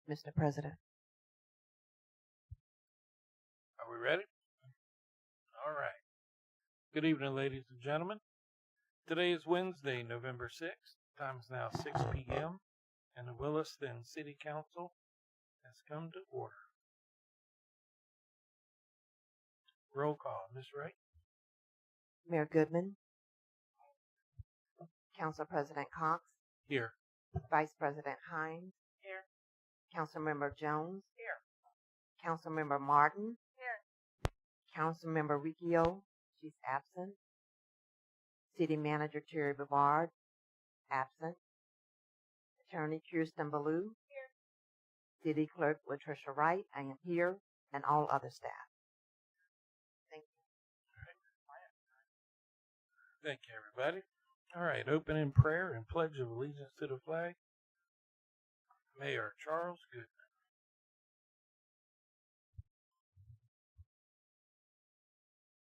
Mr. President. Are we ready? All right. Good evening, ladies and gentlemen. Today is Wednesday, November 6th. Time is now 6 p.m. and the Williston City Council has come to order. Roll call. Ms. Wright? Mayor Goodman. Council President Cox. Here. Vice President Hines. Here. Councilmember Jones. Here. Councilmember Martin. Here. Councilmember Riccio. She's absent. City Manager Terry Bavard. Absent. Attorney Kirsten Ballou. Here. City Clerk Latricia Wright. I am here. And all other staff. Thank you. Thank you, everybody. All right, open in prayer and pledge of allegiance to the flag. Mayor Charles Goodman.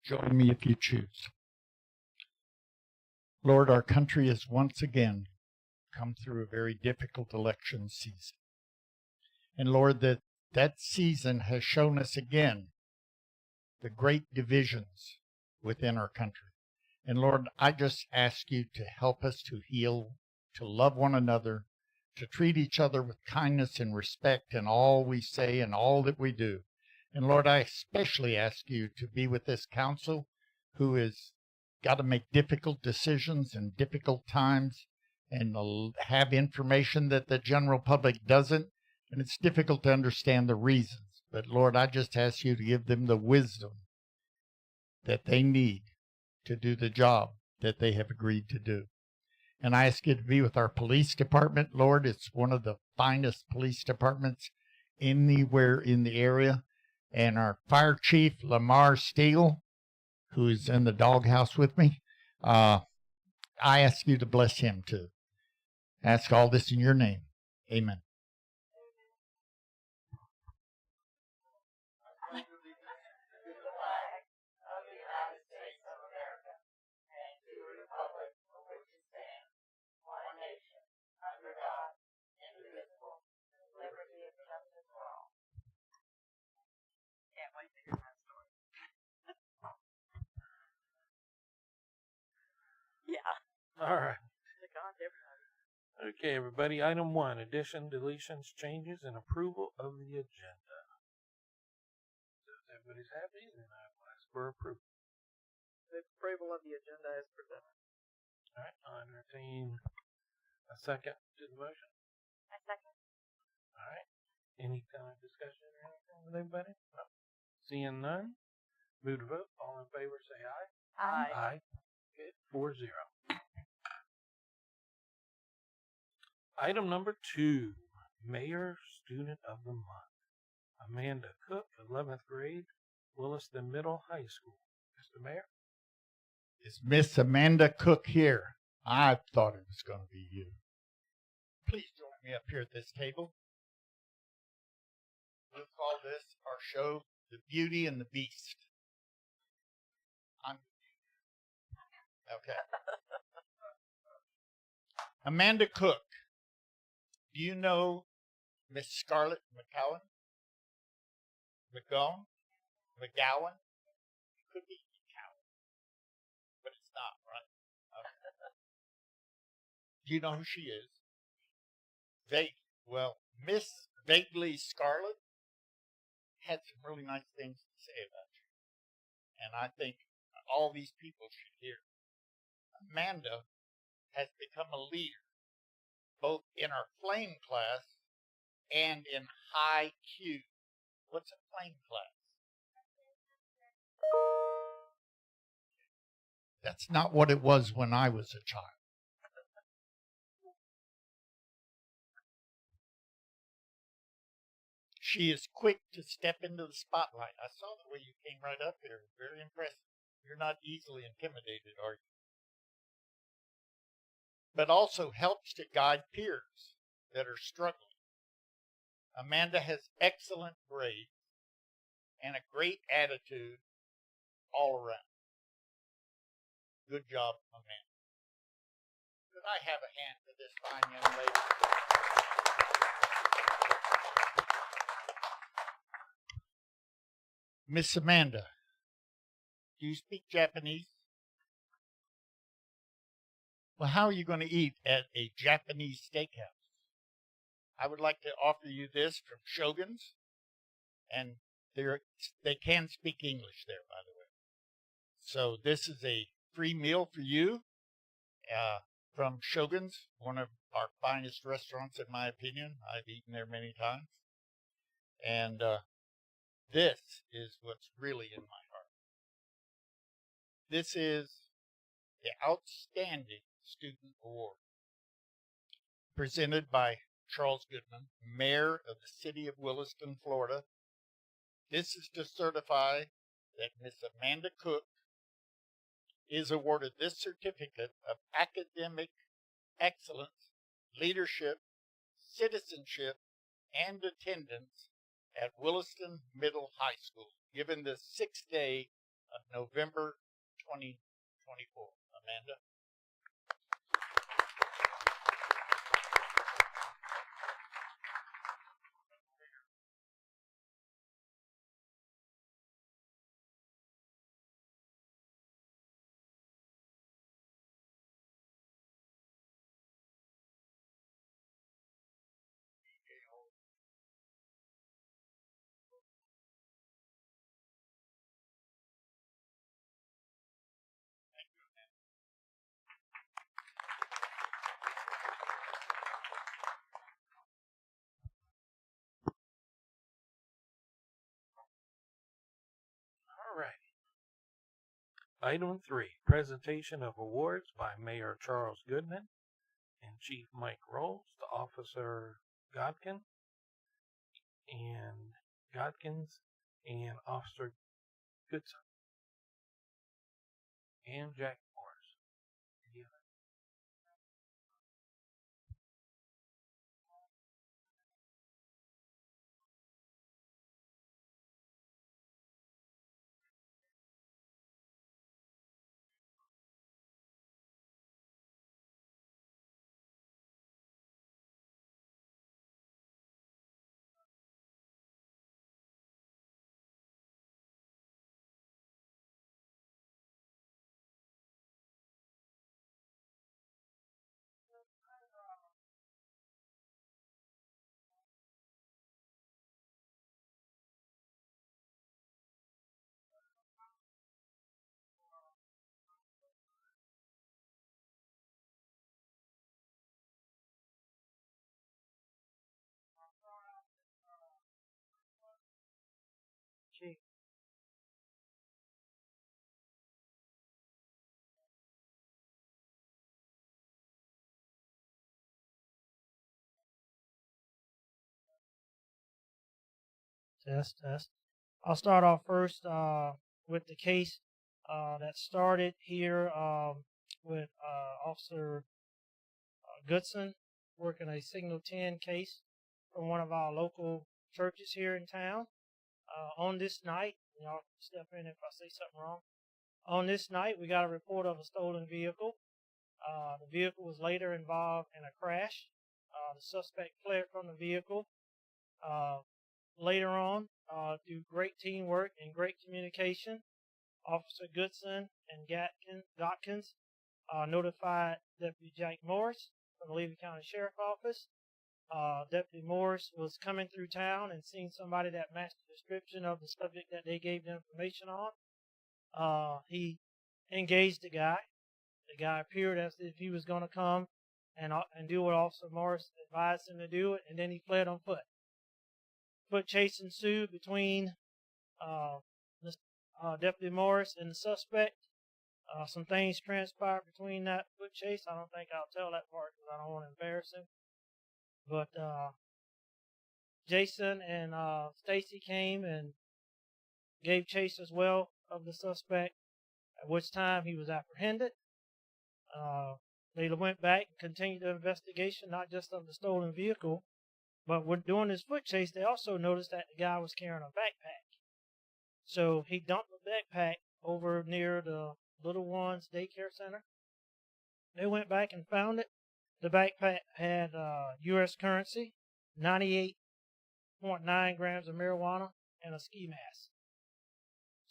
Join me if you choose. Lord, our country has once again come through a very difficult election season. And Lord, that season has shown us again the great divisions within our country. And Lord, I just ask you to help us to heal, to love one another, to treat each other with kindness and respect in all we say and all that we do. And Lord, I especially ask you to be with this council who has got to make difficult decisions in difficult times and have information that the general public doesn't. And it's difficult to understand the reasons. But Lord, I just ask you to give them the wisdom that they need to do the job that they have agreed to do. And I ask you to be with our police department, Lord. It's one of the finest police departments anywhere in the area. And our fire chief, Lamar Steele, who is in the doghouse with me, I ask you to bless him too. I ask all this in your name. Amen. All right. Okay, everybody. Item 1, addition, deletions, changes, and approval of the agenda. So if everybody's happy, then I will ask for approval. The approval of the agenda is presented. All right, I'll entertain a second to the motion. I second. All right. Any kind of discussion or anything with anybody? No. Seeing none, move to vote. All in favor, say aye. Aye. Aye. Good. 4-0. Item number 2, Mayor Student of the Month. Amanda Cook, 11th grade, Williston Middle High School. Mr. Mayor? Is Miss Amanda Cook here? I thought it was going to be you. Please join me up here at this table. We'll call this our show, The Beauty and the Beast. Okay. Amanda Cook. Do you know Miss Scarlett McGowan? McGowan? It could be McGowan, but it's not, right? Okay. Do you know who she is? Vaguely. Well, Miss Vaguely Scarlett had some really nice things to say about you. And I think all these people should hear. Amanda has become a leader, both in our flame class and in high Q. What's a flame class? That's not what it was when I was a child. She is quick to step into the spotlight. I saw the way you came right up here. Very impressive. You're not easily intimidated, are you? But also helps to guide peers that are struggling. Amanda has excellent grades and a great attitude all around. Good job, Amanda. Could I have a hand for this fine young lady? Miss Amanda, do you speak Japanese? Well, how are you going to eat at a Japanese steakhouse? I would like to offer you this from Shogun's, and they can speak English there, by the way. So this is a free meal for you from Shogun's, one of our finest restaurants, in my opinion. I've eaten there many times. And this is what's really in my heart. This is the Outstanding Student Award, presented by Charles Goodman, Mayor of the City of Williston, Florida. This is to certify that Miss Amanda Cook is awarded this certificate of academic excellence, leadership, citizenship, and attendance at Williston Middle High School, given the 6th day of November 2024. Amanda? All right. Item 3, presentation of awards by Mayor Charles Goodman and Chief Mike Rolls to Officer Godkins and Officer Goodson and Jack Morris. Chief. Test, test. I'll start off first with the case that started here with Officer Goodson working a Signal 10 case from one of our local churches here in town. On this night, y'all step in if I say something wrong. On this night, we got a report of a stolen vehicle. The vehicle was later involved in a crash. The suspect fled from the vehicle. Later on, through great teamwork and great communication, Officer Goodson and Godkins notified Deputy Jack Morris from the Levy County Sheriff Office. Deputy Morris was coming through town and seeing somebody that matched the description of the subject that they gave the information on. He engaged the guy. The guy appeared as if he was going to come and do what Officer Morris advised him to do, and then he fled on foot. Foot chase ensued between Deputy Morris and the suspect. Some things transpired between that foot chase. I don't think I'll tell that part because I don't want to embarrass him. But Jason and Stacy came and gave chase as well of the suspect, at which time he was apprehended. They went back and continued the investigation, not just of the stolen vehicle, but when doing this foot chase, they also noticed that the guy was carrying a backpack. So he dumped the backpack over near the Little Ones Daycare Center. They went back and found it. The backpack had U.S. currency, 98.9 grams of marijuana, and a ski mask.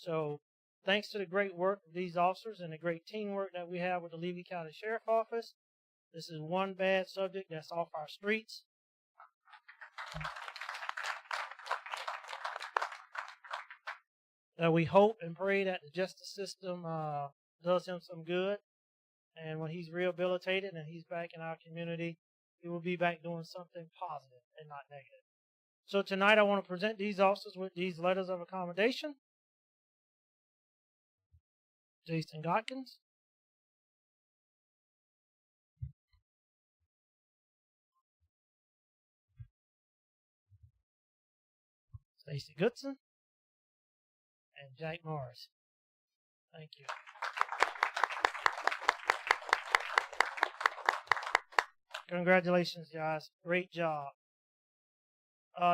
So thanks to the great work of these officers and the great teamwork that we have with the Levy County Sheriff Office, this is one bad subject that's off our streets. We hope and pray that the justice system does him some good. And when he's rehabilitated and he's back in our community, he will be back doing something positive and not negative. So tonight I want to present these officers with these letters of accommodation. Jason Godkins. Stacy Goodson. And Jack Morris. Thank you. Congratulations, guys. Great job.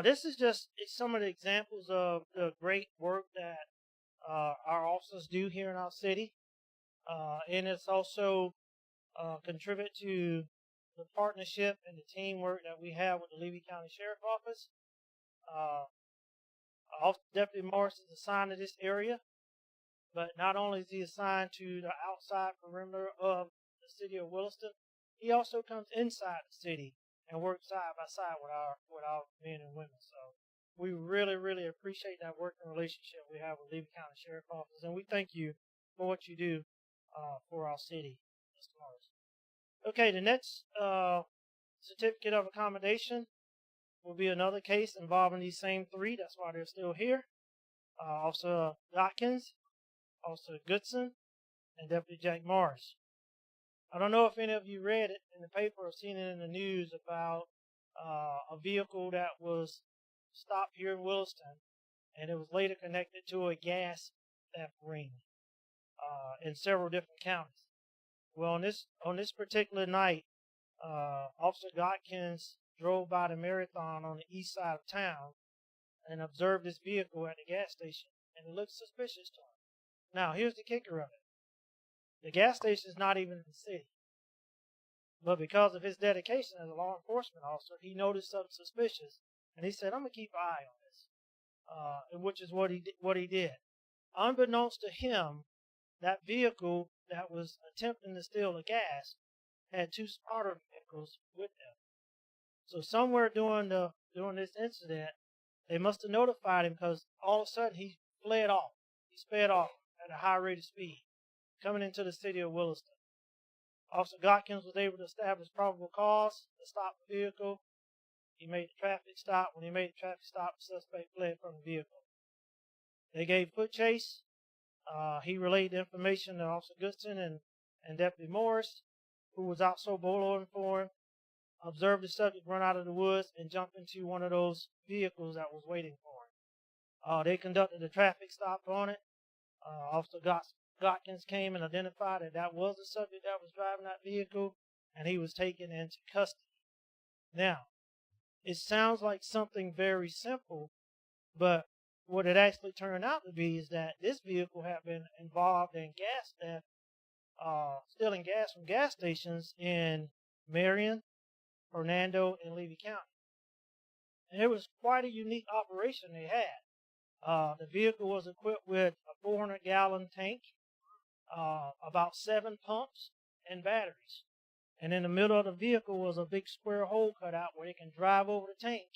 This is just some of the examples of the great work that our officers do here in our city. And it's also contribute to the partnership and the teamwork that we have with the Levy County Sheriff Office. Deputy Morris is assigned to this area, but not only is he assigned to the outside perimeter of the city of Williston, he also comes inside the city and works side by side with our men and women. So we really, really appreciate that working relationship we have with Levy County Sheriff Office, and we thank you for what you do for our city, Mr. Morris. Okay, the next certificate of accommodation will be another case involving these same three. That's why they're still here. Officer Godkins, Officer Goodson, and Deputy Jack Morris. I don't know if any of you read it in the paper or seen it in the news about a vehicle that was stopped here in Williston, and it was later connected to a gas theft ring in several different counties. Well, on this particular night, Officer Godkins drove by the Marathon on the east side of town and observed this vehicle at the gas station, and it looked suspicious to him. Now, here's the kicker of it. The gas station is not even in the city. But because of his dedication as a law enforcement officer, he noticed something suspicious, and he said, I'm going to keep an eye on this, which is what he did. Unbeknownst to him, that vehicle that was attempting to steal the gas had two spotter vehicles with them. So somewhere during this incident, they must have notified him, because all of a sudden he fled off. He sped off at a high rate of speed, coming into the city of Williston. Officer Godkins was able to establish probable cause to stop the vehicle. He made the traffic stop. When he made the traffic stop, the suspect fled from the vehicle. They gave foot chase. He relayed the information to Officer Goodson and Deputy Morris, who was also bowling for him, observed the subject run out of the woods and jump into one of those vehicles that was waiting for him. They conducted a traffic stop on it. Officer Godkins came and identified that was the subject that was driving that vehicle, and he was taken into custody. Now, it sounds like something very simple, but what it actually turned out to be is that this vehicle had been involved in gas theft, stealing gas from gas stations in Marion, Hernando, and Levy County. And it was quite a unique operation they had. The vehicle was equipped with a 400-gallon tank, about 7 pumps, and batteries. And in the middle of the vehicle was a big square hole cut out where they can drive over the tank,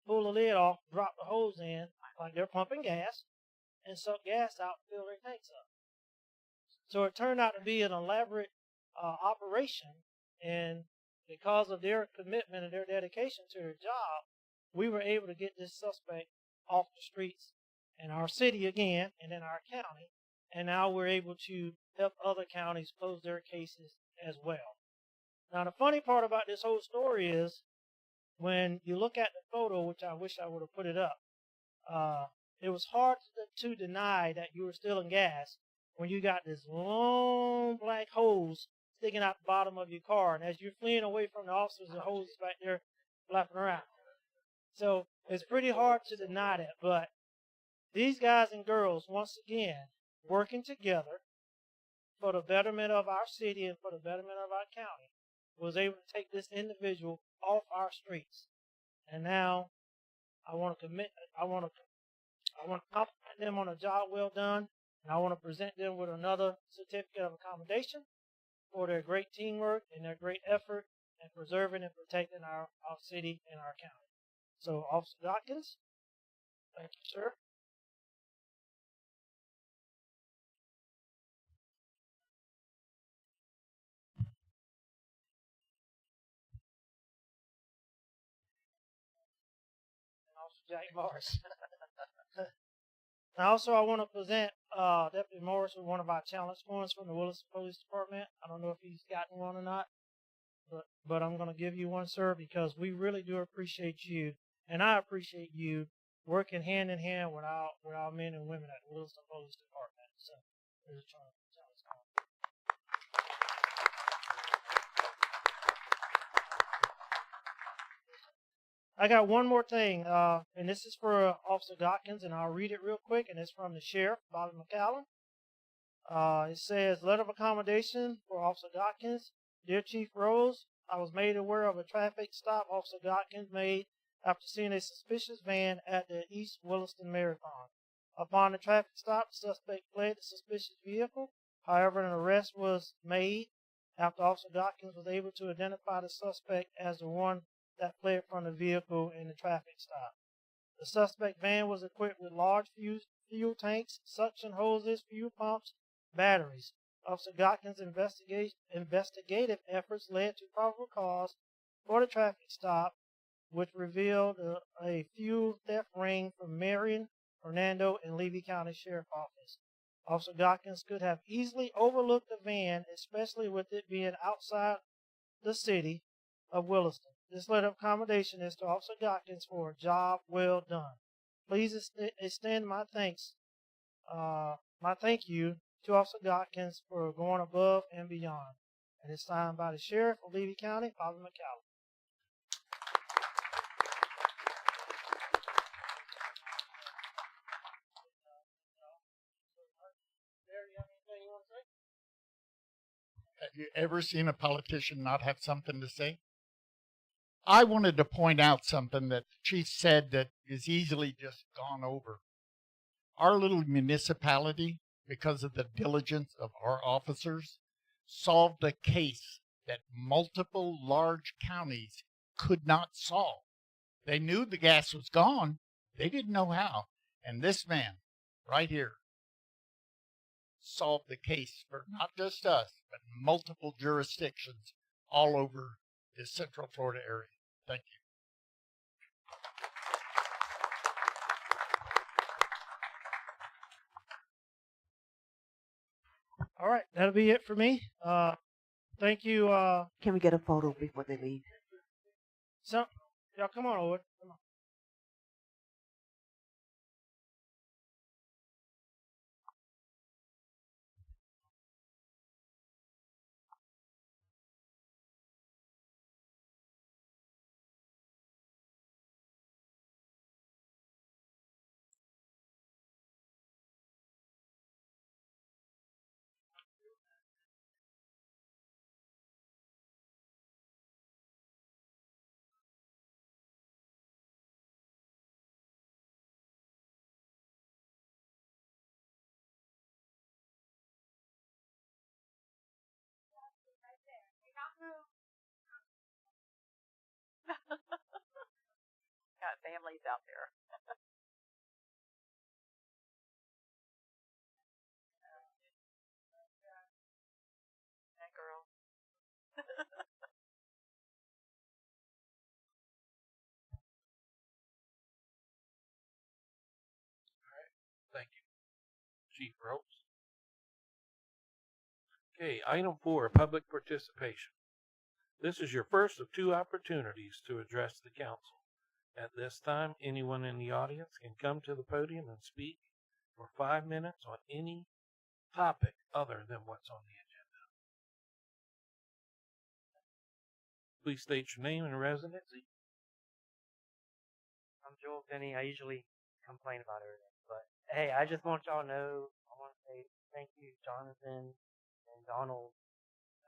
pull the lid off, drop the hose in, like they're pumping gas, and suck gas out and fill their tanks up. So it turned out to be an elaborate operation, and because of their commitment and their dedication to their job, we were able to get this suspect off the streets in our city again and in our county, and now we're able to help other counties close their cases as well. Now, the funny part about this whole story is when you look at the photo, which I wish I would have put it up, it was hard to deny that you were stealing gas when you got this long black hose sticking out the bottom of your car, and as you're fleeing away from the officers, the hose is back there flapping around. So it's pretty hard to deny that, but these guys and girls, once again, working together for the betterment of our city and for the betterment of our county, was able to take this individual off our streets. And now I want to I want to compliment them on a job well done, and I want to present them with another certificate of accommodation for their great teamwork and their great effort in preserving and protecting our city and our county. So, Officer Dawkins, thank you, sir. And Officer Jack Morris. And also, I want to present Deputy Morris with one of our challenge coins from the Williston Police Department. I don't know if he's gotten one or not, but I'm going to give you one, sir, because we really do appreciate you, and I appreciate you working hand in hand with our men and women at the Williston Police Department. So, there's a challenge coin. I got one more thing, and this is for Officer Dawkins, and I'll read it real quick, and it's from the Sheriff, Bobby McCallum. It says, letter of accommodation for Officer Dawkins. Dear Chief Rose, I was made aware of a traffic stop Officer Dawkins made after seeing a suspicious van at the East Williston Marathon. Upon the traffic stop, the suspect fled the suspicious vehicle. However, an arrest was made after Officer Dawkins was able to identify the suspect as the one that fled from the vehicle in the traffic stop. The suspect van was equipped with large fuel tanks, suction hoses, fuel pumps, batteries. Officer Dawkins' investigative efforts led to probable cause for the traffic stop, which revealed a fuel theft ring from Marion, Hernando, and Levy County Sheriff Office. Officer Dawkins could have easily overlooked the van, especially with it being outside the city of Williston. This letter of accommodation is to Officer Dawkins for a job well done. Please extend my thank you to Officer Dawkins for going above and beyond. And it's signed by the Sheriff of Levy County, Bobby McCallum. Have you ever seen a politician not have something to say? I wanted to point out something that the chief said that is easily just gone over. Our little municipality, because of the diligence of our officers, solved a case that multiple large counties could not solve. They knew the gas was gone. They didn't know how. And this man right here solved the case for not just us, but multiple jurisdictions all over the Central Florida area. Thank you. All right, that'll be it for me. Thank you. Can we get a photo before they leave? Y'all come on over. Come on. Got families out there. That girl. Thank you, Chief Rose. Okay, item 4, public participation. This is your first of 2 opportunities to address the council. At this time, anyone in the audience can come to the podium and speak for 5 minutes on any topic other than what's on the agenda. Please state your name and residency. I'm Joel Finney. I usually complain about everything, but hey, I just want y'all to know, I want to say thank you, Jonathan and Donald.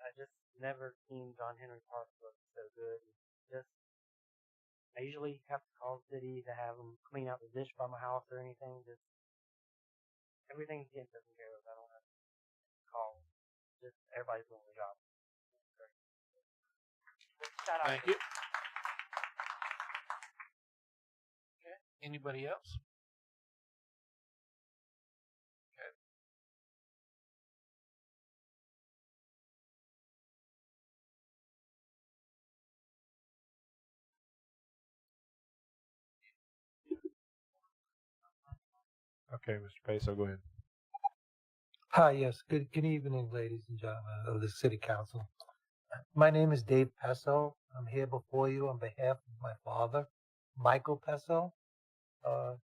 I just never seen John Henry Park look so good. Just I usually have to call the city to have them clean out the dish by my house or anything. Just everything's getting taken care of. I don't have to call. Just everybody's doing their job. Great. Shout out. Thank you. Okay. Anybody else? Okay. Okay, Mr. Peso, go ahead. Hi, yes. Good evening, ladies and gentlemen of the City Council. My name is Dave Peso. I'm here before you on behalf of my father, Michael Peso.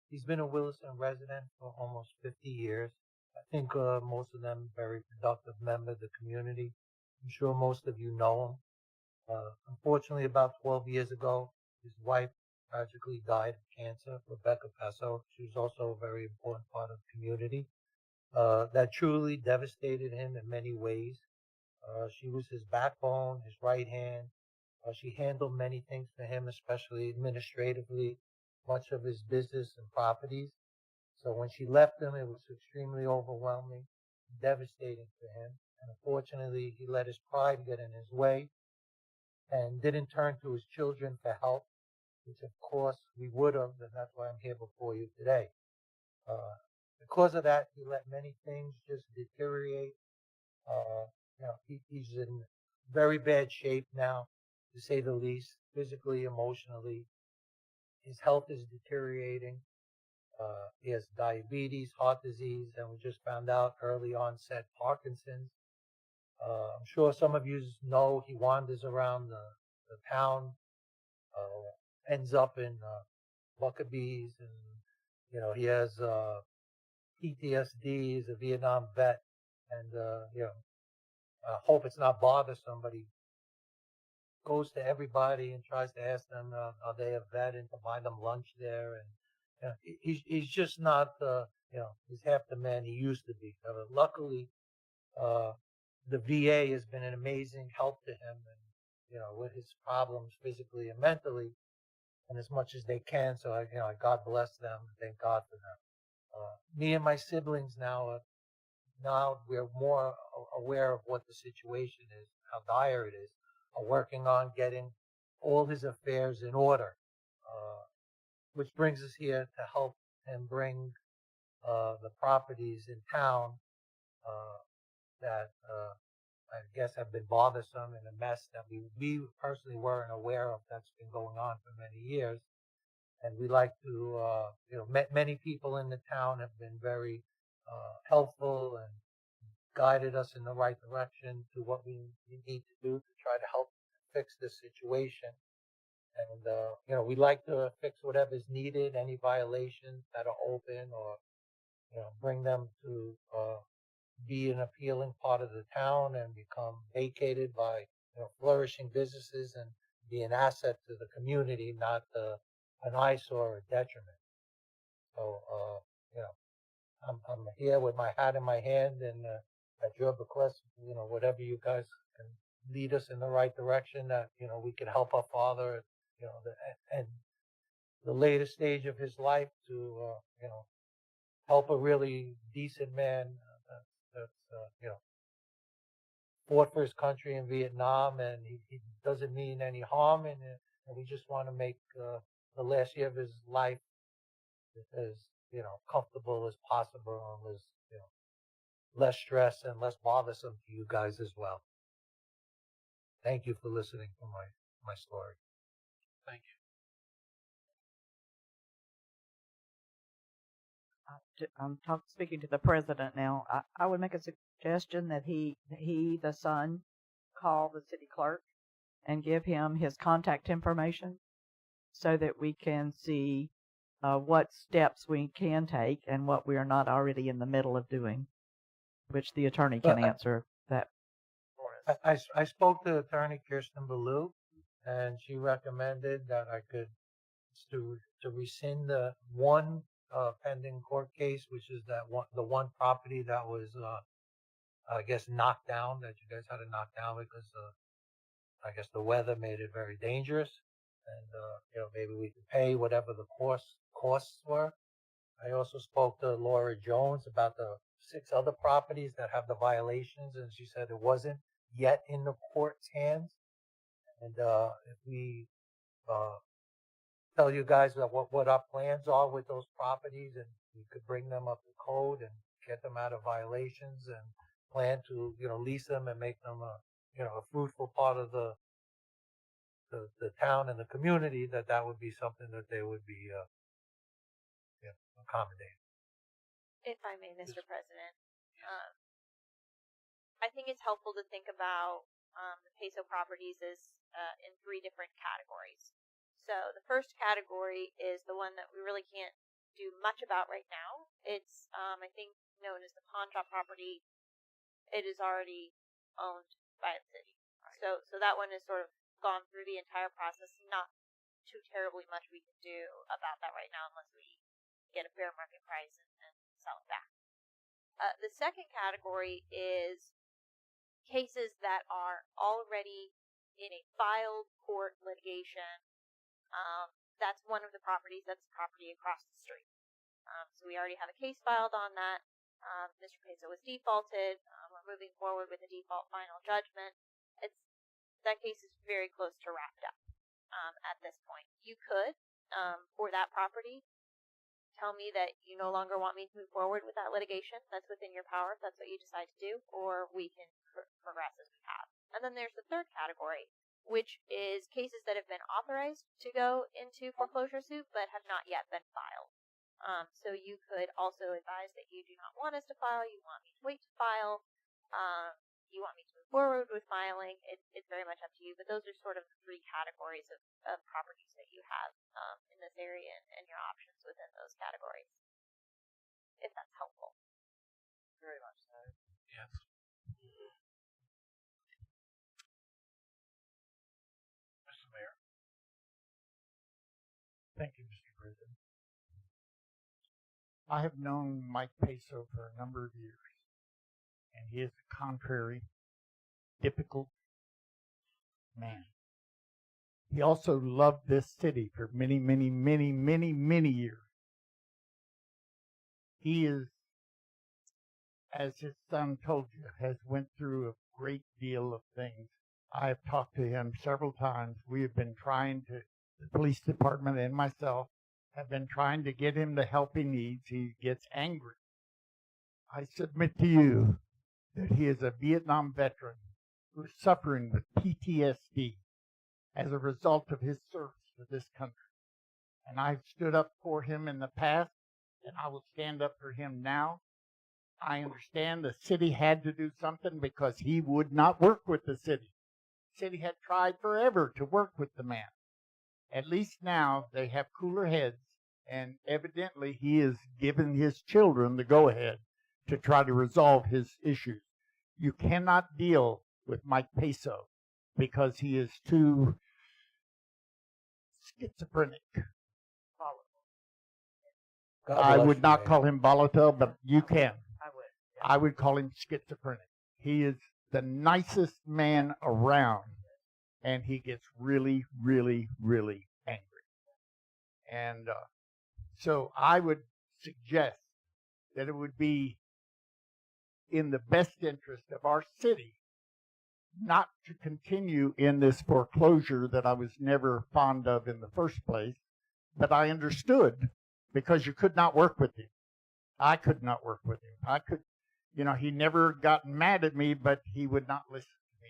He's been a Williston resident for almost 50 years. I think most of them very productive member of the community. I'm sure most of you know him. Unfortunately, about 12 years ago, his wife tragically died of cancer, Rebecca Peso. She was also a very important part of the community. That truly devastated him in many ways. She was his backbone, his right hand. She handled many things for him, especially administratively, much of his business and properties. So when she left him, it was extremely overwhelming, devastating for him. And unfortunately, he let his pride get in his way and didn't turn to his children for help, which of course we would have, and that's why I'm here before you today. Because of that, he let many things just deteriorate. He's in very bad shape now, to say the least, physically, emotionally. His health is deteriorating. He has diabetes, heart disease, and we just found out early onset Parkinson's. I'm sure some of you know he wanders around the town, ends up in Buckabees, and he has PTSD. He's a Vietnam vet, and I hope it's not bothersome, but he goes to everybody and tries to ask them are they a vet and to buy them lunch there, and he's just not he's half the man he used to be. Luckily, the VA has been an amazing help to him, and with his problems physically and mentally, and as much as they can. So God bless them. Thank God for them. Me and my siblings now we're more aware of what the situation is, how dire it is, are working on getting all his affairs in order, which brings us here to help him bring the properties in town that I guess have been bothersome and a mess that we personally weren't aware of that's been going on for many years. And we like to, many people in the town have been very helpful and guided us in the right direction to what we need to do to try to help fix this situation. And, we like to fix whatever's needed, any violations that are open, or, bring them to be an appealing part of the town and become vacated by, flourishing businesses and be an asset to the community, not an eyesore or a detriment. So, I'm here with my hat in my hand, and at your bequest, whatever you guys can lead us in the right direction, that we can help our father, and the later stage of his life to help a really decent man that's fought for his country in Vietnam, and he doesn't mean any harm, and we just want to make the last year of his life as comfortable as possible, and as less stress and less bothersome to you guys as well. Thank you for listening to my story. Thank you. I'm speaking to the president now. I would make a suggestion that he, the son, call the city clerk and give him his contact information so that we can see what steps we can take and what we are not already in the middle of doing, which the attorney can answer that for us. I spoke to Attorney Kirsten Ballou, and she recommended that I could to rescind the one pending court case, which is the one property that was I guess knocked down, that you guys had to knock down because I guess the weather made it very dangerous, and maybe we can pay whatever the costs were. I also spoke to Laura Jones about the 6 other properties that have the violations, and she said it wasn't yet in the court's hands. And if we tell you guys what our plans are with those properties, and we could bring them up to code and get them out of violations, and plan to lease them and make them a fruitful part of the town and the community, that would be something that they would be accommodating. If I may, Mr. President, I think it's helpful to think about the peso properties as in 3 different categories. So the first category is the one that we really can't do much about right now. It's, I think, known as the pawn shop property. It is already owned by the city. So that one has sort of gone through the entire process. Not too terribly much we can do about that right now unless we get a fair market price and sell it back. The second category is cases that are already in a filed court litigation. That's one of the properties. That's the property across the street. So we already have a case filed on that. Mr. Peso was defaulted. We're moving forward with a default final judgment. That case is very close to wrapped up at this point. You could, for that property, tell me that you no longer want me to move forward with that litigation. That's within your power if that's what you decide to do, or we can progress as we have. And then there's the third category, which is cases that have been authorized to go into foreclosure suit but have not yet been filed. So you could also advise that you do not want us to file, you want me to wait to file, you want me to move forward with filing. It's very much up to you, but those are sort of the 3 categories of properties that you have in this area and your options within those categories, if that's helpful. Very much so. Yes. Mr. Mayor. Thank you, Mr. President. I have known Mike Peso for a number of years, and he is a contrary, difficult man. He also loved this city for many, many, many, many, many years. He is, as his son told you, has went through a great deal of things. I have talked to him several times. We have been trying to, the police department and myself, have been trying to get him the help he needs. He gets angry. I submit to you that he is a Vietnam veteran who is suffering with PTSD as a result of his service to this country. And I've stood up for him in the past, and I will stand up for him now. I understand the city had to do something because he would not work with the city. The city had tried forever to work with the man. At least now they have cooler heads, and evidently he is giving his children the go-ahead to try to resolve his issues. You cannot deal with Mike Peso because he is too schizophrenic. I would not call him volatile, but you can. I would. I would call him schizophrenic. He is the nicest man around, and he gets really, really, really angry. And so I would suggest that it would be in the best interest of our city not to continue in this foreclosure that I was never fond of in the first place, but I understood because you could not work with him. I could not work with him. I could, he never got mad at me, but he would not listen to me.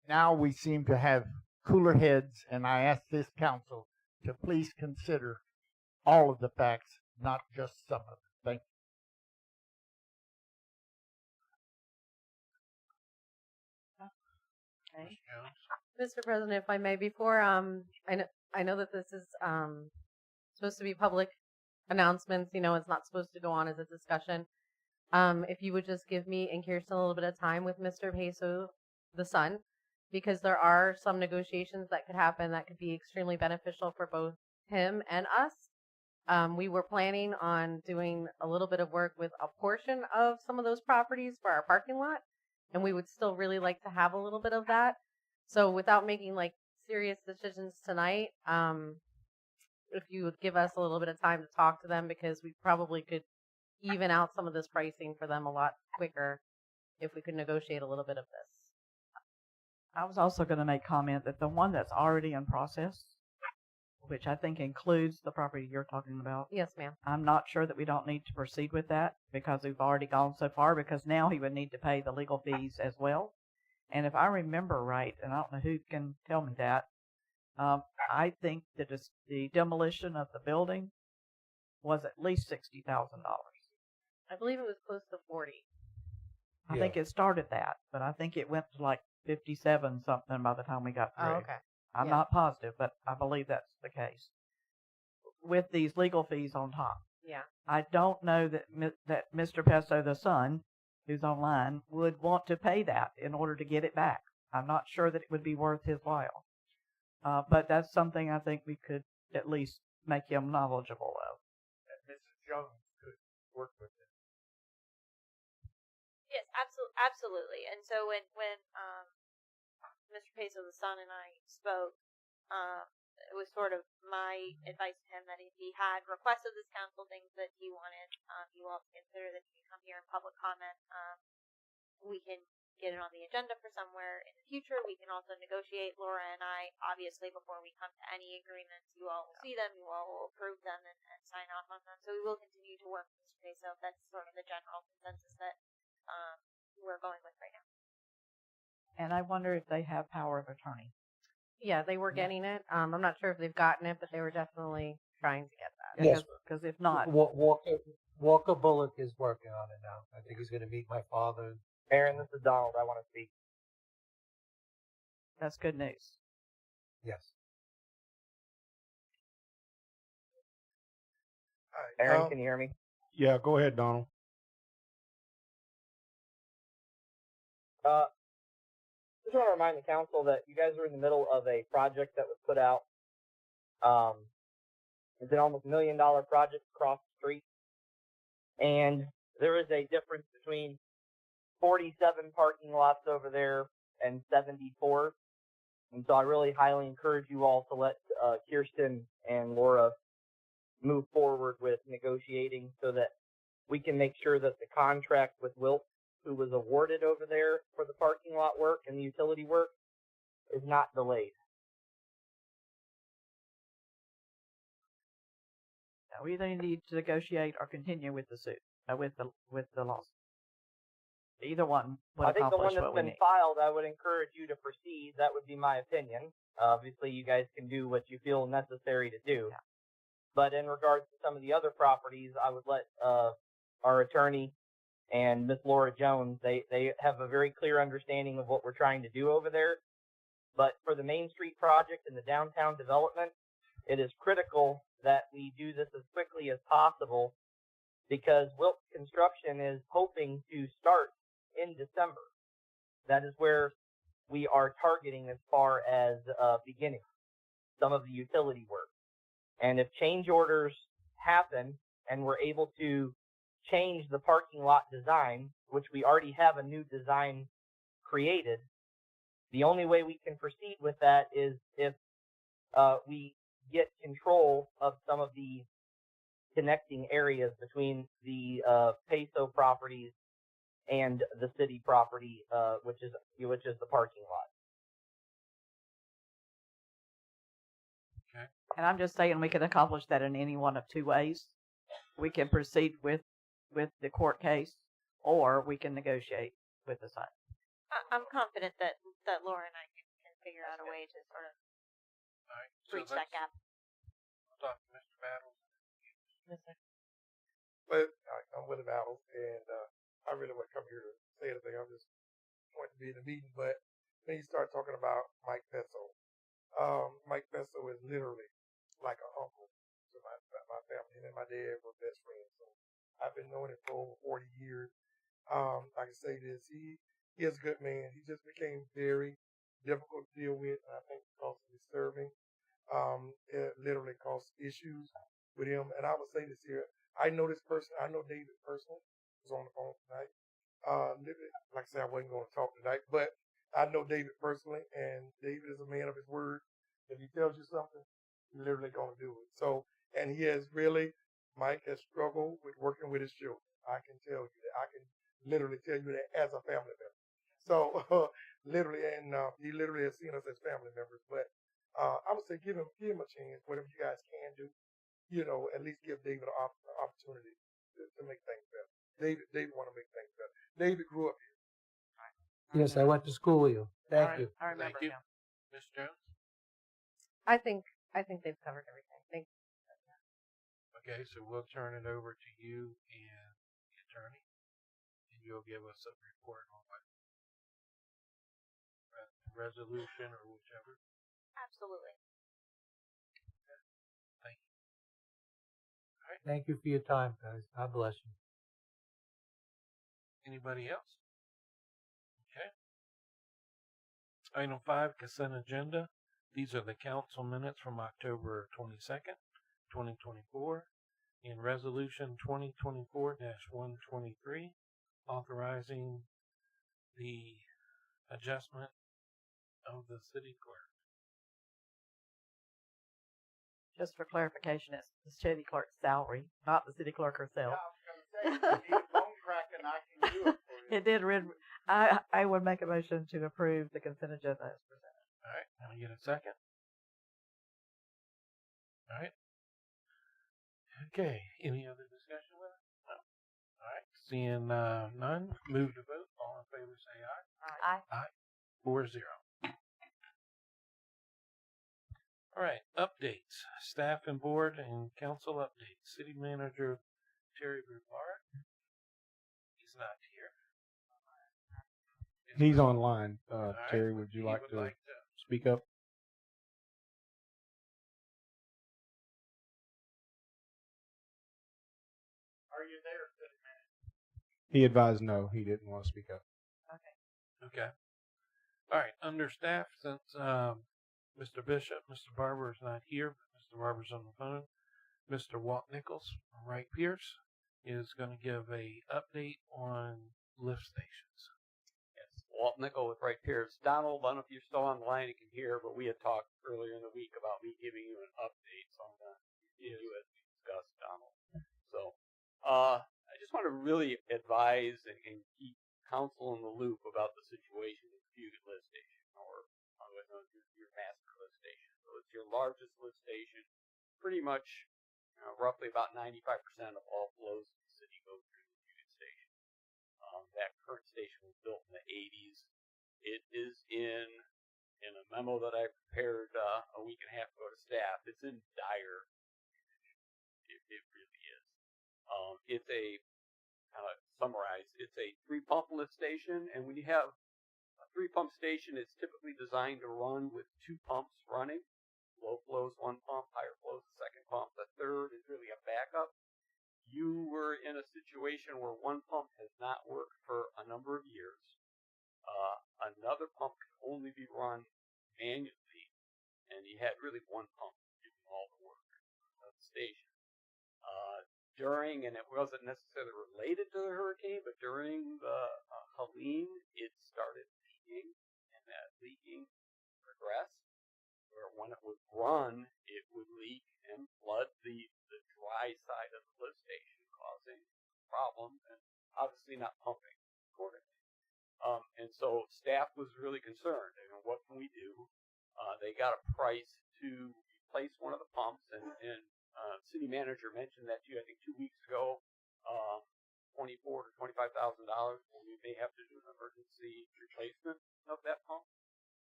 Now we seem to have cooler heads, and I ask this council to please consider all of the facts, not just some of them. Thank you. Okay. Jones. Mr. President, if I may, before I know that this is supposed to be public announcements. It's not supposed to go on as a discussion. If you would just give me and Kirsten a little bit of time with Mr. Peso, the son, because there are some negotiations that could happen that could be extremely beneficial for both him and us. We were planning on doing a little bit of work with a portion of some of those properties for our parking lot, and we would still really like to have a little bit of that. So without making serious decisions tonight. If you would give us a little bit of time to talk to them, because we probably could even out some of this pricing for them a lot quicker if we could negotiate a little bit of this. I was also going to make comment that the one that's already in process, which I think includes the property you're talking about, Yes, ma'am. I'm not sure that we don't need to proceed with that because we've already gone so far, because now he would need to pay the legal fees as well. And if I remember right, and I don't know who can tell me that, I think that the demolition of the building was at least $60,000. I believe it was close to 40. I think it started that, but I think it went to like 57 something by the time we got through. Oh, okay. I'm Yeah. not positive, but I believe that's the case. With these legal fees on top. Yeah. I don't know that that Mr. Peso, the son, who's online, would want to pay that in order to get it back. I'm not sure that it would be worth his while. But that's something I think we could at least make him knowledgeable of. And Mrs. Jones could work with it. Yes, absolutely. And so when Mr. Peso, the son, and I spoke, it was sort of my advice to him that if he had requests of this council, things that he wanted you all to consider, that he can come here in public comment. We can get it on the agenda for somewhere in the future. We can also negotiate, Laura and I, obviously, before we come to any agreements. You all will see them, you all will approve them and sign off on them. So we will continue to work with Mr. Peso. That's sort of the general consensus that we're going with right now. And I wonder if they have power of attorney. Yeah, they were getting it. I'm not sure if they've gotten it, but they were definitely trying to get that. Yes. Because if not, Walker Bullock is working on it now. I think he's going to meet my father. Aaron, this is Donald. I want to speak. that's good news. Yes. Aaron, can you hear me? Yeah, go ahead, Donald. Just want to remind the council that you guys are in the middle of a project that was put out. It's an almost $1 million project across the street. And there is a difference between 47 parking lots over there and 74. And so I really highly encourage you all to let Kirsten and Laura move forward with negotiating so that we can make sure that the contract with Wilkes, who was awarded over there for the parking lot work and the utility work, is not delayed. We either need to negotiate or continue with the suit, with the lawsuit. Either one would I think the one accomplish that's what we been need. filed, I would encourage you to proceed. That would be my opinion. Obviously, you guys can do what you feel necessary to do. Yeah. But in regards to some of the other properties, I would let our attorney and Miss Laura Jones, they have a very clear understanding of what we're trying to do over there. But for the Main Street project and the downtown development, it is critical that we do this as quickly as possible because Wilkes Construction is hoping to start in December. That is where we are targeting as far as beginning some of the utility work. And if change orders happen and we're able to change the parking lot design, which we already have a new design created, the only way we can proceed with that is if we get control of some of the connecting areas between the Peso properties and the city property, which is the parking lot. Okay. And I'm just saying we can accomplish that in any one of two ways. We can proceed with the court case, or we can negotiate with the side. I'm confident that Laura and I can figure out a way to sort of All right. breach that gap. We'll talk to Mr. Battles. But I'm Willie Battles, and I really wouldn't come here to say anything. I'm just wanting to be in the meeting. But then you start talking about Mike Peso. Mike Peso is literally like an uncle to my family, and my dad were best friends. So I've been knowing him for over 40 years. I can say this: he is a good man. He just became very difficult to deal with, and I think because of his serving, it literally caused issues with him. And I would say this here: I know this person. I know David personally. Was on the phone tonight. Like I said, I wasn't going to talk tonight, but I know David personally, and David is a man of his word. If he tells you something, you're literally going to do it. So, and he has really, Mike has struggled with working with his children. I can tell you that. I can literally tell you that as a family member. So, literally, and he literally has seen us as family members. But I would say give him a chance. Whatever you guys can do, at least give David an opportunity to make things better. David want to make things better. David grew up here. Yes, I went to school with you. Thank you. I remember Thank you. him. Ms. Jones? I think they've covered everything. Thank you. Okay, so we'll turn it over to you and the attorney, and you'll give us a report on what resolution or whichever. Absolutely. Thank you. Thank you for your time, guys. God bless you. Anybody else? Okay. Item 5, consent agenda. These are the council minutes from October 22nd, 2024, and Resolution 2024-123, authorizing the adjustment of the city clerk. Just for clarification, it's the city clerk's salary, not the city clerk herself. I was going to say, if you need a phone cracking, I can do it for you. It did read. I would make a motion to approve the consent agenda as presented. All right, can I get a second? All right. Okay, any other discussion with it? No. All right, seeing none, move to vote. All in favor say aye. Aye. 4-0. All right, updates. Staff and board and council updates. City manager Terry Brevard. He's not here. He's online. All right, Terry, would you he like would to like to speak up? Are you there, city manager? He advised no, he didn't want to speak up. Okay. All right. Under staff, since Mr. Bishop, Mr. Barber is not here, but Mr. Barber's on the phone. Mr. Walt Nichols from Wright Pierce is going to give a update on lift stations. Yes, Walt Nickel with Wright Pierce. Donald, I don't know if you're still on the line and can hear, but we had talked earlier in the week about me giving you an update, so I'm going to give you as we discussed, Donald. So, I just want to really advise and keep council in the loop about the situation with Puget Lift Station, or otherwise known as your master lift station. So it's your largest lift station. Pretty much, roughly about 95% of all flows in the city go through the Puget Station. That current station was built in the 80s. It is in a memo that I prepared a week and a half ago to staff. It's in dire condition. It really is. It's a summarize, it's a 3-pump lift station, and when you have a 3-pump station, it's typically designed to run with 2 pumps running. Low flow is 1 pump, higher flow is the 2nd pump. The third is really a backup. You were in a situation where 1 pump has not worked for a number of years. Another pump can only be run manually, and you had really 1 pump doing all the work of the station. During, and it wasn't necessarily related to the hurricane, but during the Helene, it started leaking, and that leaking progressed, where when it would run, it would leak and flood the dry side of the lift station, causing problems and obviously not pumping accordingly. And so staff was really concerned. What can we do? They got a price to replace one of the pumps, and city manager mentioned that to you, I think 2 weeks ago, $24,000 to $25,000, where we may have to do an emergency replacement of that pump.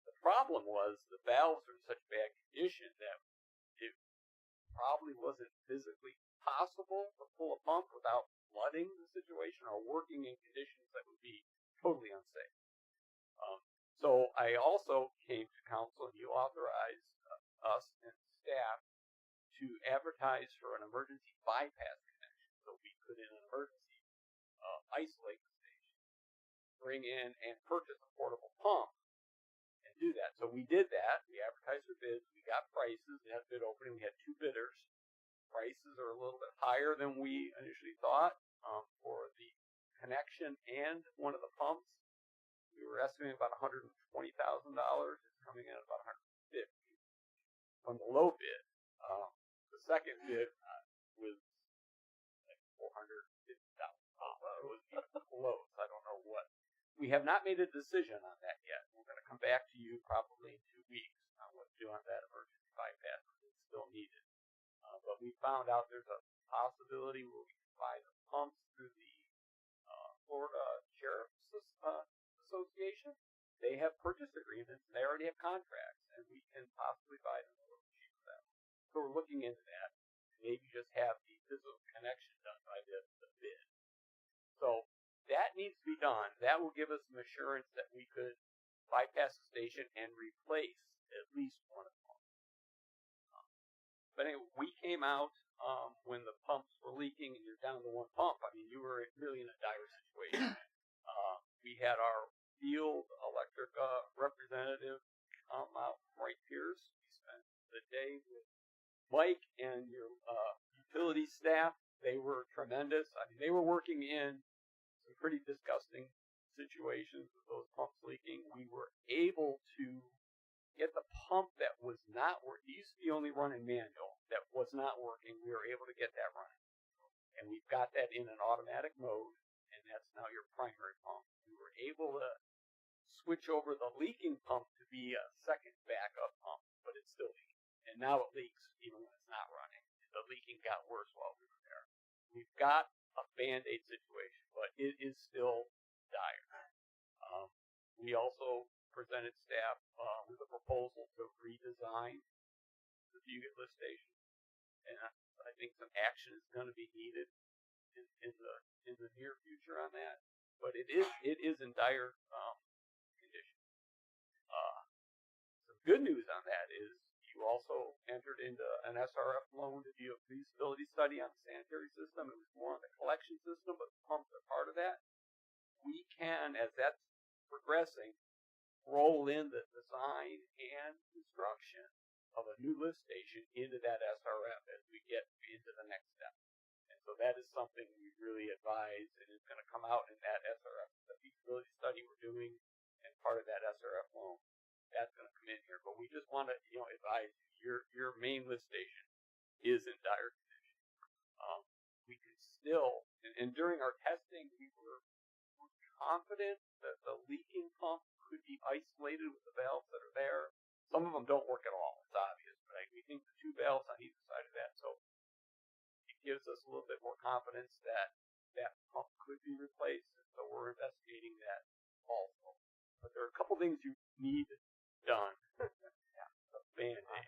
The problem was the valves are in such bad condition that it probably wasn't physically possible to pull a pump without flooding the situation or working in conditions that would be totally unsafe. So I also came to council, and you authorized us and staff to advertise for an emergency bypass connection, so we could, in an emergency, isolate the station, bring in and purchase a portable pump, and do that. So we did that. We advertised for bids. We got prices. We had a bid opening. We had 2 bidders. Prices are a little bit higher than we initially thought for the connection and one of the pumps. We were estimating about $120,000. It's coming in at about $150,000. from the low bid. The second bid was like $450,000. It was even close. I don't know what. We have not made a decision on that yet. We're going to come back to you probably in 2 weeks on what to do on that emergency bypass. It's still needed. But we found out there's a possibility where we can buy the pumps through the Florida Sheriff's Association. They have purchase agreements. They already have contracts, and we can possibly buy them a little cheaper for them. So we're looking into that. Maybe just have the physical connection done by the bid. So that needs to be done. That will give us some assurance that we could bypass the station and replace at least one of them. But anyway, we came out when the pumps were leaking and you're down to one pump. I mean, you were really in a dire situation. We had our field electric representative come out from Wright Pierce. We spent the day with Mike and your utility staff. They were tremendous. I mean, they were working in some pretty disgusting situations with those pumps leaking. We were able to get the pump that was not working. It used to be only running manual. That was not working. We were able to get that running. And we've got that in an automatic mode, and that's now your primary pump. We were able to switch over the leaking pump to be a second backup pump, but it's still leaking. And now it leaks even when it's not running. The leaking got worse while we were there. We've got a Band-Aid situation, but it is still dire. We also presented staff with a proposal to redesign the Fugate lift station, and I think some action is going to be needed in the near future on that. But it is in dire condition. Some good news on that is you also entered into an SRF loan to do a feasibility study on the sanitary system. It was more on the collection system, but the pumps are part of that. We can, as that's progressing, roll in the design and construction of a new lift station into that SRF as we get into the next step. And so that is something we really advise, and it's going to come out in that SRF, the feasibility study we're doing, and part of that SRF loan. That's going to come in here. But we just want to, advise your main lift station is in dire condition. We can still, and during our testing, we were confident that the leaking pump could be isolated with the valves that are there. Some of them don't work at all. It's obvious, but we think the two valves on either side of that, so it gives us a little bit more confidence that that pump could be replaced, and so we're investigating that also. But there are a couple things you need done. A Band-Aid.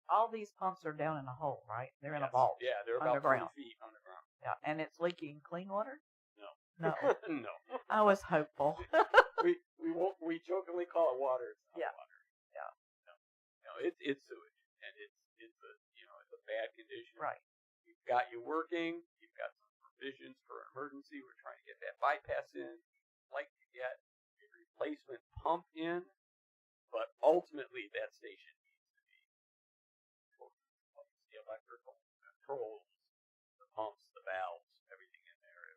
All these pumps are down in a hole, right? They're in a vault. Yeah, they're about underground. 20 feet underground. Yeah, and it's leaking clean water? No. No. No. I was hopeful. We jokingly call it water. It's not Yeah. water. Yeah. No, it's sewage, and it's a bad condition. Right. You've got you working. You've got some provisions for emergency. We're trying to get that bypass in. We'd like to get a replacement pump in, but ultimately that station needs to be the electrical controls, the pumps, the valves, everything in there.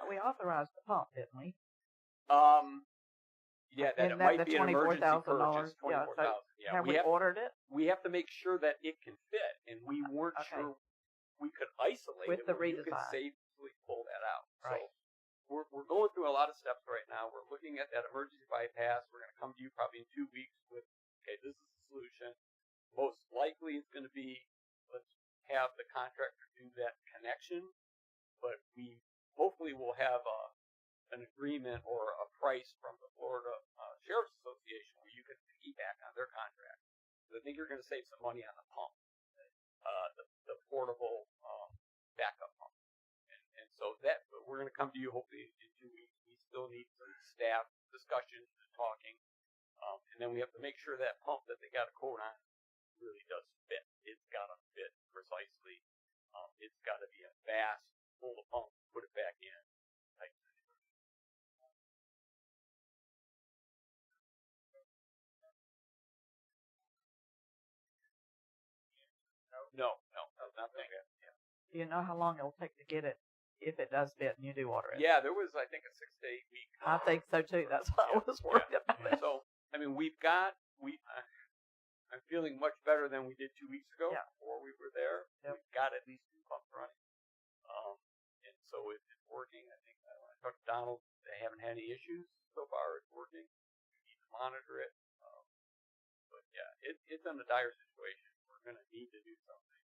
We authorized the pump, didn't we? Yeah, that Isn't it might the be an emergency $24,000? purchase. $24,000. Yeah, Have we ordered it? we have to make sure that it can fit, and we weren't Okay. sure we could isolate With it the where you could redesign. safely pull that out. Right. So we're going through a lot of steps right now. We're looking at that emergency bypass. We're going to come to you probably in 2 weeks with, okay, this is the solution. Most likely it's going to be, let's have the contractor do that connection, but we hopefully will have an agreement or a price from the Florida Sheriff's Association where you can piggyback on their contract. I think you're going to save some money on the pump, the portable backup pump. And so that we're going to come to you hopefully in 2 weeks. We still need some staff discussion and talking. And then we have to make sure that pump that they got a quote on really does fit. It's got to fit precisely. It's got to be a fast, pull the pump, put it back in. Type situation. No, nothing. Yeah. Do you know how long it'll take to get it if it does fit and you do order it? Yeah, there was, I think, a 6 to 8 week. I think so too. That's why I was worried about it. So, I mean, we've got, I'm feeling much better than we did 2 weeks ago Yeah. before we were there. Yep. We've got at least 2 pumps running. And so it's working. I think when I talked to Donald, they haven't had any issues so far. It's working. We need to monitor it. But yeah, it's in a dire situation. We're going to need to do something.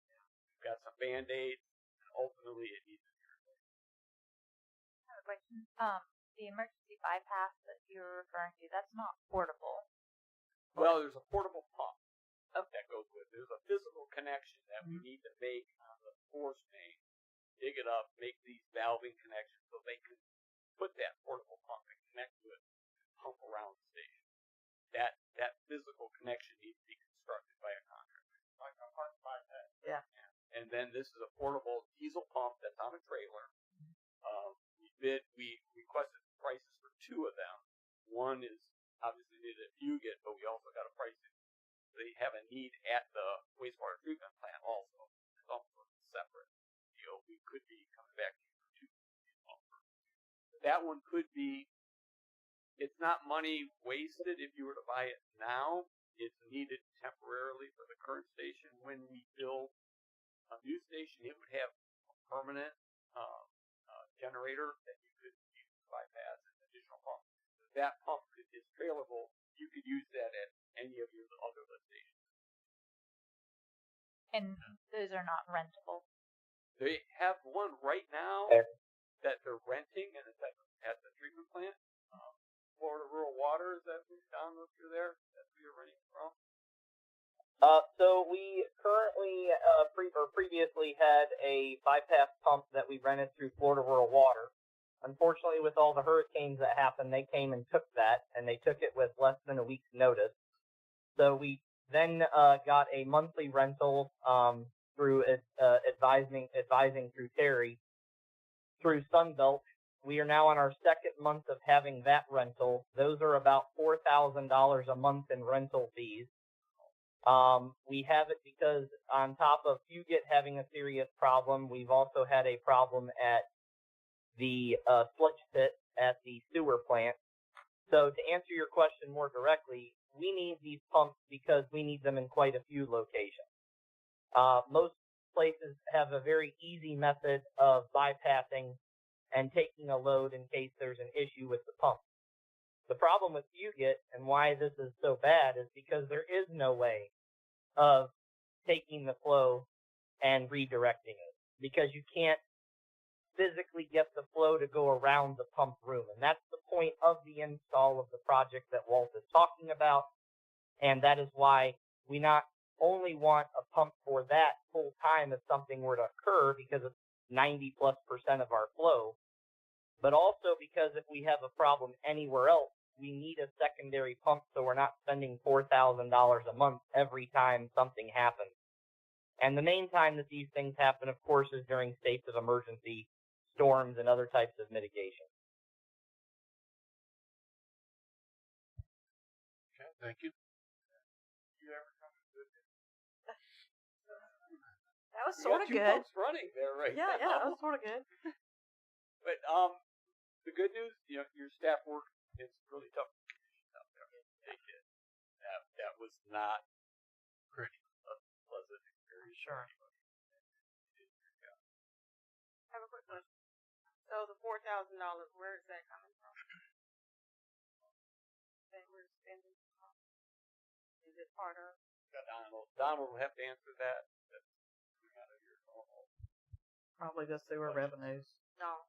We've got some Band-Aids, and ultimately it needs to be replaced. I have a question. The emergency bypass that you're referring to, that's not portable. Well, there's a portable pump that goes with it. There's a physical connection that we need to make on the force main, dig it up, make these valving connections so they can put that portable pump and connect to it and pump around the station. That physical connection needs to be constructed by a contractor. Like a pump bypass. Yeah. And then this is a portable diesel pump that's on a trailer. We requested prices for 2 of them. One is obviously needed at Fugit, but we also got a pricing. They have a need at the wastewater treatment plant also. It's also separate deal. We could be coming back to you for 2 That one could be, it's not money wasted if you were to buy it now. It's needed temporarily for the current station. When we build a new station, it would have a permanent generator that you could use to bypass an additional pump. If that pump is trailerable, you could use that at any of your other lift stations. And those are not rentable. They have one right now that they're renting, and it's at the treatment plant. Florida Rural Water, is that down if you're there? That's where you're renting from? So we currently, previously had a bypass pump that we rented through Florida Rural Water. Unfortunately, with all the hurricanes that happened, they came and took that, and they took it with less than a week's notice. So we then got a monthly rental through advising through Terry through Sunbelt. We are now on our 2nd month of having that rental. Those are about $4,000 a month in rental fees. We have it because on top of Fugit having a serious problem, we've also had a problem at the sludge pit at the sewer plant. So to answer your question more directly, we need these pumps because we need them in quite a few locations. Most places have a very easy method of bypassing and taking a load in case there's an issue with the pump. The problem with Fugit and why this is so bad is because there is no way of taking the flow and redirecting it, because you can't physically get the flow to go around the pump room. And that's the point of the install of the project that Walt is talking about. And that is why we not only want a pump for that full time if something were to occur, because it's 90+% of our flow, but also because if we have a problem anywhere else, we need a secondary pump so we're not spending $4,000 a month every time something happens. And the main time that these things happen, of course, is during states of emergency, storms, and other types of mitigation. Okay, thank you. That was sort of You got 2 good. pumps running there right Yeah, now. that was sort of good. But the good news, your staff work is really tough conditions out there. Take it. That was not pretty pleasant experience. Sure. I have a quick question. So the $4,000, where is that coming from? That we're spending from? Is it part of? Donald will have to answer that. That's coming out of your normal. Probably the sewer revenues. No.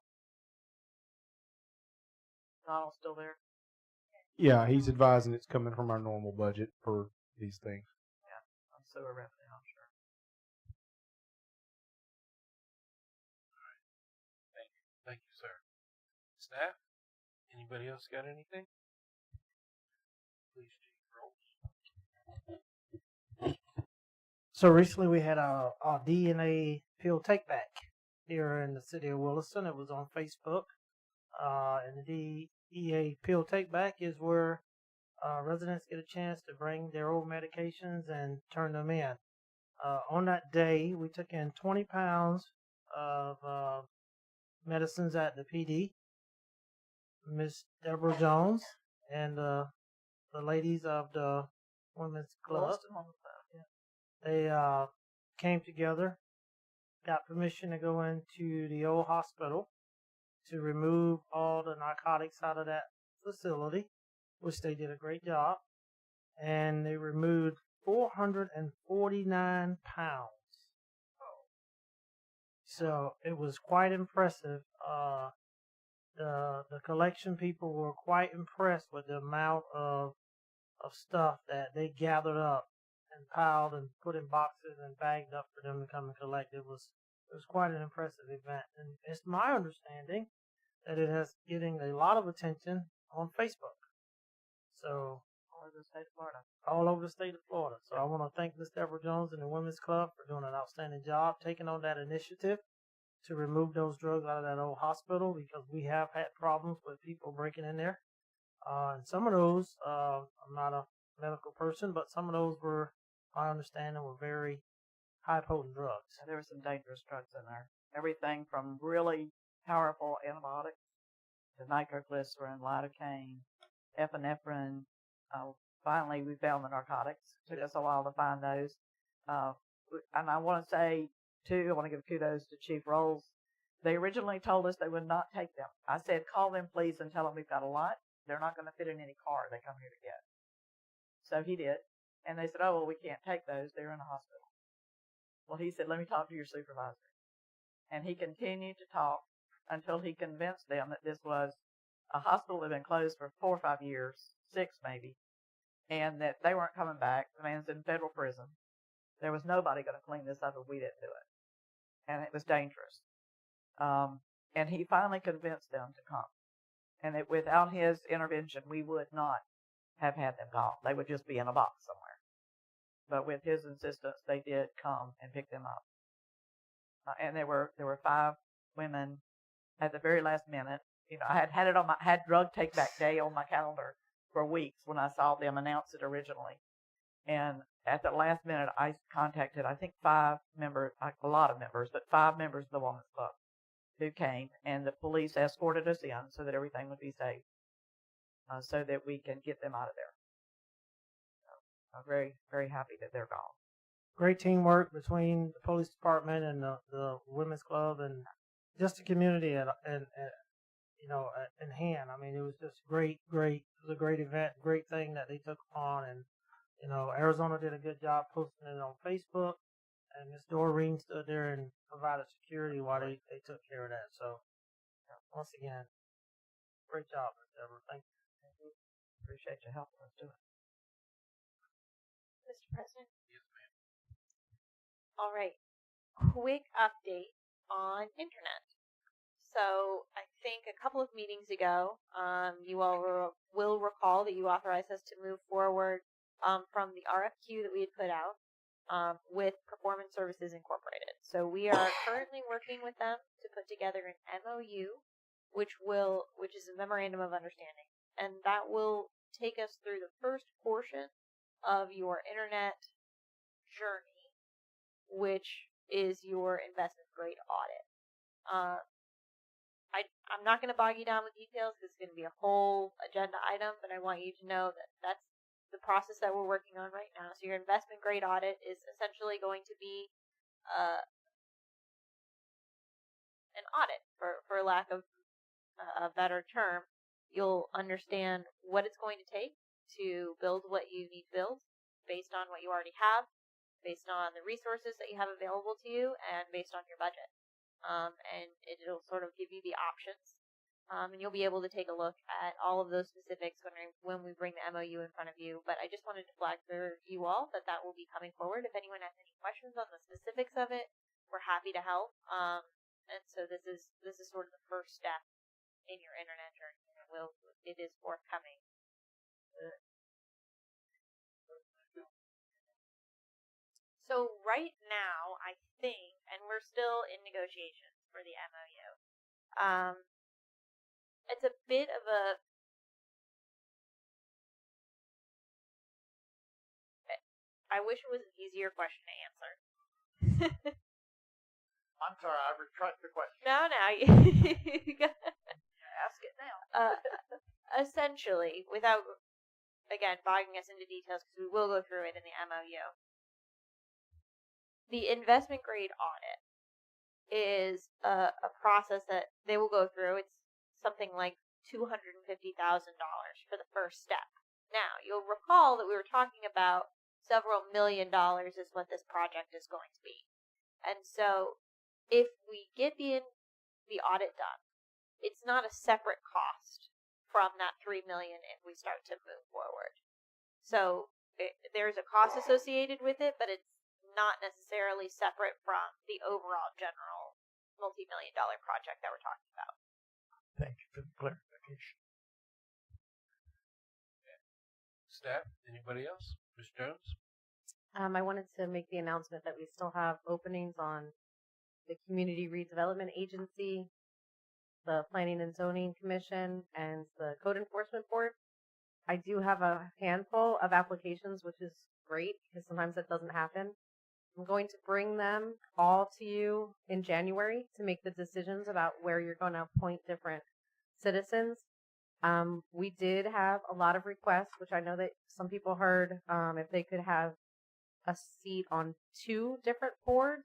Donald's still there? Yeah, he's advising it's coming from our normal budget for these things. Yeah, on sewer revenue, I'm sure. Thank you, sir. Staff? Anybody else got anything? Please take rolls. So recently we had a DNA field take back here in the city of Williston. It was on Facebook. And the DEA field take back is where residents get a chance to bring their old medications and turn them in. On that day, we took in 20 pounds of medicines at the PD. Miss Deborah Jones and the ladies of the Women's Club. Williston on the They came together, got permission to go into the old hospital to remove all the narcotics out of that facility, which they did a great job. And they removed 449 pounds. So it was quite impressive. The collection people were quite impressed with the amount of stuff that they gathered up and piled and put in boxes and bagged up for them to come and collect. It was quite an impressive event, and it's my understanding that it has getting a lot of attention on Facebook. So All over the state of Florida. all over the state of Florida. So I want to thank Miss Deborah Jones and the Women's Club for doing an outstanding job taking on that initiative to remove those drugs out of that old hospital, because we have had problems with people breaking in there. And some of those, I'm not a medical person, but some of those were, my understanding, were very high potent drugs. There were some dangerous drugs in there. Everything from really powerful antibiotics to nitroglycerin, lidocaine, epinephrine. Finally, we found the narcotics. It took us a while to find those. And I want to say, too, I want to give kudos to Chief Rolls. They originally told us they would not take them. I said, call them, please, and tell them we've got a lot. They're not going to fit in any car they come here to get. So he did. And they said, oh, well, we can't take those. They're in a hospital. Well, he said, let me talk to your supervisor. And he continued to talk until he convinced them that this was a hospital that had been closed for 4 or 5 years, 6 maybe, and that they weren't coming back. The man's in federal prison. There was nobody going to clean this up if we didn't do it. And it was dangerous. And he finally convinced them to come. And without his intervention, we would not have had them gone. They would just be in a box somewhere. But with his insistence, they did come and pick them up. And there were 5 women at the very last minute. You know, I had had it on had drug take back day on my calendar for weeks when I saw them announce it originally. And at the last minute, I contacted, I think 5 members, a lot of members, but 5 members of the Women's Club who came, and the police escorted us in so that everything would be safe, so that we can get them out of there. So I'm very, very happy that they're gone. Great teamwork between the police department and the Women's Club and just the community and you know, in hand. I mean, it was just great. It was a great event, great thing that they took upon. And, you know, Arizona did a good job posting it on Facebook. And Miss Doreen stood there and provided security while they took care of that. So, once again, great job, Miss Deborah. Thank you. Appreciate you helping us do it. Mr. President? Yes, ma'am. All right. Quick update on internet. So I think a couple of meetings ago, you all will recall that you authorized us to move forward from the RFQ that we had put out with Performance Services Incorporated. So we are currently working with them to put together an MOU, which is a memorandum of understanding, and that will take us through the first portion of your internet journey, which is your investment grade audit. I'm not going to bog you down with details because it's going to be a whole agenda item, but I want you to know that that's the process that we're working on right now. So your investment grade audit is essentially going to be an audit, for lack of a better term. You'll understand what it's going to take to build what you need to build based on what you already have, based on the resources that you have available to you, and based on your budget. And it'll sort of give you the options. And you'll be able to take a look at all of those specifics when we bring the MOU in front of you. But I just wanted to flag for you all that will be coming forward. If anyone has any questions on the specifics of it, we're happy to help. And so this is sort of the first step in your internet journey. It is forthcoming. So right now, I think, and we're still in negotiations for the MOU. It's a bit of a I wish it was an easier question to answer. I'm sorry, I retract the question. No, you gotta ask it now. Essentially, without, again, bogging us into details, because we will go through it in the MOU. the investment grade audit is a process that they will go through. It's something like $250,000 for the first step. Now, you'll recall that we were talking about several $1 million is what this project is going to be. And so, if we get the audit done, it's not a separate cost from that $3 million if we start to move forward. So, there's a cost associated with it, but it's not necessarily separate from the overall general multi-million-dollar project that we're talking about. Thank you for the clarification. Staff, anybody else? Ms. Jones? I wanted to make the announcement that we still have openings on the Community Redevelopment Agency, the Planning and Zoning Commission, and the Code Enforcement Board. I do have a handful of applications, which is great because sometimes that doesn't happen. I'm going to bring them all to you in January to make the decisions about where you're going to appoint different citizens. We did have a lot of requests, which I know that some people heard, if they could have a seat on 2 different boards.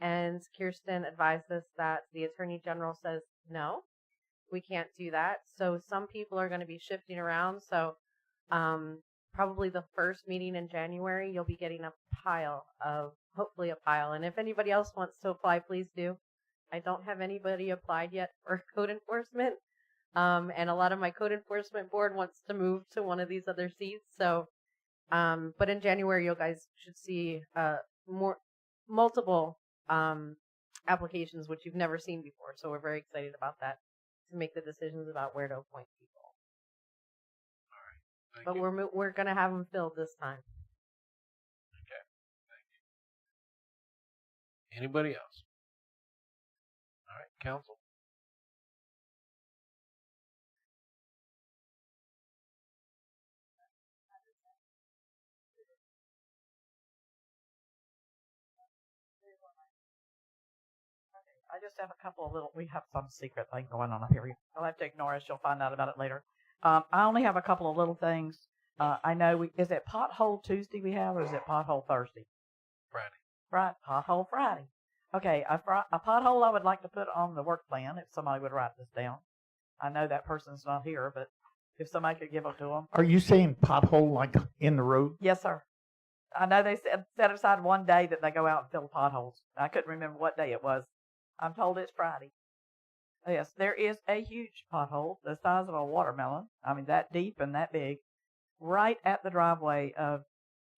And Kirsten advised us that the Attorney General says, no, we can't do that. So some people are going to be shifting around. So probably the first meeting in January, you'll be getting hopefully a pile. And if anybody else wants to apply, please do. I don't have anybody applied yet for code enforcement. And a lot of my code enforcement board wants to move to one of these other seats. So, but in January, you guys should see multiple applications, which you've never seen before. So we're very excited about that to make the decisions about where to appoint people. All right. But we're going to have them filled this time. Okay. Thank you. Anybody else? All right. Council. I just have a couple of we have some secret thing going on up here. You'll have to ignore us. You'll find out about it later. I only have a couple of little things. I know is it Pothole Tuesday we have, or is it Pothole Thursday? Friday. Right, Pothole Friday. Okay, a pothole I would like to put on the work plan if somebody would write this down. I know that person's not here, but if somebody could give it to them. Are you saying pothole like in the road? Yes, sir. I know they set aside one day that they go out and fill potholes. I couldn't remember what day it was. I'm told it's Friday. Yes, there is a huge pothole the size of a watermelon. I mean, that deep and that big, right at the driveway of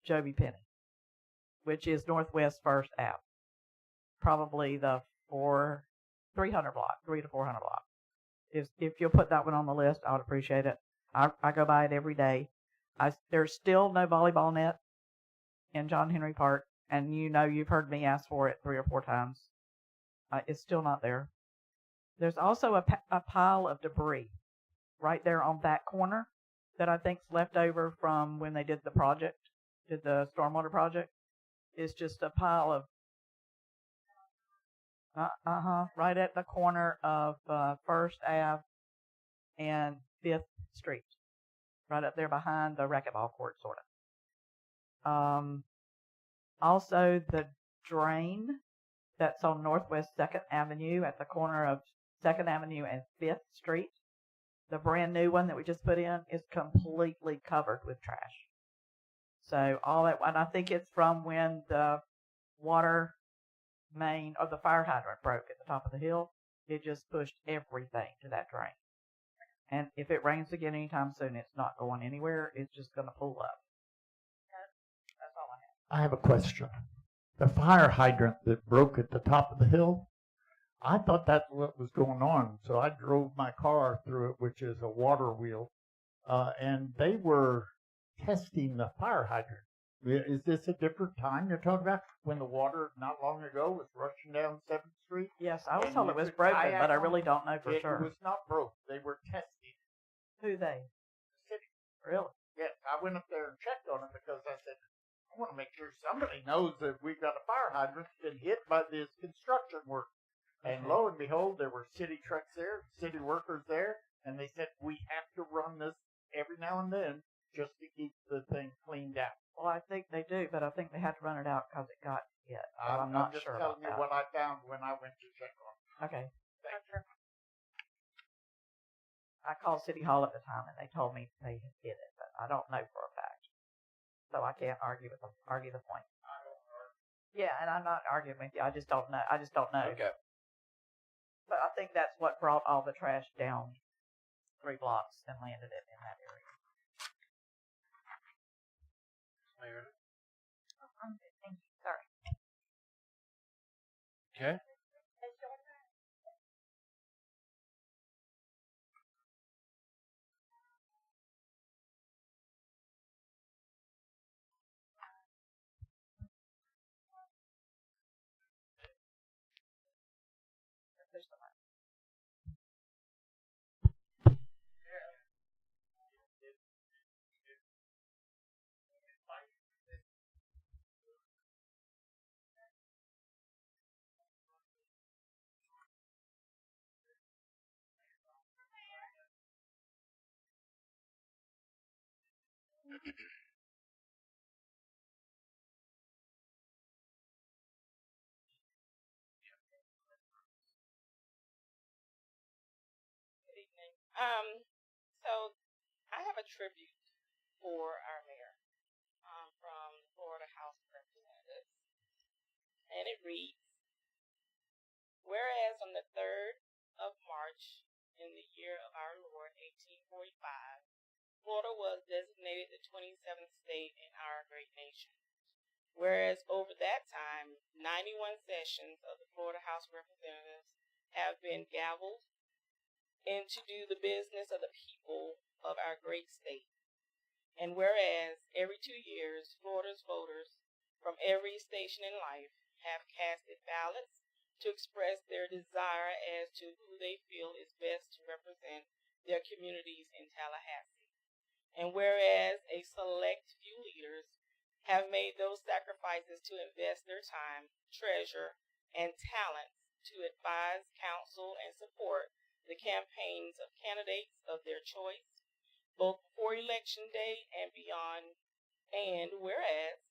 Joby Penny, which is Northwest First Ave. Probably the 300 block, 300 to 400 block. If you'll put that one on the list, I would appreciate it. I go by it every day. There's still no volleyball net in John Henry Park, and you've heard me ask for it 3 or 4 times. It's still not there. There's also a pile of debris right there on that corner that I think's left over from when they did the stormwater project. It's just a pile of right at the corner of First Ave and 5th Street, right up there behind the racquetball court, sort of. Also, the drain that's on Northwest 2nd Avenue at the corner of 2nd Avenue and 5th Street. The brand new one that we just put in is completely covered with trash. So all that, and I think it's from when the water main or the fire hydrant broke at the top of the hill. It just pushed everything to that drain. And if it rains again anytime soon, it's not going anywhere. It's just going to pull up. That's all I have. I have a question. The fire hydrant that broke at the top of the hill, I thought that's what was going on. So I drove my car through it, which is a water wheel, and they were testing the fire hydrant. Is this a different time you're talking about when the water not long ago was rushing down 7th Street? Yes, I was told it was broken, but I really don't know for sure. It was not broke. They were testing it. Who they? The city. Really? Yes, I went up there and checked on it because I said, I want to make sure somebody knows that we've got a fire hydrant that's been hit by this construction work. And lo and behold, there were city trucks there, city workers there, and they said, we have to run this every now and then just to keep the thing cleaned out. Well, I think they do, but I think they had to run it out because it got hit. So I'm I'm not just sure telling about you that. what I found when I went to check on it. Okay. I called City Hall at the time, and they told me they had hit it, but I don't know for a fact. So I can't argue the point. Yeah, and I'm not arguing with you. I just don't know. Okay. But I think that's what brought all the trash down 3 blocks and landed it in that area. Meredith? I'm good, thank you. Sorry. Okay. There's the money. Good evening. So I have a tribute for our mayor, from the Florida House of Representatives, and it reads, whereas on the 3rd of March in the year of our Lord, 1845, Florida was designated the 27th state in our great nation. Whereas over that time, 91 sessions of the Florida House of Representatives have been gavelled in to do the business of the people of our great state. And whereas every 2 years, Florida's voters from every station in life have casted ballots to express their desire as to who they feel is best to represent their communities in Tallahassee. And whereas a select few leaders have made those sacrifices to invest their time, treasure, and talents to advise, counsel, and support the campaigns of candidates of their choice, both before Election Day and beyond, and whereas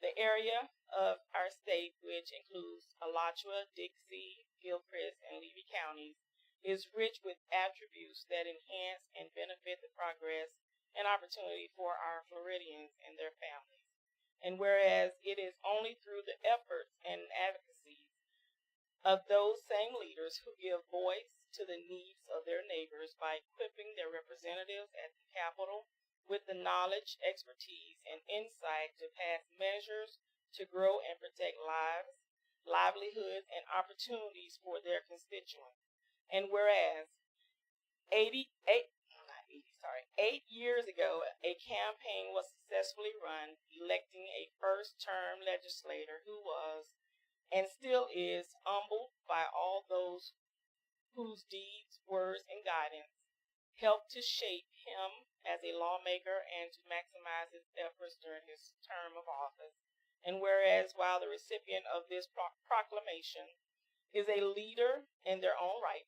the area of our state, which includes Alachua, Dixie, Gilchrist, and Levy counties, is rich with attributes that enhance and benefit the progress and opportunity for our Floridians and their families. And whereas it is only through the efforts and advocacies of those same leaders who give voice to the needs of their neighbors by equipping their representatives at the Capitol with the knowledge, expertise, and insight to pass measures to grow and protect lives, livelihoods, and opportunities for their constituents. And whereas 8 years ago, a campaign was successfully run electing a first-term legislator who was and still is humbled by all those whose deeds, words, and guidance helped to shape him as a lawmaker and to maximize his efforts during his term of office. And whereas while the recipient of this proclamation is a leader in their own right,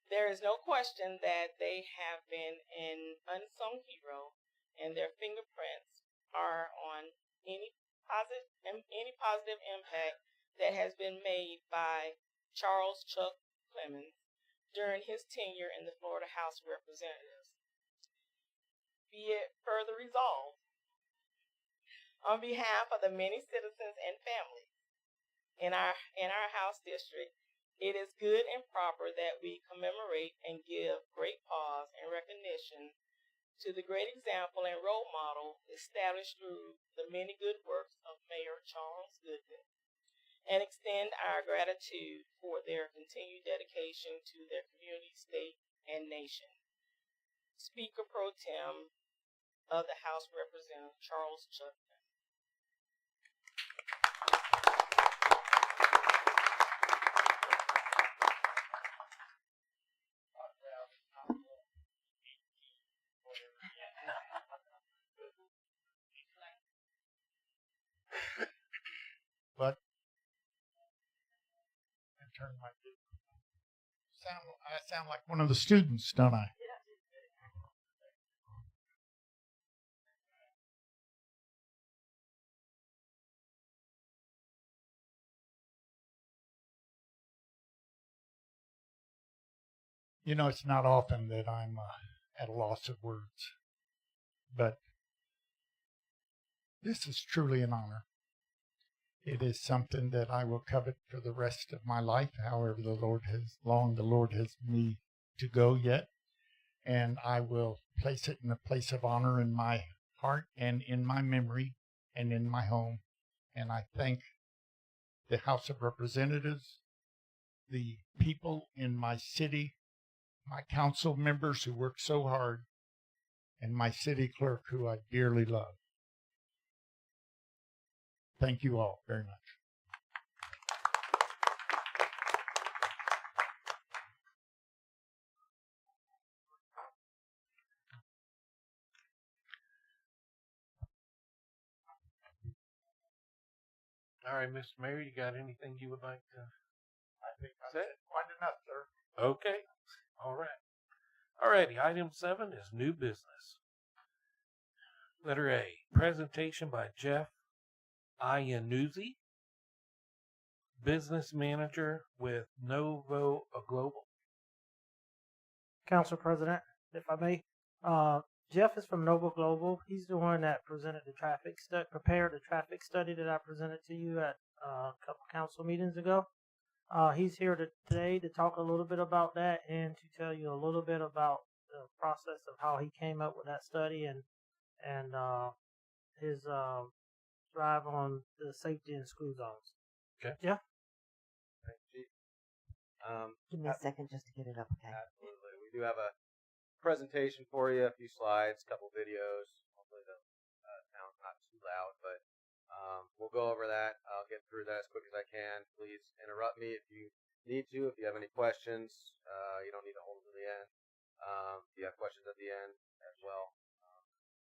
there is no question that they have been an unsung hero, and their fingerprints are on any positive impact that has been made by Charles Chuck Clemens during his tenure in the Florida House of Representatives. Be it further resolved, on behalf of the many citizens and families in our House district, it is good and proper that we commemorate and give great pause and recognition to the great example and role model established through the many good works of Mayor Charles Goodman, and extend our gratitude for their continued dedication to their community, state, and nation. Speaker Pro Tem of the House of Representatives, Charles Chuck. But I sound like one of the students, don't I? You know, it's not often that I'm at a loss of words, but this is truly an honor. It is something that I will covet for the rest of my life, however the Lord has me to go yet. And I will place it in a place of honor in my heart and in my memory and in my home. And I thank the House of Representatives, the people in my city, my council members who work so hard, and my city clerk who I dearly love. Thank you all very much. All right, Mr. Mayor, you got anything you would like to I think I've say? said quite enough, sir. Okay. All right. All righty. Item 7 is new business. Letter A, presentation by Jeff Iannuzzi, business manager with Novo Global. Council President, if I may. Jeff is from Nova Global. He's the one that prepared the traffic study that I presented to you at a couple council meetings ago. He's here today to talk a little bit about that and to tell you a little bit about the process of how he came up with that study and his drive on the safety in school zones. Okay. Yeah. Thanks, Chief. Give me a second just to get it up, okay? Absolutely. We do have a presentation for you, a few slides, a couple videos. Hopefully the sound's not too loud, but we'll go over that. I'll get through that as quick as I can. Please interrupt me if you need to. If you have any questions, you don't need to hold to the end. If you have questions at the end as well,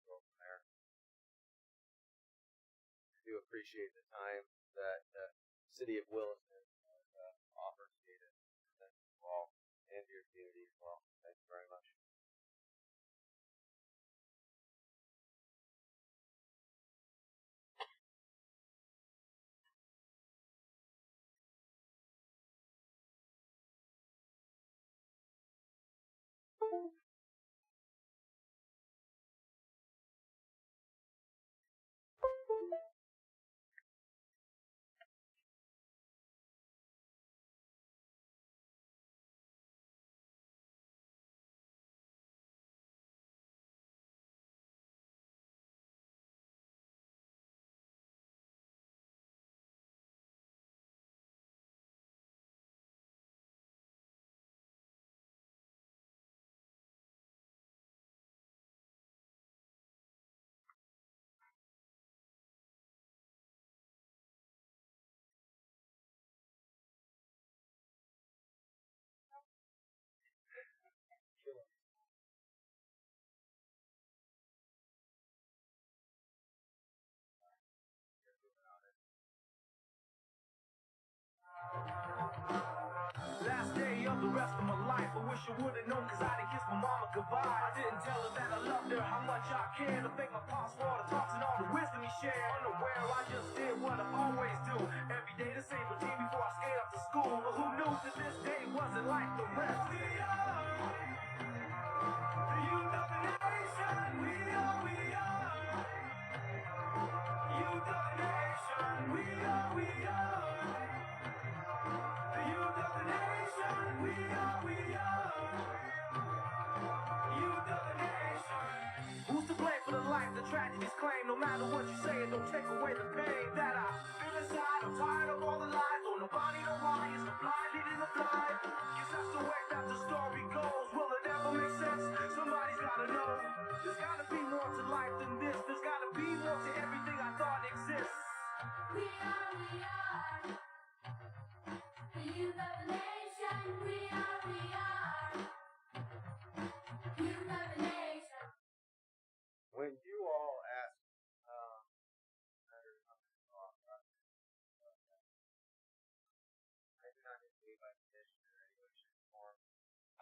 go from there. I do appreciate the time that the City of Williston offers me to present to you all and to your community as well. Thank you very much. Last day of the rest of my life, I wish I would've known cause I didn't kiss my mama goodbye. I didn't tell her that I loved her, how much I cared. I thank my pops for all the talks and all the wisdom he shared. Unaware, I just did what I always do. Every day the same routine before I skate up to school. But who knew that this day wasn't like the rest? We are the youth of the nation. We are youth of the nation. We are the youth of the nation. We are youth of the nation. Who's to blame for the life the tragedies claim? No matter what you say, it don't take away the pain that I feel inside. I'm tired of all the lies. Don't nobody know why. It's the blind leading the blind. Guess that's the way that the story goes. Will it ever make sense? Somebody's gotta know. There's gotta be more to life than this. There's gotta be more to everything I thought exists. We are the youth of the nation. We are youth of the nation. When you all ask senators on this talk, I do not need to leave by petition in any way, shape, or form.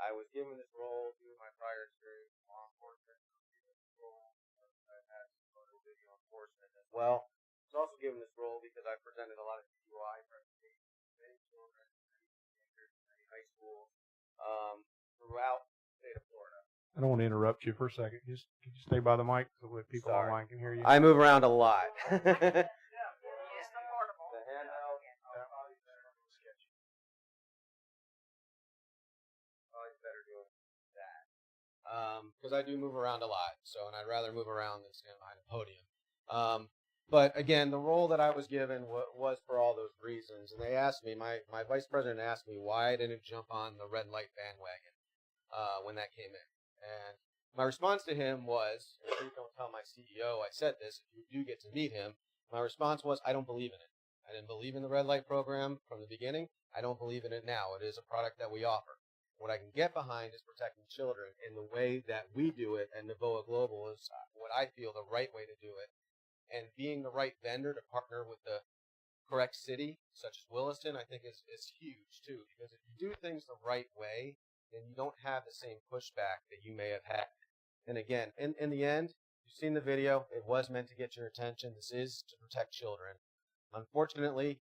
I was given this role due to my prior experience in law enforcement. I was given this role because I've had some photo video enforcement as well. I was also given this role because I presented a lot of DUI presentations to many children, many teenagers, many high schools. throughout the state of Florida. I don't want to interrupt you for a second. Just could you stay by the mic so that people Sorry. online can hear you? I move around a lot. Because I do move around a lot, and I'd rather move around than stand behind a podium. But again, the role that I was given was for all those reasons. And they asked me, my vice president asked me why I didn't jump on the red light bandwagon when that came in. And my response to him was, and please don't tell my CEO I said this, if you do get to meet him, my response was, I don't believe in it. I didn't believe in the red light program from the beginning. I don't believe in it now. It is a product that we offer. What I can get behind is protecting children in the way that we do it, and Novoa Global is what I feel the right way to do it. And being the right vendor to partner with the correct city, such as Williston, I think is huge too. Because if you do things the right way, then you don't have the same pushback that you may have had. And again, in the end, you've seen the video. It was meant to get your attention. This is to protect children. Unfortunately,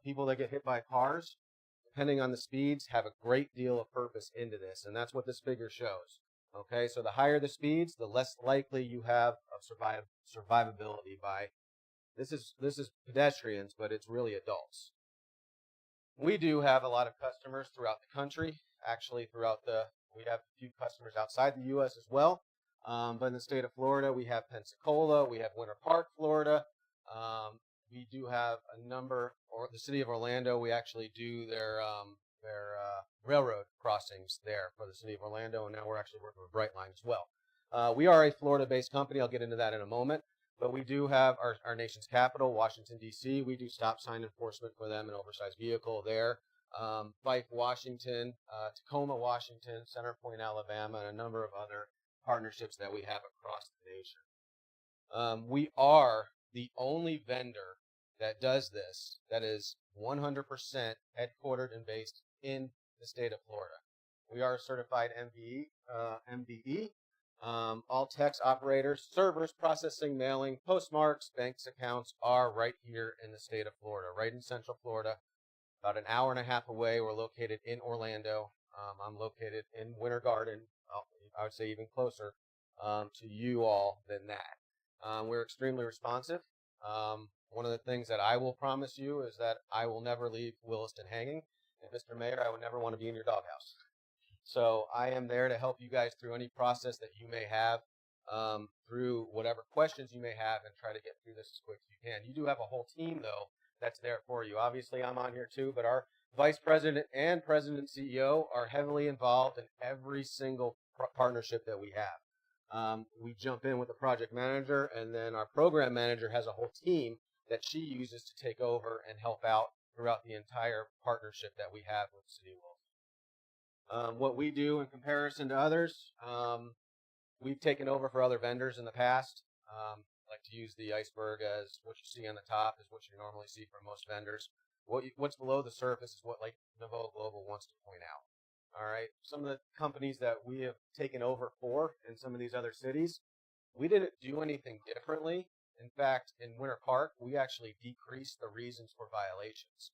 people that get hit by cars, depending on the speeds, have a great deal of purpose into this, and that's what this figure shows. Okay, so the higher the speeds, the less likely you have of survivability by, this is pedestrians, but it's really adults. We do have a lot of customers throughout the country. Actually, we have a few customers outside the U.S. as well. But in the state of Florida, we have Pensacola, we have Winter Park, Florida. We do have a number, or the city of Orlando, we actually do their railroad crossings there for the city of Orlando, and now we're actually working with Brightline as well. We are a Florida-based company. I'll get into that in a moment. But we do have our nation's capital, Washington, D.C. We do stop sign enforcement for them, an oversized vehicle there. Fife, Washington, Tacoma, Washington, Center Point, Alabama, and a number of other partnerships that we have across the nation. We are the only vendor that does this, that is 100% headquartered and based in the state of Florida. We are a certified MBE. All techs, operators, servers, processing, mailing, postmarks, banks, accounts are right here in the state of Florida, right in Central Florida. About an hour and a half away, we're located in Orlando. I'm located in Winter Garden. I would say even closer to you all than that. We're extremely responsive. One of the things that I will promise you is that I will never leave Williston hanging. And Mr. Mayor, I would never want to be in your doghouse. So I am there to help you guys through any process that you may have, through whatever questions you may have, and try to get through this as quick as you can. You do have a whole team, though, that's there for you. Obviously, I'm on here too, but our vice president and president CEO are heavily involved in every single partnership that we have. We jump in with the project manager, and then our program manager has a whole team that she uses to take over and help out throughout the entire partnership that we have with the City of Williston. What we do in comparison to others, we've taken over for other vendors in the past. I like to use the iceberg as what you see on the top is what you normally see from most vendors. What's below the surface is what Novoa Global wants to point out. All right, some of the companies that we have taken over for in some of these other cities, we didn't do anything differently. In fact, in Winter Park, we actually decreased the reasons for violations.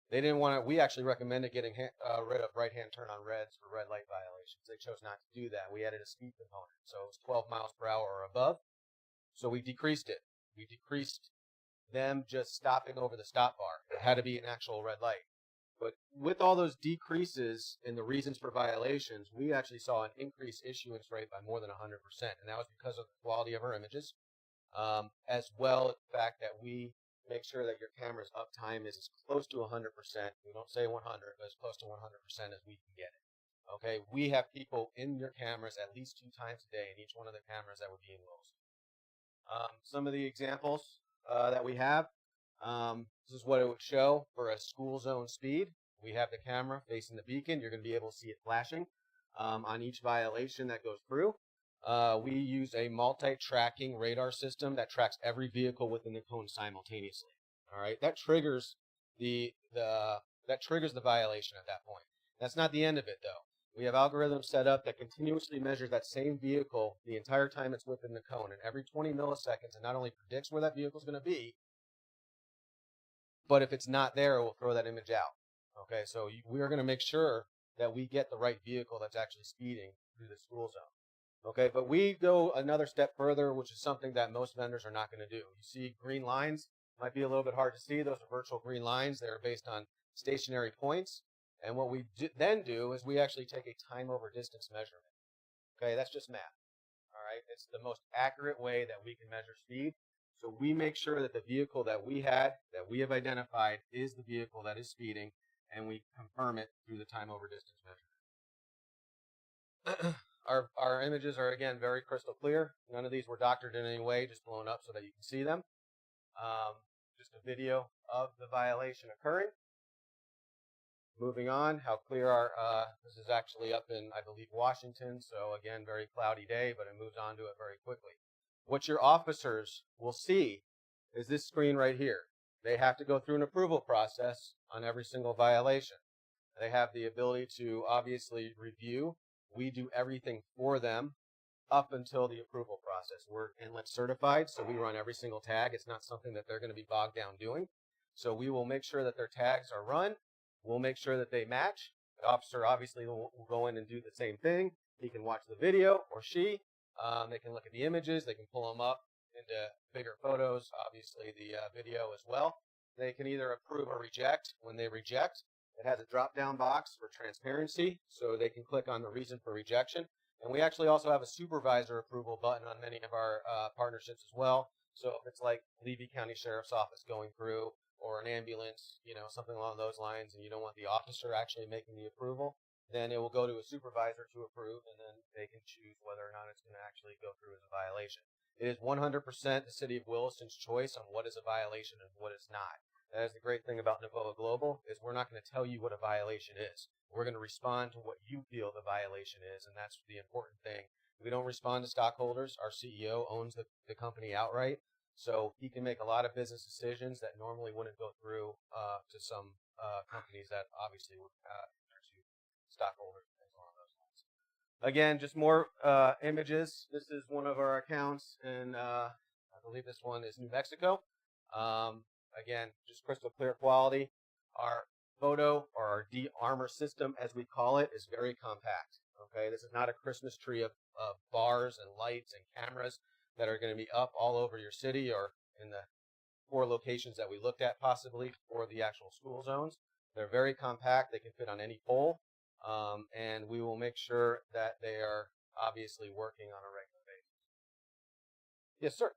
They didn't want to, we actually recommended getting rid of right-hand turn on reds for red light violations. They chose not to do that. We added a speed component. So it was 12 miles per hour or above. So we decreased it. We decreased them just stopping over the stop bar. It had to be an actual red light. But with all those decreases in the reasons for violations, we actually saw an increased issuance rate by more than 100%. And that was because of the quality of our images, as well as the fact that we make sure that your camera's uptime is as close to 100%. We don't say 100, but as close to 100% as we can get it. Okay, we have people in your cameras at least 2 times a day in each one of the cameras that would be in Williston. Some of the examples that we have, this is what it would show for a school zone speed. We have the camera facing the beacon. You're going to be able to see it flashing on each violation that goes through. We use a multi-tracking radar system that tracks every vehicle within the cone simultaneously. All right, that triggers the violation at that point. That's not the end of it, though. We have algorithms set up that continuously measure that same vehicle the entire time it's within the cone, and every 20 milliseconds, it not only predicts where that vehicle is going to be, but if it's not there, it will throw that image out. Okay, so we are going to make sure that we get the right vehicle that's actually speeding through the school zone. Okay, but we go another step further, which is something that most vendors are not going to do. You see green lines, might be a little bit hard to see. Those are virtual green lines. They're based on stationary points. And what we then do is we actually take a time over distance measurement. Okay, that's just math. All right, it's the most accurate way that we can measure speed. So we make sure that the vehicle that we have identified is the vehicle that is speeding, and we confirm it through the time over distance measurement. Our images are, again, very crystal clear. None of these were doctored in any way, just blown up so that you can see them. Just a video of the violation occurring. Moving on, how clear this is actually up in, I believe, Washington. So again, very cloudy day, but it moves on to it very quickly. What your officers will see is this screen right here. They have to go through an approval process on every single violation. They have the ability to obviously review. We do everything for them up until the approval process. We're inlet certified, so we run every single tag. It's not something that they're going to be bogged down doing. So we will make sure that their tags are run. We'll make sure that they match. The officer obviously will go in and do the same thing. He can watch the video, or she. They can look at the images. They can pull them up into bigger photos, obviously the video as well. They can either approve or reject. When they reject, it has a drop-down box for transparency, so they can click on the reason for rejection. And we actually also have a supervisor approval button on many of our partnerships as well. So if it's like Levy County Sheriff's Office going through, or an ambulance, something along those lines, and you don't want the officer actually making the approval, then it will go to a supervisor to approve, and then they can choose whether or not it's going to actually go through as a violation. It is 100% the City of Williston's choice on what is a violation and what is not. That is the great thing about Navoa Global, is we're not going to tell you what a violation is. We're going to respond to what you feel the violation is, and that's the important thing. We don't respond to stockholders. Our CEO owns the company outright. So he can make a lot of business decisions that normally wouldn't go through to some companies that obviously would to stockholders and things along those lines. Again, just more images. This is one of our accounts, and I believe this one is New Mexico. Again, just crystal clear quality. Our photo, or our de-armor system, as we call it, is very compact. Okay, this is not a Christmas tree of bars and lights and cameras that are going to be up all over your city or in the 4 locations that we looked at possibly for the actual school zones. They're very compact. They can fit on any pole. And we will make sure that they are obviously working on a regular basis. Yes, sir.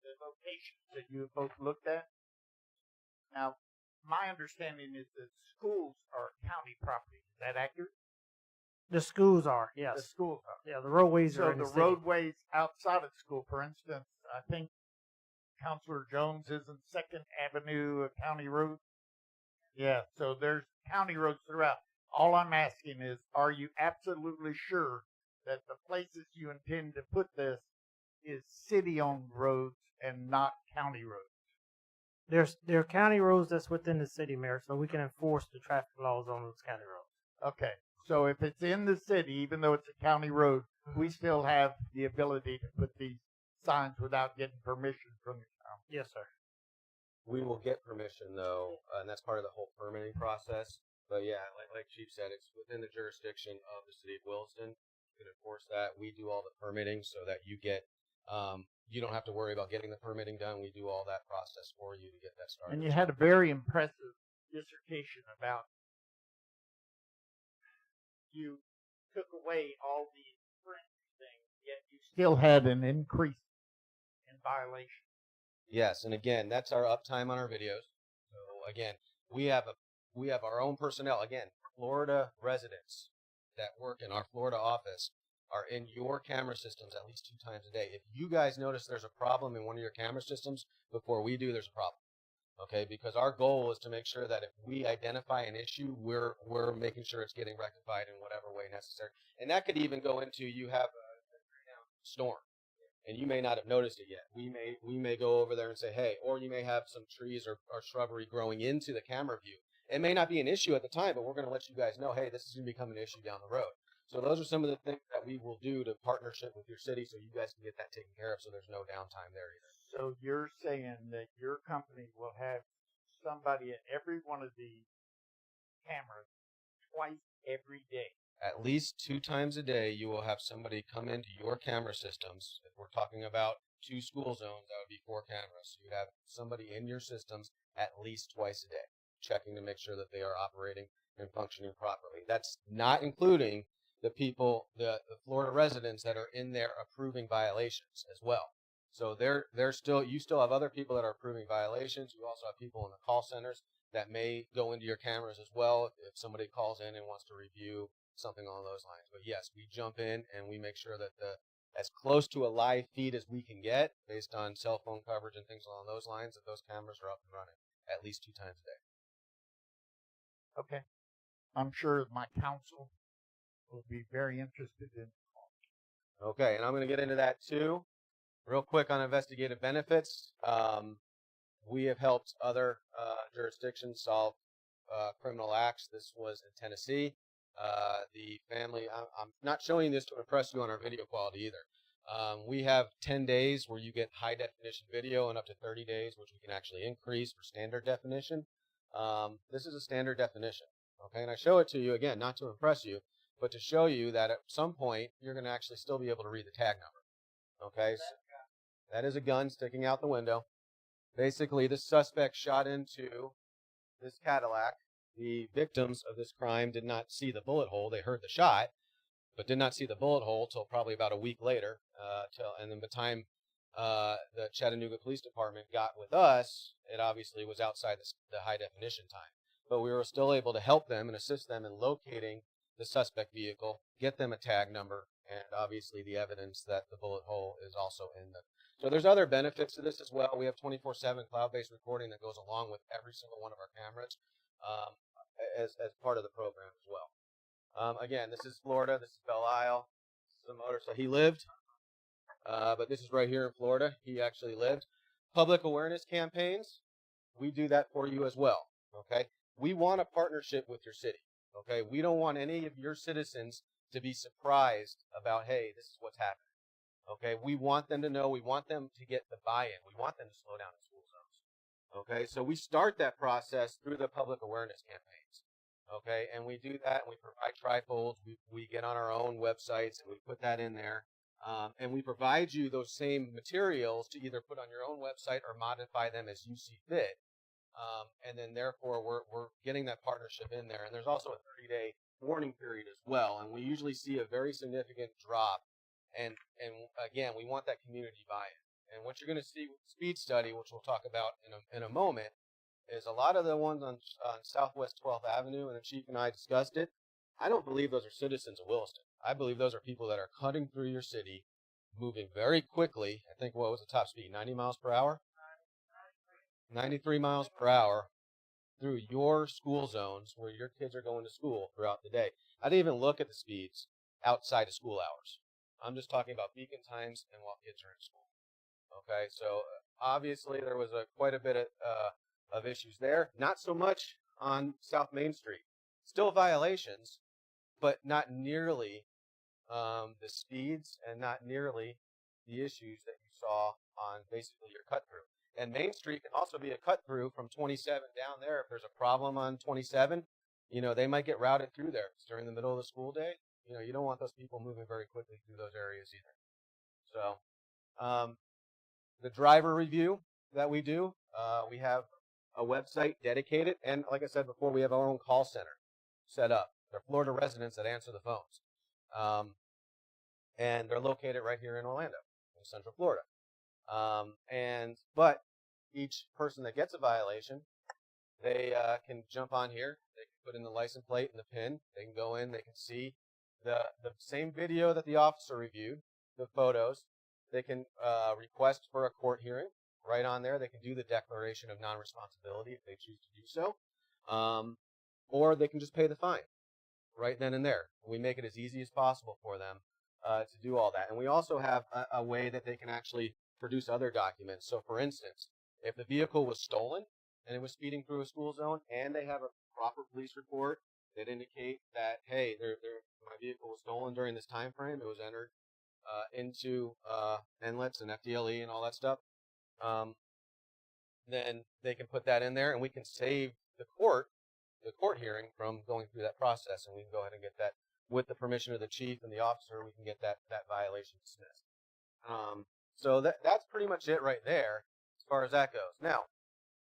The locations that you both looked at. Now, my understanding is that schools are county property. Is that accurate? The schools are, yes. The schools are. Yeah, the roadways are in the So city. the roadways outside of school, for instance, I think Councilor Jones isn't 2nd Avenue a county road? Yeah, so there's county roads throughout. All I'm asking is, are you absolutely sure that the places you intend to put this is city-owned roads and not county roads? There are county roads that's within the city, Mayor, so we can enforce the traffic laws on those county roads. Okay, so if it's in the city, even though it's a county road, we still have the ability to put these signs without getting permission from the county? Yes, sir. We will get permission, though, and that's part of the whole permitting process. But yeah, like Chief said, it's within the jurisdiction of the City of Williston. You can enforce that. We do all the permitting so that you get, you don't have to worry about getting the permitting done. We do all that process for you to get that started. And you had a very impressive dissertation about you took away all the fringe things, yet you still had an increase in violation. Yes, and again, that's our uptime on our videos. So again, we have our own personnel. Again, Florida residents that work in our Florida office are in your camera systems at least 2 times a day. If you guys notice there's a problem in one of your camera systems before we do, there's a problem. Okay, because our goal is to make sure that if we identify an issue, we're making sure it's getting rectified in whatever way necessary. And that could even go into, you have a storm, and you may not have noticed it yet. We may go over there and say, hey, or you may have some trees or shrubbery growing into the camera view. It may not be an issue at the time, but we're going to let you guys know, hey, this is going to become an issue down the road. So those are some of the things that we will do to partnership with your city so you guys can get that taken care of so there's no downtime there either. So you're saying that your company will have somebody at every one of the cameras twice every day. At least 2 times a day, you will have somebody come into your camera systems. If we're talking about 2 school zones, that would be 4 cameras. You'd have somebody in your systems at least twice a day, checking to make sure that they are operating and functioning properly. That's not including the people, the Florida residents that are in there approving violations as well. So you still have other people that are approving violations. You also have people in the call centers that may go into your cameras as well if somebody calls in and wants to review something along those lines. But yes, we jump in and we make sure that as close to a live feed as we can get based on cell phone coverage and things along those lines, that those cameras are up and running at least 2 times a day. Okay. I'm sure my counsel will be very interested in. Okay, and I'm going to get into that too. Real quick on investigative benefits. We have helped other jurisdictions solve criminal acts. This was in Tennessee. The family, I'm not showing this to impress you on our video quality either. We have 10 days where you get high definition video and up to 30 days, which we can actually increase for standard definition. This is a standard definition. Okay, and I show it to you again, not to impress you, but to show you that at some point you're going to actually still be able to read the tag number. Okay, so that is a gun sticking out the window. Basically, the suspect shot into this Cadillac. The victims of this crime did not see the bullet hole. They heard the shot, but did not see the bullet hole till probably about a week later. And then by the time the Chattanooga Police Department got with us, it obviously was outside the high definition time. But we were still able to help them and assist them in locating the suspect vehicle, get them a tag number, and obviously the evidence that the bullet hole is also in them. So there's other benefits to this as well. We have 24/7 cloud-based recording that goes along with every single one of our cameras as part of the program as well. Again, this is Florida. This is Belle Isle. This is a motor. So he lived, but this is right here in Florida. He actually lived. Public awareness campaigns, we do that for you as well. Okay, we want a partnership with your city. Okay, we don't want any of your citizens to be surprised about, hey, this is what's happening. Okay, we want them to know. We want them to get the buy-in. We want them to slow down in school zones. Okay, so we start that process through the public awareness campaigns. Okay, and we do that, and we provide trifolds. We get on our own websites, and we put that in there. And we provide you those same materials to either put on your own website or modify them as you see fit. And then therefore, we're getting that partnership in there. And there's also a 30-day warning period as well. And we usually see a very significant drop. And again, we want that community buy-in. And what you're going to see with the speed study, which we'll talk about in a moment, is a lot of the ones on Southwest 12th Avenue, and the chief and I discussed it. I don't believe those are citizens of Williston. I believe those are people that are cutting through your city, moving very quickly. I think what was the top speed? 90 miles per hour? 93 miles per hour through your school zones where your kids are going to school throughout the day. I didn't even look at the speeds outside of school hours. I'm just talking about beacon times and while kids are in school. Okay, so obviously there was quite a bit of issues there. Not so much on South Main Street. Still violations, but not nearly the speeds and not nearly the issues that you saw on basically your cut through. And Main Street can also be a cut through from 27 down there. If there's a problem on 27, they might get routed through there. It's during the middle of the school day. You don't want those people moving very quickly through those areas either. So the driver review that we do, we have a website dedicated. And like I said before, we have our own call center set up. They're Florida residents that answer the phones. And they're located right here in Orlando, in Central Florida. But each person that gets a violation, they can jump on here. They can put in the license plate and the PIN. They can go in. They can see the same video that the officer reviewed, the photos. They can request for a court hearing right on there. They can do the declaration of non-responsibility if they choose to do so. Or they can just pay the fine right then and there. We make it as easy as possible for them to do all that. And we also have a way that they can actually produce other documents. So for instance, if the vehicle was stolen and it was speeding through a school zone and they have a proper police report that indicate that, hey, my vehicle was stolen during this time frame, it was entered into NLETS and FDLE and all that stuff, then they can put that in there, and we can save the court hearing from going through that process, and we can go ahead and get that with the permission of the chief and the officer. We can get that violation dismissed. So that's pretty much it right there as far as that goes. Now,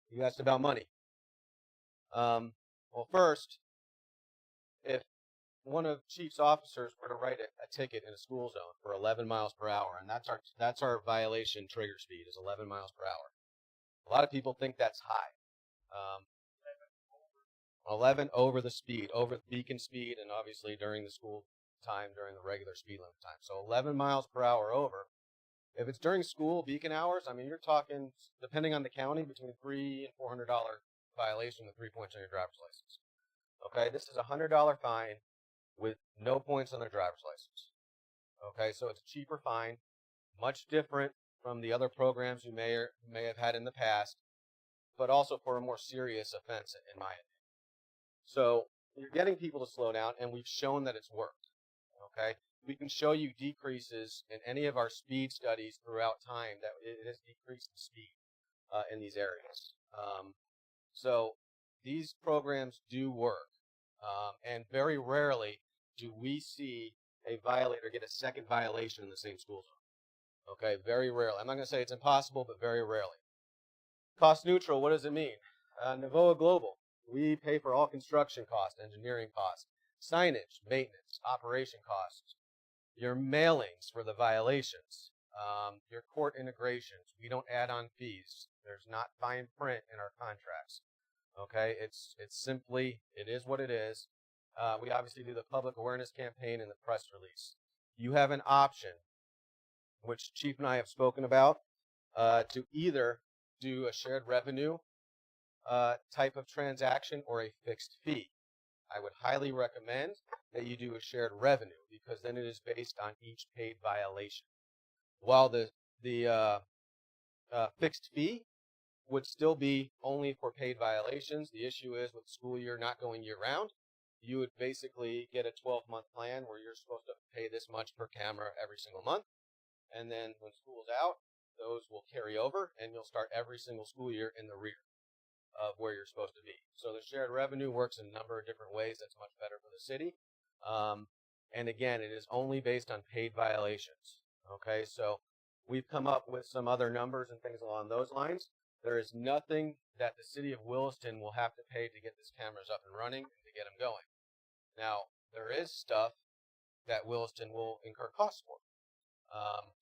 you asked about money. Well, first, if one of Chief's officers were to write a ticket in a school zone for 11 miles per hour, and that's our violation trigger speed is 11 miles per hour. A lot of people think that's high. 11 over the speed, over the beacon speed, and obviously during the school time, during the regular speed limit time. So 11 miles per hour over. If it's during school beacon hours, I mean, you're talking, depending on the county, between $300 and $400 violation with 3 points on your driver's license. Okay, this is a $100 fine with no points on their driver's license. Okay, so it's a cheaper fine, much different from the other programs you may have had in the past, but also for a more serious offense, in my opinion. So you're getting people to slow down, and we've shown that it's worked. Okay, we can show you decreases in any of our speed studies throughout time that it has decreased the speed in these areas. So these programs do work, and very rarely do we see a violator get a second violation in the same school zone. Okay, very rarely. I'm not going to say it's impossible, but very rarely. Cost neutral, what does it mean? Navoa Global, we pay for all construction costs, engineering costs, signage, maintenance, operation costs, your mailings for the violations, your court integrations. We don't add on fees. There's not fine print in our contracts. Okay, it's simply, it is what it is. We obviously do the public awareness campaign and the press release. You have an option, which Chief and I have spoken about, to either do a shared revenue type of transaction or a fixed fee. I would highly recommend that you do a shared revenue, because then it is based on each paid violation. While the fixed fee would still be only for paid violations. The issue is with school year not going year round, you would basically get a 12-month plan where you're supposed to pay this much per camera every single month. And then when school's out, those will carry over, and you'll start every single school year in the rear of where you're supposed to be. So the shared revenue works in a number of different ways. That's much better for the city. And again, it is only based on paid violations. Okay, so we've come up with some other numbers and things along those lines. There is nothing that the city of Williston will have to pay to get these cameras up and running and to get them going. Now, there is stuff that Williston will incur costs for.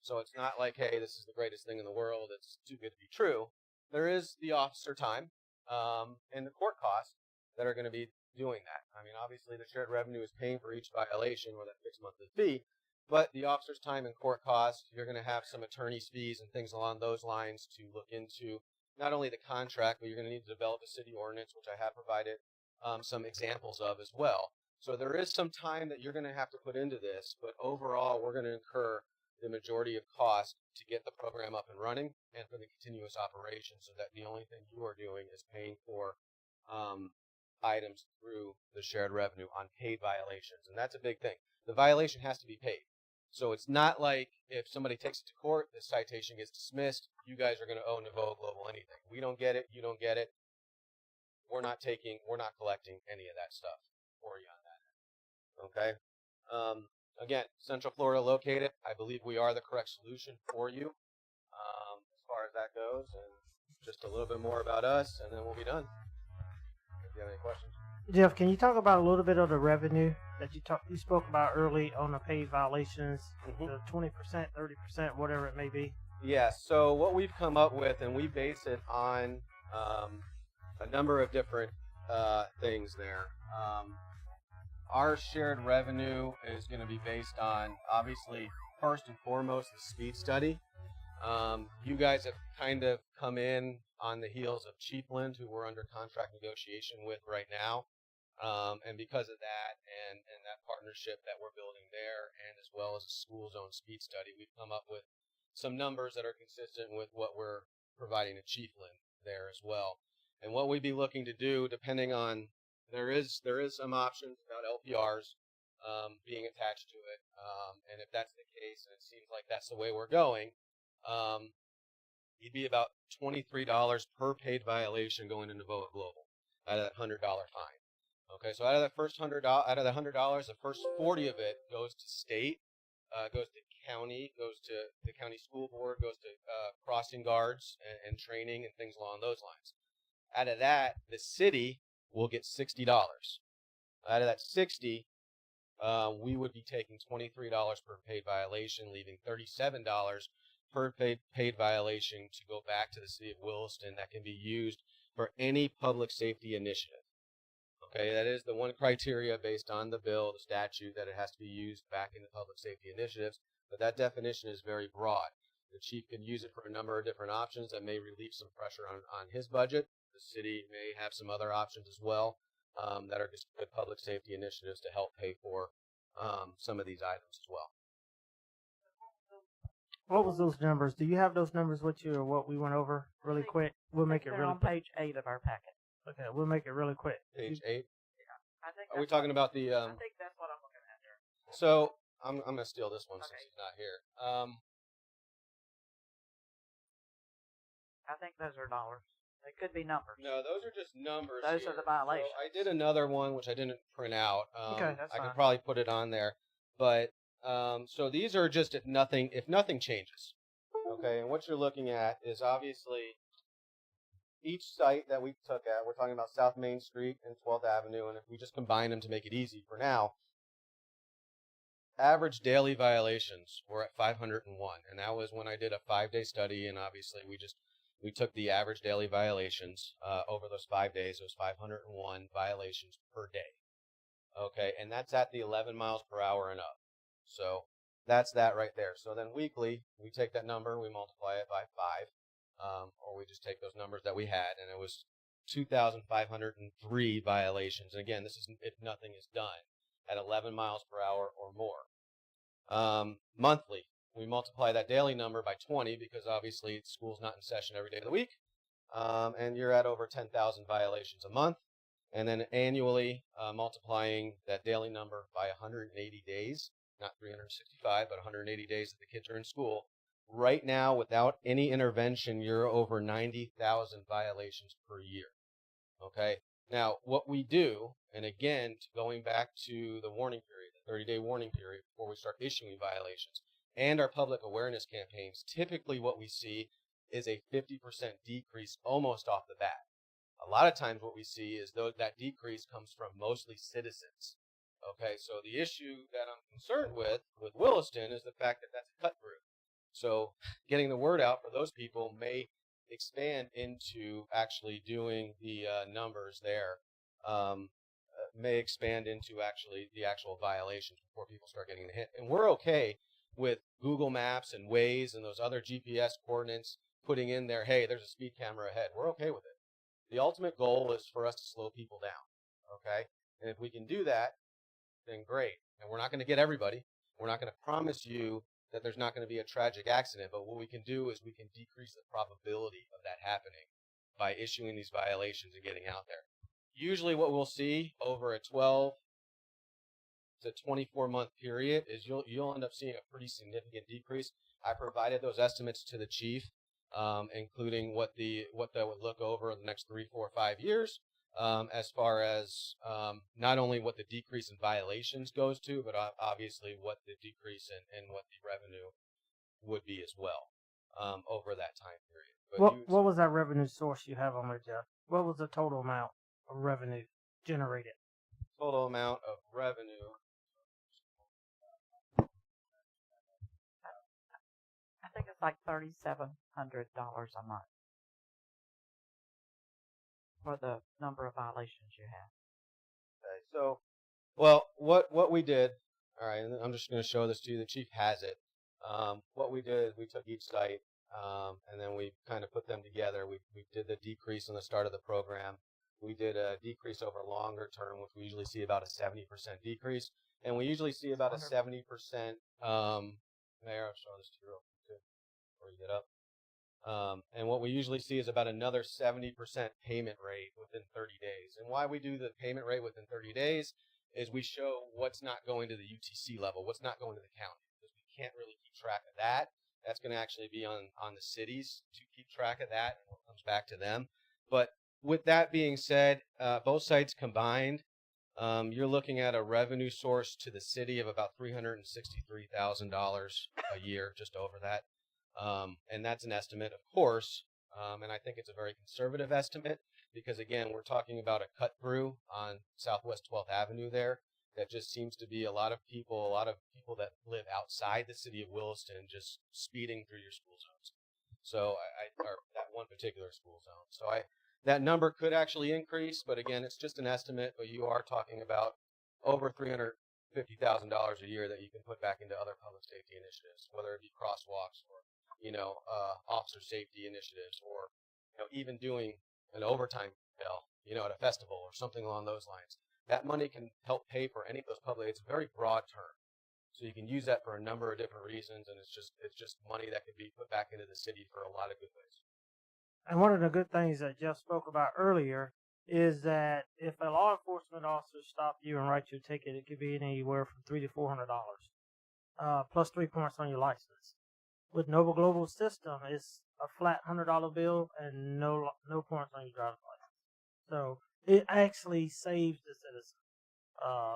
So it's not like, hey, this is the greatest thing in the world, it's too good to be true. There is the officer time and the court costs that are going to be doing that. I mean, obviously the shared revenue is paying for each violation or that fixed monthly fee, but the officer's time and court costs, you're going to have some attorney's fees and things along those lines to look into not only the contract, but you're going to need to develop a city ordinance, which I have provided some examples of as well. So there is some time that you're going to have to put into this, but overall we're going to incur the majority of cost to get the program up and running and for the continuous operation, so that the only thing you are doing is paying for items through the shared revenue on paid violations. And that's a big thing. The violation has to be paid. So it's not like if somebody takes it to court, the citation gets dismissed, you guys are going to owe Navoa Global anything. We don't get it, you don't get it. We're not collecting any of that stuff for you on that end. Okay? Again, Central Florida located. I believe we are the correct solution for you as far as that goes. And just a little bit more about us, and then we'll be done. If you have any questions. Jeff, can you talk about a little bit of the revenue that you spoke about early on the paid violations, the 20%, 30%, whatever it may be? Yeah, so what we've come up with, and we base it on a number of different things there. Our shared revenue is going to be based on, obviously, first and foremost, the speed study. You guys have kind of come in on the heels of Chiefland, who we're under contract negotiation with right now. And because of that and that partnership that we're building there, and as well as a school zone speed study, we've come up with some numbers that are consistent with what we're providing to Chiefland there as well. And what we'd be looking to do, depending on, there is some options about LPRs being attached to it. And if that's the case, and it seems like that's the way we're going, he'd be about $23 per paid violation going into VOA Global out of that $100 fine. Okay, so out of that $100, the first 40 of it goes to state, goes to county, goes to the county school board, goes to crossing guards and training and things along those lines. Out of that, the city will get $60. Out of that 60, we would be taking $23 per paid violation, leaving $37 per paid violation to go back to the city of Williston that can be used for any public safety initiative. Okay, that is the one criteria based on the bill, the statute, that it has to be used back into public safety initiatives, but that definition is very broad. The chief can use it for a number of different options that may relieve some pressure on his budget. The city may have some other options as well that are just good public safety initiatives to help pay for some of these items as well. What was those numbers? Do you have those numbers with you, or what we went over really quick? We'll make it They're really on quick. page 8 of our packet. Okay, we'll make it really quick. Page 8. I think Are we talking about the? I think that's what I'm looking at there. So I'm gonna steal this one since he's not here. I think those are dollars. They could be numbers. No, those are just numbers. Those here. are the violations. So I did another one which I didn't print out. Okay, that's I fine. could probably put it on there, but so these are just if nothing changes. Okay, and what you're looking at is obviously each site that we took at. We're talking about South Main Street and 12th Avenue, and if we just combine them to make it easy for now, average daily violations were at 501, and that was when I did a 5-day study, and obviously we took the average daily violations over those 5 days. It was 501 violations per day. Okay, and that's at the 11 miles per hour and up. So that's that right there. So then weekly, we take that number, we multiply it by 5, or we just take those numbers that we had, and it was 2,503 violations. And again, this is if nothing is done at 11 miles per hour or more. Monthly, we multiply that daily number by 20 because obviously school's not in session every day of the week, and you're at over 10,000 violations a month. And then annually, multiplying that daily number by 180 days, not 365, but 180 days that the kids are in school. Right now, without any intervention, you're over 90,000 violations per year. Okay? Now, what we do, and again, going back to the warning period, the 30-day warning period before we start issuing violations, and our public awareness campaigns, typically what we see is a 50% decrease almost off the bat. A lot of times what we see is that decrease comes from mostly citizens. Okay, so the issue that I'm concerned with Williston is the fact that that's a cut through. So getting the word out for those people may expand into actually doing the numbers there, may expand into actually the actual violations before people start getting the hit. And we're okay with Google Maps and Waze and those other GPS coordinates putting in there, hey, there's a speed camera ahead. We're okay with it. The ultimate goal is for us to slow people down, okay? And if we can do that, then great. And we're not going to get everybody. We're not going to promise you that there's not going to be a tragic accident, but what we can do is we can decrease the probability of that happening by issuing these violations and getting out there. Usually what we'll see over a 12 to 24-month period is you'll end up seeing a pretty significant decrease. I provided those estimates to the chief, including what that would look over in the next 3, 4, 5 years, as far as not only what the decrease in violations goes to, but obviously what the decrease in what the revenue would be as well over that time period. But What was that revenue source you have on there, Jeff? What was the total amount of revenue generated? Total amount of revenue. I think it's like $3,700 a month for the number of violations you have. Okay, so, well, what we did, all right, and I'm just going to show this to you. The chief has it. What we did is we took each site, and then we kind of put them together. We did the decrease on the start of the program. We did a decrease over longer term, which we usually see about a 70% decrease, and we usually see about a 70%. Mayor, I'll show this to you real quick before you get up. And what we usually see is about another 70% payment rate within 30 days. And why we do the payment rate within 30 days is we show what's not going to the UTC level, what's not going to the county, because we can't really keep track of that That's going to actually be on the cities to keep track of that, and it comes back to them. But with that being said, both sites combined, you're looking at a revenue source to the city of about $363,000 a year, just over that. And that's an estimate, of course, and I think it's a very conservative estimate because, again, we're talking about a cut through on Southwest 12th Avenue there that just seems to be a lot of people that live outside the city of Williston just speeding through your school zones. So or that one particular school zone. So that number could actually increase, but again, it's just an estimate, but you are talking about over $350,000 a year that you can put back into other public safety initiatives, whether it be crosswalks or, officer safety initiatives or, even doing an overtime bill, at a festival or something along those lines. That money can help pay for any of those public, it's a very broad term. So you can use that for a number of different reasons, and it's just money that can be put back into the city for a lot of good ways. And one of the good things that Jeff spoke about earlier is that if a law enforcement officer stopped you and writes you a ticket, it could be anywhere from $300 to $400, plus 3 points on your license. With Noble Global System, it's a flat $100 bill and no points on your driver's license. So it actually saves the citizen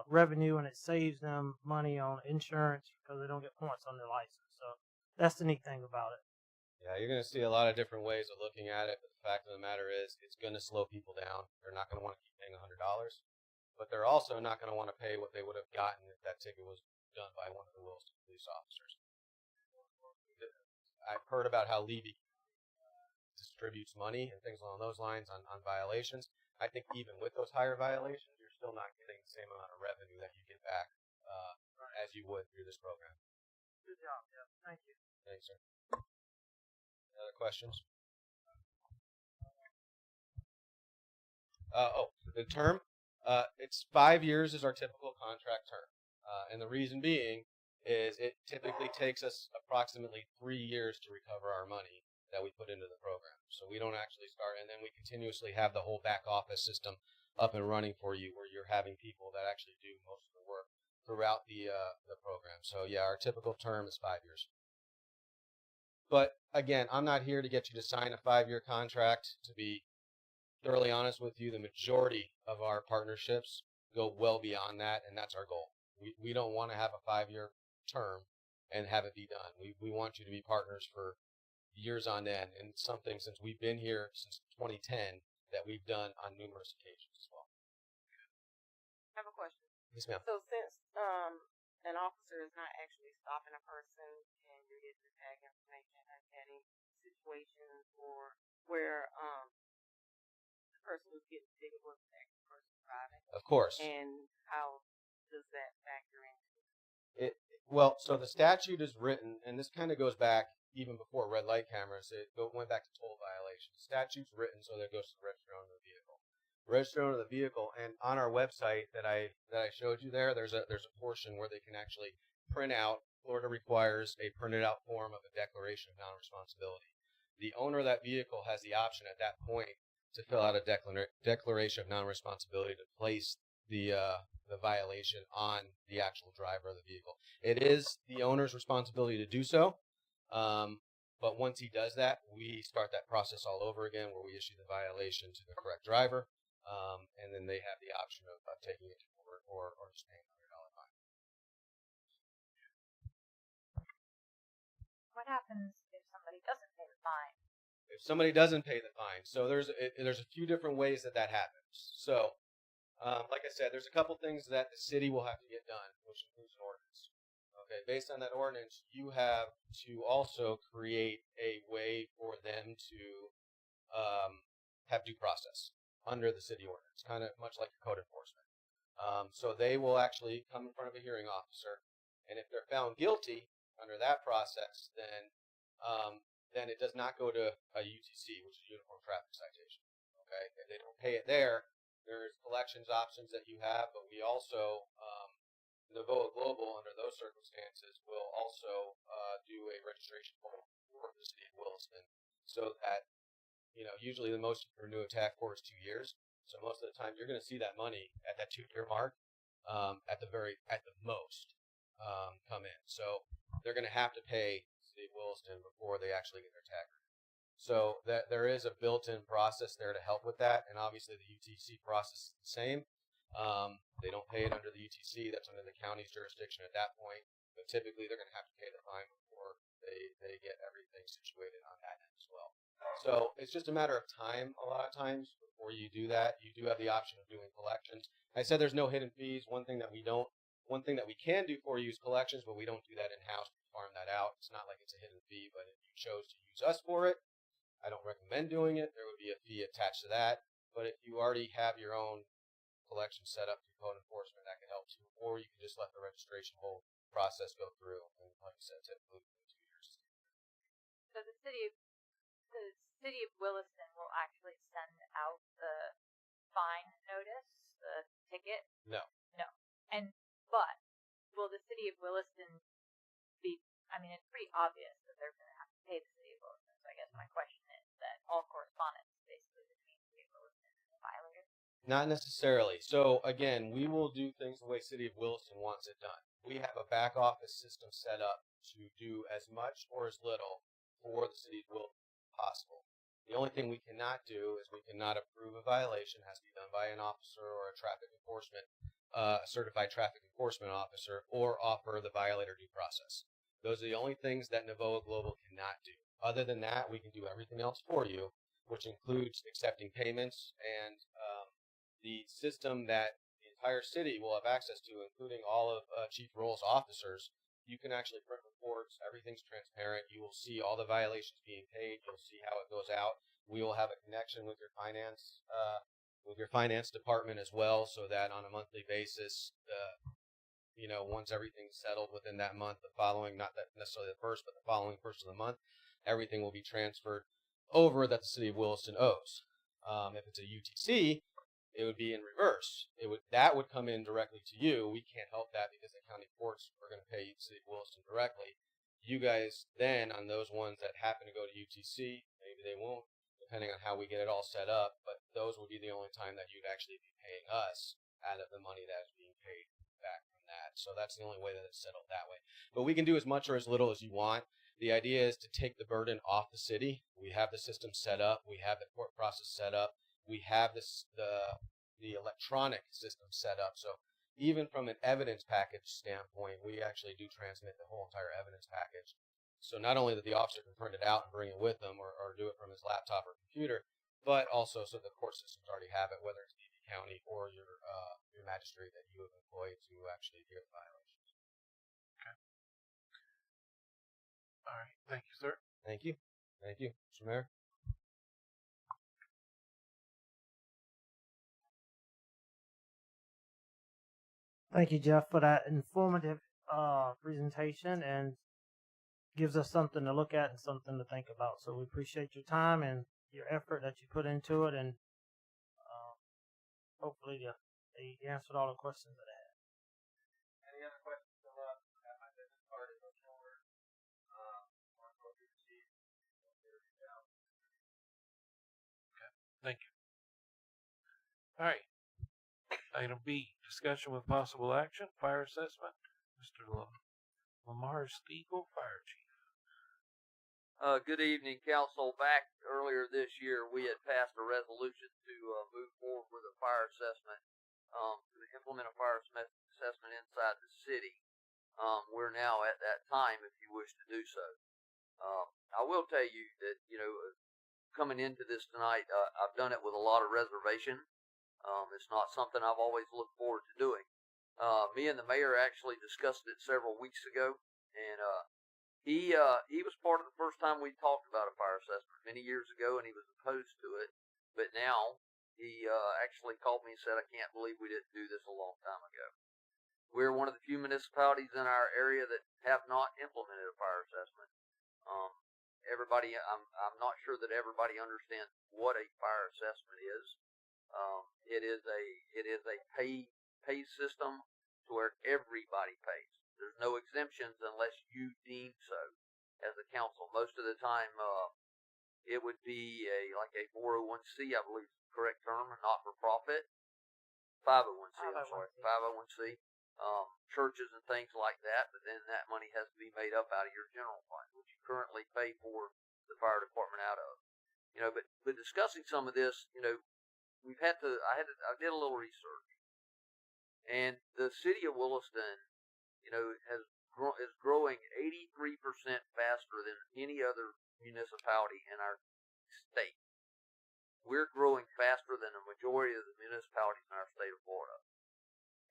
revenue, and it saves them money on insurance because they don't get points on their license. So that's the neat thing about it. Yeah, you're going to see a lot of different ways of looking at it, but the fact of the matter is it's going to slow people down. They're not going to want to keep paying $100, but they're also not going to want to pay what they would have gotten if that ticket was done by one of the Williston police officers. I've heard about how Levy distributes money and things along those lines on violations. I think even with those higher violations, you're still not getting the same amount of revenue that you get back as you would through this program. Good job, Jeff. Thank you. Thanks, sir. Other questions? The term, it's 5 years is our typical contract term. And the reason being is it typically takes us approximately 3 years to recover our money that we put into the program. So we don't actually start, and then we continuously have the whole back office system up and running for you where you're having people that actually do most of the work throughout the program. So yeah, our typical term is 5 years. But again, I'm not here to get you to sign a 5-year contract. To be thoroughly honest with you, the majority of our partnerships go well beyond that, and that's our goal. We don't want to have a 5-year term and have it be done. We want you to be partners for years on end, and it's something since we've been here since 2010 that we've done on numerous occasions as well. I have a question. Yes, ma'am. So since an officer is not actually stopping a person and you're getting the tag information, have you had any situations or where the person who's getting ticket was the actual person driving? Of course. And how does that factor into it? Well, so the statute is written, and this kind of goes back even before red light cameras. It went back to toll violations. The statute's written so that it goes to the register owner of the vehicle. Register owner of the vehicle, and on our website that I showed you there, there's a portion where they can actually print out. Florida requires a printed out form of a declaration of non-responsibility. The owner of that vehicle has the option at that point to fill out a declaration of non-responsibility to place the violation on the actual driver of the vehicle. It is the owner's responsibility to do so, but once he does that, we start that process all over again where we issue the violation to the correct driver, and then they have the option of taking it to court or just paying a $100 fine. What happens if somebody doesn't pay the fine? If somebody doesn't pay the fine, so there's a few different ways that happens. So, like I said, there's a couple things that the city will have to get done, which includes an ordinance. Okay, based on that ordinance, you have to also create a way for them to have due process under the city ordinance, kind of much like your code enforcement. So they will actually come in front of a hearing officer, and if they're found guilty under that process, then it does not go to a UTC, which is Uniform Traffic Citation. Okay, if they don't pay it there, there's collections options that you have, but we also Novoa Global, under those circumstances, will also do a registration form for the city of Williston, so that usually the most you can renew a TAC for is 2 years. So most of the time, you're going to see that money at that 2-year mark, at the most, come in. So they're going to have to pay the city of Williston before they actually get their tag. So that there is a built-in process there to help with that, and obviously the UTC process is the same. They don't pay it under the UTC; that's under the county's jurisdiction at that point. But typically, they're going to have to pay the fine before they get everything situated on that end as well. So it's just a matter of time. A lot of times before you do that, you do have the option of doing collections. I said there's no hidden fees. One thing that we can do for you is collections, but we don't do that in house. We farm that out. It's not like it's a hidden fee, but if you chose to use us for it, I don't recommend doing it. There would be a fee attached to that. But if you already have your own collection set up through code enforcement, that could help too. Or you can just let the registration whole process go through. And like I said, typically within 2 years. So the city of Williston will actually send out the fine notice, the ticket? No. No. But will the city of Williston be, I mean, it's pretty obvious that they're going to have to pay the city of Williston. So I guess my question is that all correspondence is basically between the city of Williston and the violator? Not necessarily. So again, we will do things the way City of Williston wants it done. We have a back office system set up to do as much or as little for the city of Williston as possible. The only thing we cannot do is we cannot approve a violation. It has to be done by an officer or a certified traffic enforcement officer, or offer the violator due process. Those are the only things that Novoa Global cannot do. Other than that, we can do everything else for you, which includes accepting payments and the system that the entire city will have access to, including all of Chief Roll's officers. You can actually print reports. Everything's transparent. You will see all the violations being paid. You'll see how it goes out. We will have a connection with your finance department as well, so that on a monthly basis, once everything's settled within that month, the following, not that necessarily the first, but the following first of the month, everything will be transferred over that the city of Williston owes. If it's a UTC, it would be in reverse. That would come in directly to you. We can't help that because the county courts are going to pay the city of Williston directly. You guys then, on those ones that happen to go to UTC, maybe they won't, depending on how we get it all set up, but those would be the only time that you'd actually be paying us out of the money that is being paid back from that. So that's the only way that it's settled that way. But we can do as much or as little as you want. The idea is to take the burden off the city. We have the system set up. We have the court process set up. We have the electronic system set up. So even from an evidence package standpoint, we actually do transmit the whole entire evidence package. So not only that the officer can print it out and bring it with them, or do it from his laptop or computer, but also so the court systems already have it, whether it's DB County or your magistrate that you have employed to actually hear the violations. Okay. All right. Thank you, sir. Thank you. Thank you, Mr. Mayor. Thank you, Jeff, for that informative presentation, and gives us something to look at and something to think about. So we appreciate your time and your effort that you put into it, and hopefully they answered all the questions that I had. Any other questions? My business card is on shoulder. Okay. Thank you. All right. Item B, discussion with possible action, fire assessment. Mr. Lamar Stiegel, Fire Chief. Good evening, Council. Back earlier this year, we had passed a resolution to move forward with a fire assessment, to implement a fire assessment inside the city. We're now at that time, if you wish to do so. I will tell you that, coming into this tonight, I've done it with a lot of reservation. It's not something I've always looked forward to doing. Me and the mayor actually discussed it several weeks ago, and he was part of the first time we talked about a fire assessment many years ago, and he was opposed to it. But now he actually called me and said, "I can't believe we didn't do this a long time ago." We're one of the few municipalities in our area that have not implemented a fire assessment. I'm not sure that everybody understands what a fire assessment is. It is a pay system to where everybody pays. There's no exemptions unless you deem so as a council. Most of the time, it would be like a 401c, I believe is the correct term, not for profit. 501c, I'm sorry, 501c. churches and things like that, but then that money has to be made up out of your general fund, which you currently pay for the fire department out of. But discussing some of this, I did a little research, and the city of Williston, is growing 83% faster than any other municipality in our state. We're growing faster than a majority of the municipalities in our state of Florida.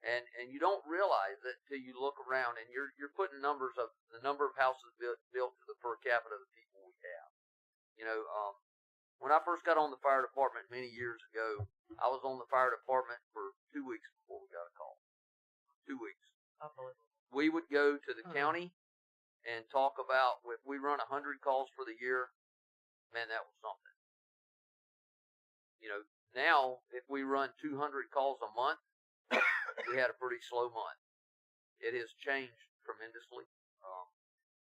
And you don't realize it till you look around and you're putting numbers of the number of houses built to the per capita of the people we have. When I first got on the fire department many years ago, I was on the fire department for 2 weeks before we got a call. 2 weeks. Unbelievable. We would go to the county and talk about, if we run 100 calls for the year, man, that was something. Now if we run 200 calls a month, we had a pretty slow month. It has changed tremendously.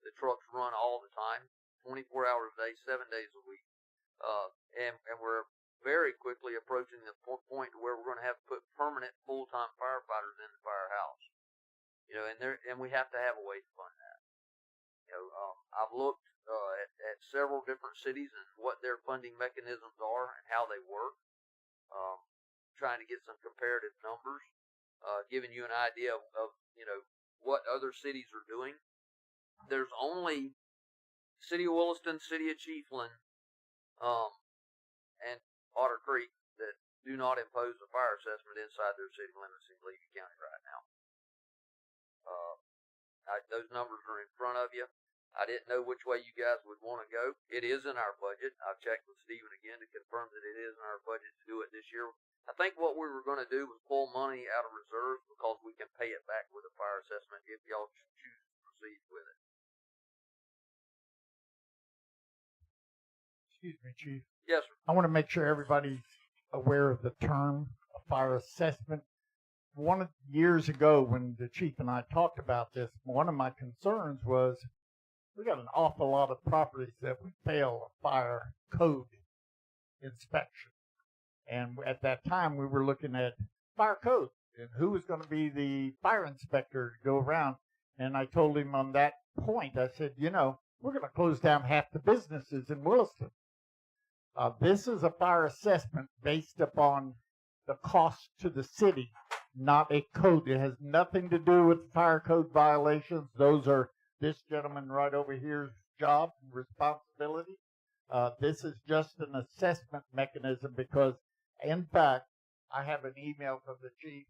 The trucks run all the time, 24 hours a day, 7 days a week. And we're very quickly approaching the point where we're going to have to put permanent full-time firefighters in the firehouse. And we have to have a way to fund that. I've looked at several different cities and what their funding mechanisms are and how they work. Trying to get some comparative numbers. Giving you an idea of what other cities are doing. There's only City of Williston, City of Chiefland, and Otter Creek that do not impose a fire assessment inside their city limits in Levy County right now. Those numbers are in front of you. I didn't know which way you guys would want to go. It is in our budget. I've checked with Stephen again to confirm that it is in our budget to do it this year. I think what we were going to do was pull money out of reserves because we can pay it back with a fire assessment if y'all choose to proceed with it. Excuse me, Chief. Yes, sir. I want to make sure everybody's aware of the term a fire assessment. Years ago when the chief and I talked about this, one of my concerns was we got an awful lot of properties that would fail a fire code inspection. And at that time, we were looking at fire code and who was going to be the fire inspector to go around. And I told him on that point, I said, we're going to close down half the businesses in Williston. This is a fire assessment based upon the cost to the city, not a code. It has nothing to do with fire code violations. Those are this gentleman right over here's job and responsibility. This is just an assessment mechanism because, in fact, I have an email from the chief.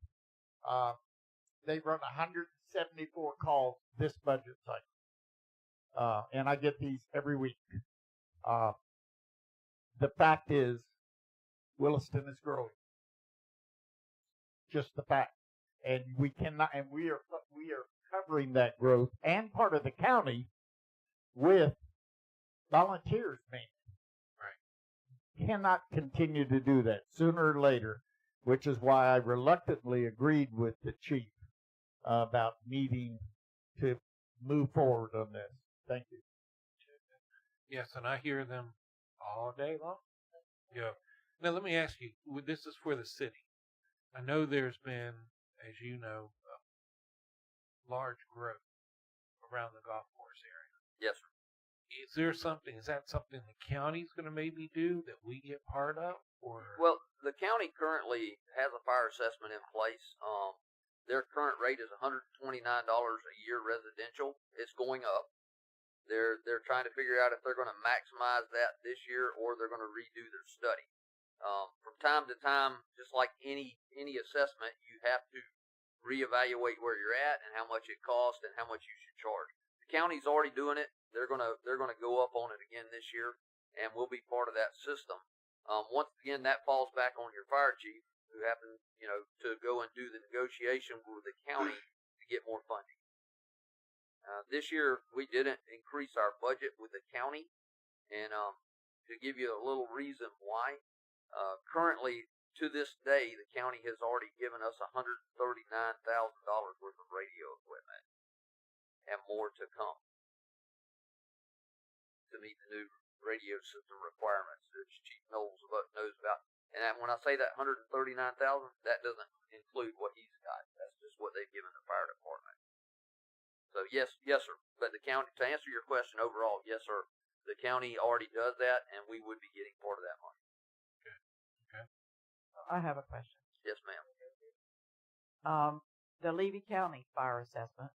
They run 174 calls this budget cycle. And I get these every week. The fact is, Williston is growing. Just the fact. And we cannot, and we are covering that growth and part of the county with volunteers mainly. Right. Cannot continue to do that sooner or later, which is why I reluctantly agreed with the chief about needing to move forward on this. Thank you. Yes, and I hear them all day long. Yeah. Now let me ask you, this is for the city. I know there's been, as you know, large growth around the golf course area. Yes, sir. Is that something the county's going to maybe do that we get part of? Or Well, the county currently has a fire assessment in place. Their current rate is $129 a year residential. It's going up. They're trying to figure out if they're going to maximize that this year or they're going to redo their study. From time to time, just like any assessment, you have to reevaluate where you're at and how much it costs and how much you should charge. The county's already doing it. They're gonna go up on it again this year, and we'll be part of that system. Once again, that falls back on your fire chief, who happens, to go and do the negotiation with the county to get more funding. This year, we didn't increase our budget with the county, and to give you a little reason why, currently, to this day, the county has already given us $139,000 worth of radio equipment, and more to come to meet the new radio system requirements that Chief Knowles knows about. And that, when I say that 139,000, that doesn't include what he's got. That's just what they've given the fire department. So yes, sir. But the county, to answer your question overall, yes, sir. The county already does that, and we would be getting part of that money. Okay. I have a question. Yes, ma'am. The Levy County fire assessment,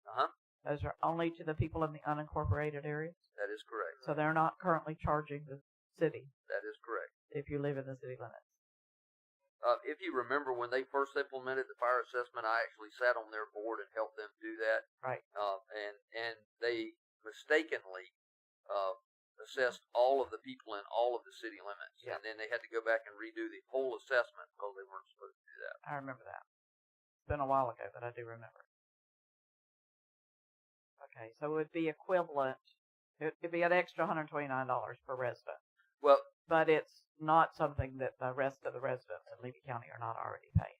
those are only to the people in the unincorporated areas? That is correct. So they're not currently charging the city That is correct. if you live in the city limits? If you remember when they first implemented the fire assessment, I actually sat on their board and helped them do that. Right. And they mistakenly assessed all of the people in all of the city limits. Yeah. And then they had to go back and redo the whole assessment because they weren't supposed to do that. I remember that. It's been a while ago, but I do remember. Okay, so it would be equivalent. It'd be an extra $129 per resident. Well, but it's not something that the rest of the residents in Levy County are not already paying.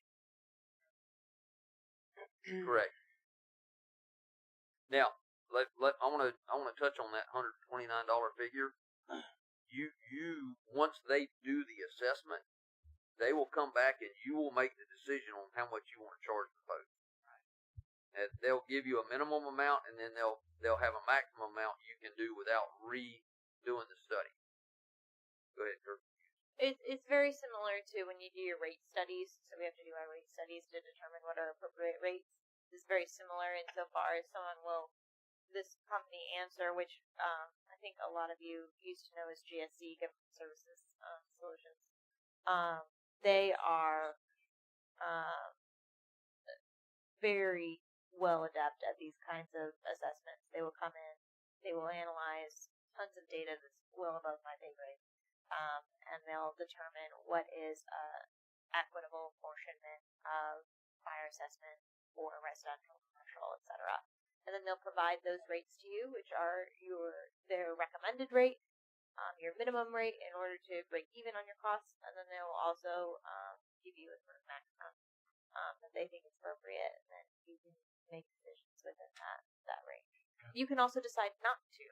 Correct. Now, I want to touch on that $129 figure. You once they do the assessment, they will come back and you will make the decision on how much you want to charge the folks. And they'll give you a minimum amount, and then they'll have a maximum amount you can do without redoing the study. Go ahead, Kurt. It's very similar to when you do your rate studies. So we have to do our rate studies to determine what are appropriate rates. It's very similar insofar as this company Answer, which I think a lot of you used to know as GSC, Government Services Solutions. They are very well adept at these kinds of assessments. They will come in, they will analyze tons of data that's well above my pay grade, and they'll determine what is equitable apportionment of fire assessment for residential, commercial, etc. And then they'll provide those rates to you, which are their recommended rate, your minimum rate in order to break even on your costs, and then they'll also give you a sort of maximum that they think is appropriate, and then you can make decisions within that range. You can also decide not to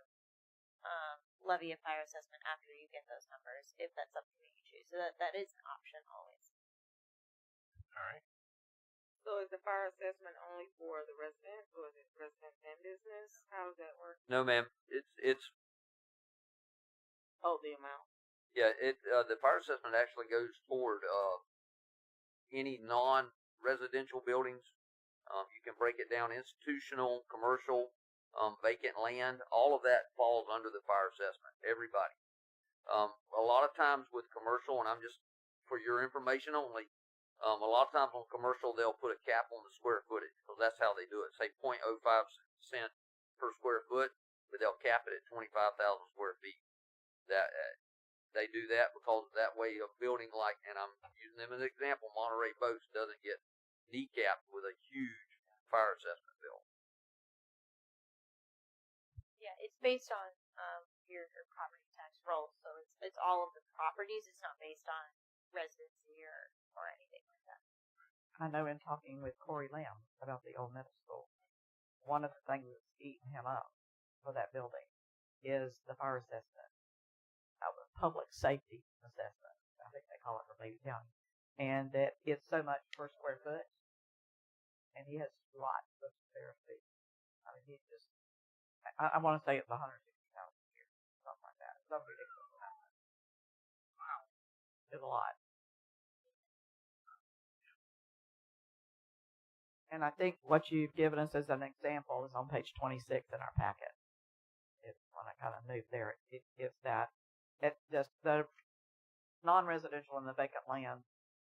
levy a fire assessment after you get those numbers, if that's something that you choose. So that is an option always. All right. So is the fire assessment only for the residents, or is it residents and business? How does that work? No, ma'am. It's Oh, the amount. Yeah, the fire assessment actually goes toward any non-residential buildings. You can break it down: institutional, commercial, vacant land. All of that falls under the fire assessment. Everybody. A lot of times with commercial, and I'm just for your information only. A lot of times on commercial, they'll put a cap on the square footage because that's how they do it. Say 0.05 cent per square foot, but they'll cap it at 25,000 square feet. That they do that because that way a building like, and I'm using them as an example, Monterey Boats doesn't get kneecapped with a huge fire assessment bill. Yeah, it's based on your property tax roll, so it's all of the properties. It's not based on residency or anything like that. I know in talking with Corey Lamb about the old middle school, one of the things that's eating him up for that building is the fire assessment, public safety assessment, I think they call it for Levy County, and that it's so much per square foot, and he has lots of spare feet. I mean, he's just, I want to say it's $160,000 a year, something like that. Some ridiculous amount. Wow. It's a lot. And I think what you've given us as an example is on page 26 in our packet. It's when I kind of moved there. It's that the non-residential and the vacant land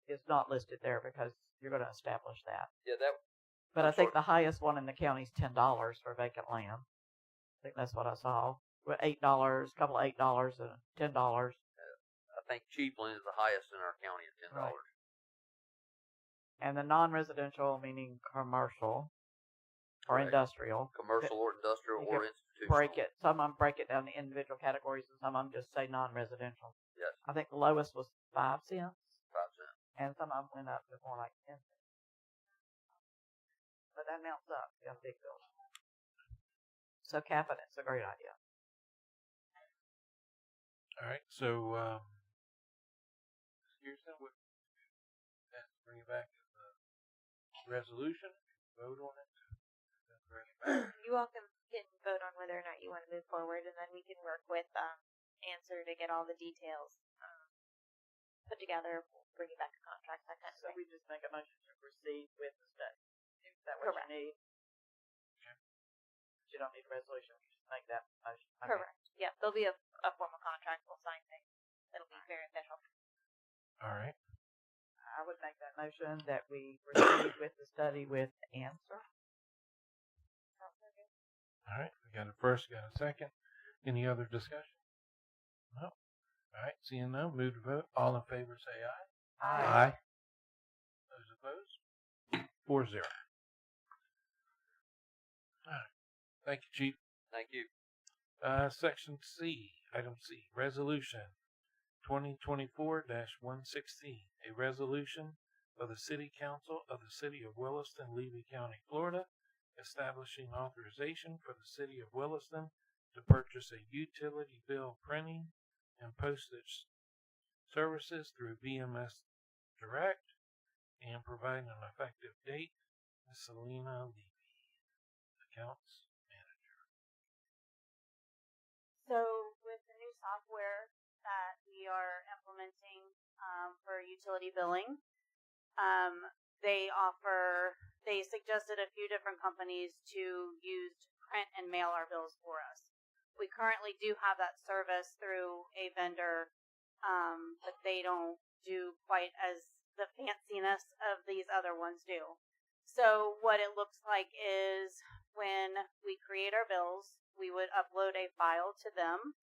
is not listed there because you're going to establish that. Yeah, that. But I think the highest one in the county is $10 for vacant land. I think that's what I saw. With $8, a couple of $8 and $10. I think Chiefland is the highest in our county at $10. Right. And the non-residential, meaning commercial or Correct. Industrial. Commercial or industrial you or can institutional. Break it. Some of them break it down to individual categories, and some of them just say non-residential. Yes. I think the lowest was 5 cents. 5 cents. And some of them went up to more like 10 cents. But that mounts up. You got a big building. So capping it's a great idea. All right. So, here's what back as a resolution, vote on it, then bring it back. You all can vote on whether or not you want to move forward, and then we can work with Answer to get all the details put together. We'll bring you back a contract, that kind of So thing. we just make a motion to proceed with the study. Is that what Correct. you need? You don't need a resolution. You just make that motion. Okay. Correct. Yeah, there'll be a formal contract. We'll sign things. It'll be very official. All right. I would make that motion that we proceed with the study with Answer. All right. We got a first, got a second. Any other discussion? No. All right. Seeing none, move to vote. All in favor say aye. Aye. Those opposed? 4-0. All right. Thank you, Chief. Thank you. Section C, item C, resolution 2024-116, a resolution of the City Council of the City of Williston, Levy County, Florida, establishing authorization for the City of Williston to purchase a utility bill printing and postage services through VMS Direct and providing an effective date. Ms. Selena Levy, Accounts Manager. So with the new software that we are implementing for utility billing, they suggested a few different companies to use print and mail our bills for us. We currently do have that service through a vendor, but they don't do quite as the fanciness of these other ones do. So what it looks like is when we create our bills, we would upload a file to them,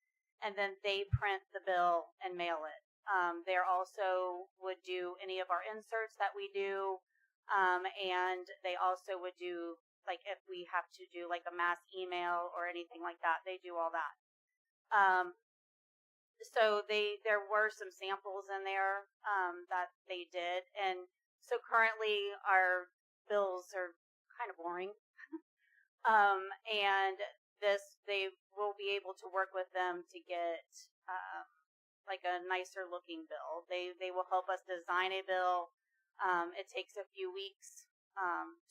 and then they print the bill and mail it. They also would do any of our inserts that we do, and they also would do, like, if we have to do like a mass email or anything like that, they do all that. So there were some samples in there that they did, and so currently our bills are kind of boring. And they will be able to work with them to get like a nicer looking bill. They will help us design a bill. It takes a few weeks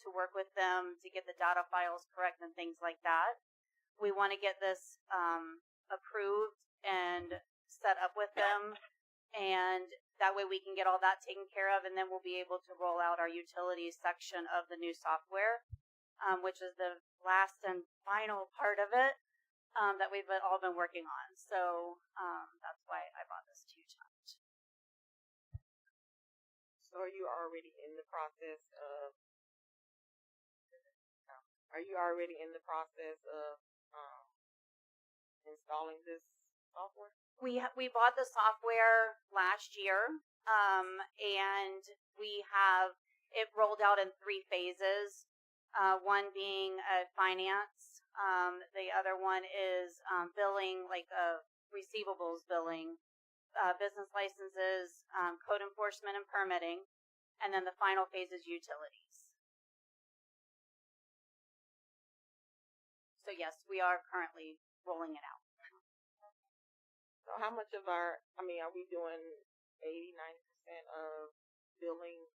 to work with them to get the data files correct and things like that. We want to get this approved and set up with them, and that way we can get all that taken care of, and then we'll be able to roll out our utilities section of the new software, which is the last and final part of it that we've all been working on. So that's why I brought this to you tonight. So are you already in the process of installing this software? We bought the software last year, and we have it rolled out in 3 phases. One being finance. The other one is billing, like receivables billing, business licenses, code enforcement and permitting, and then the final phase is utilities. So yes, we are currently rolling it out. So how much of are we doing 80-90% of billing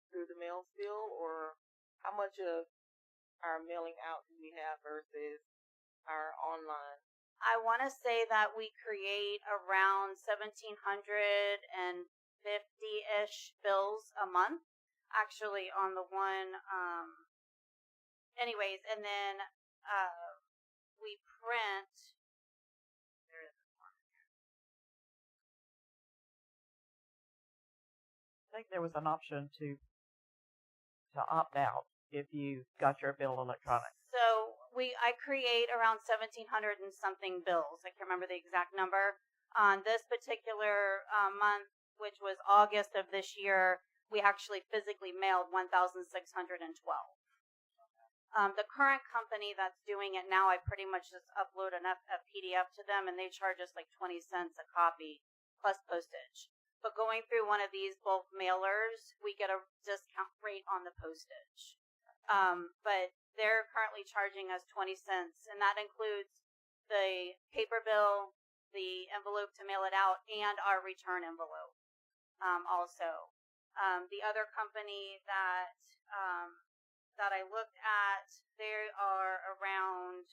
through the mail still, or how much of our mailing out do we have versus our online? I want to say that we create around 1,750-ish bills a month, actually, on the one. Anyways, and then we print. There is one here. I think there was an option to opt out if you got your bill electronic. So I create around 1,700 and something bills. I can't remember the exact number. On this particular month, which was August of this year, we actually physically mailed 1,612. The current company that's doing it now, I pretty much just upload a PDF to them, and they charge us like 20 cents a copy plus postage. But going through one of these bulk mailers, we get a discount rate on the postage. But they're currently charging us 20 cents, and that includes the paper bill, the envelope to mail it out, and our return envelope also. The other company that that I looked at, they are around,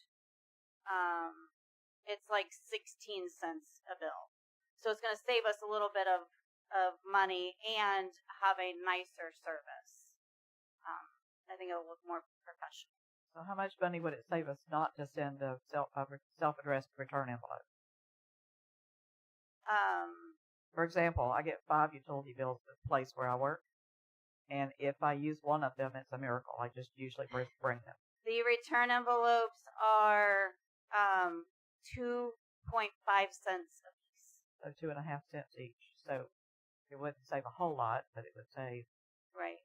it's like 16 cents a bill. So it's going to save us a little bit of money and have a nicer service. I think it'll look more professional. So how much money would it save us not to send a self-addressed return envelope? For example, I get 5 utility bills at the place where I work, and if I use one of them, it's a miracle. I just usually bring them. The return envelopes are 2.5 cents a piece. So 2.5 cents each. So it wouldn't save a whole lot, but it would save Right.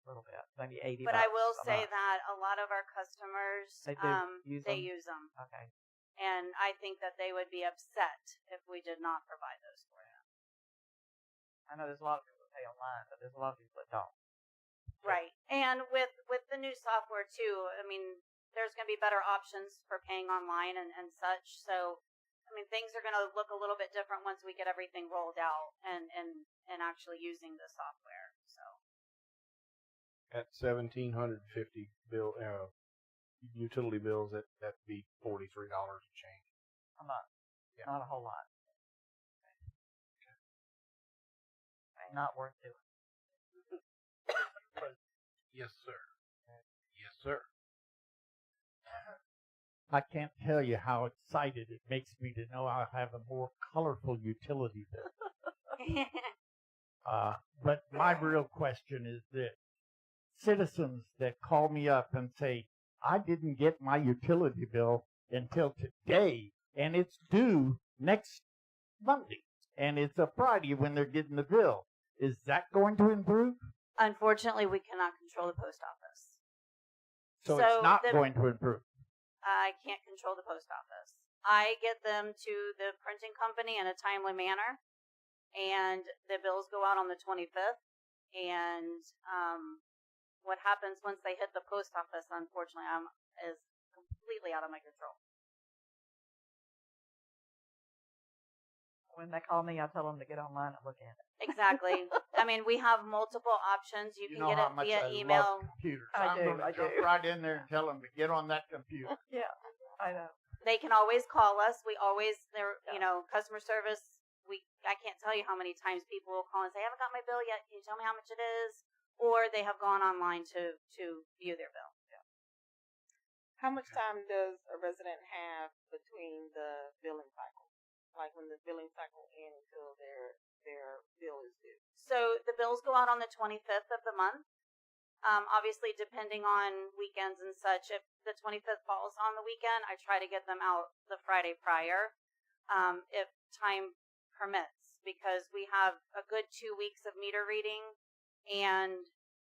a little bit, maybe 80 But bucks I will a say month. that a lot of our customers, They do use they them? use them. Okay. And I think that they would be upset if we did not provide those for them. I know there's a lot of people that pay online, but there's a lot of people that don't. Right. And with the new software too, I mean, there's going to be better options for paying online and such. So, I mean, things are going to look a little bit different once we get everything rolled out and actually using the software. So. At 1,750 utility bills, that'd be $43 a change. A month. Yeah. Not a whole lot. Okay. Not worth doing. Yes, sir. Yes, sir. I can't tell you how excited it makes me to know I'll have a more colorful utility bill. But my real question is this. Citizens that call me up and say, I didn't get my utility bill until today, and it's due next Monday, and it's a Friday when they're getting the bill. Is that going to improve? Unfortunately, we cannot control the post office. So it's not going to improve. I can't control the post office. I get them to the printing company in a timely manner, and the bills go out on the 25th. And what happens once they hit the post office, unfortunately, is completely out of my control. When they call me, I tell them to get online and look at it. Exactly. I mean, we have multiple options. You can know get how it much via I email. love computers. I I'm do, going to I jump do. right in there and tell them to get on that computer. Yeah, I know. They can always call us. We always, customer service. I can't tell you how many times people will call and say, I haven't got my bill yet. Can you tell me how much it is? Or they have gone online to view their bill. Yeah. How much time does a resident have between the billing cycle? Like when the billing cycle ends until their bill is due? So the bills go out on the 25th of the month. Obviously, depending on weekends and such, if the 25th falls on the weekend, I try to get them out the Friday prior, if time permits, because we have a good 2 weeks of meter reading and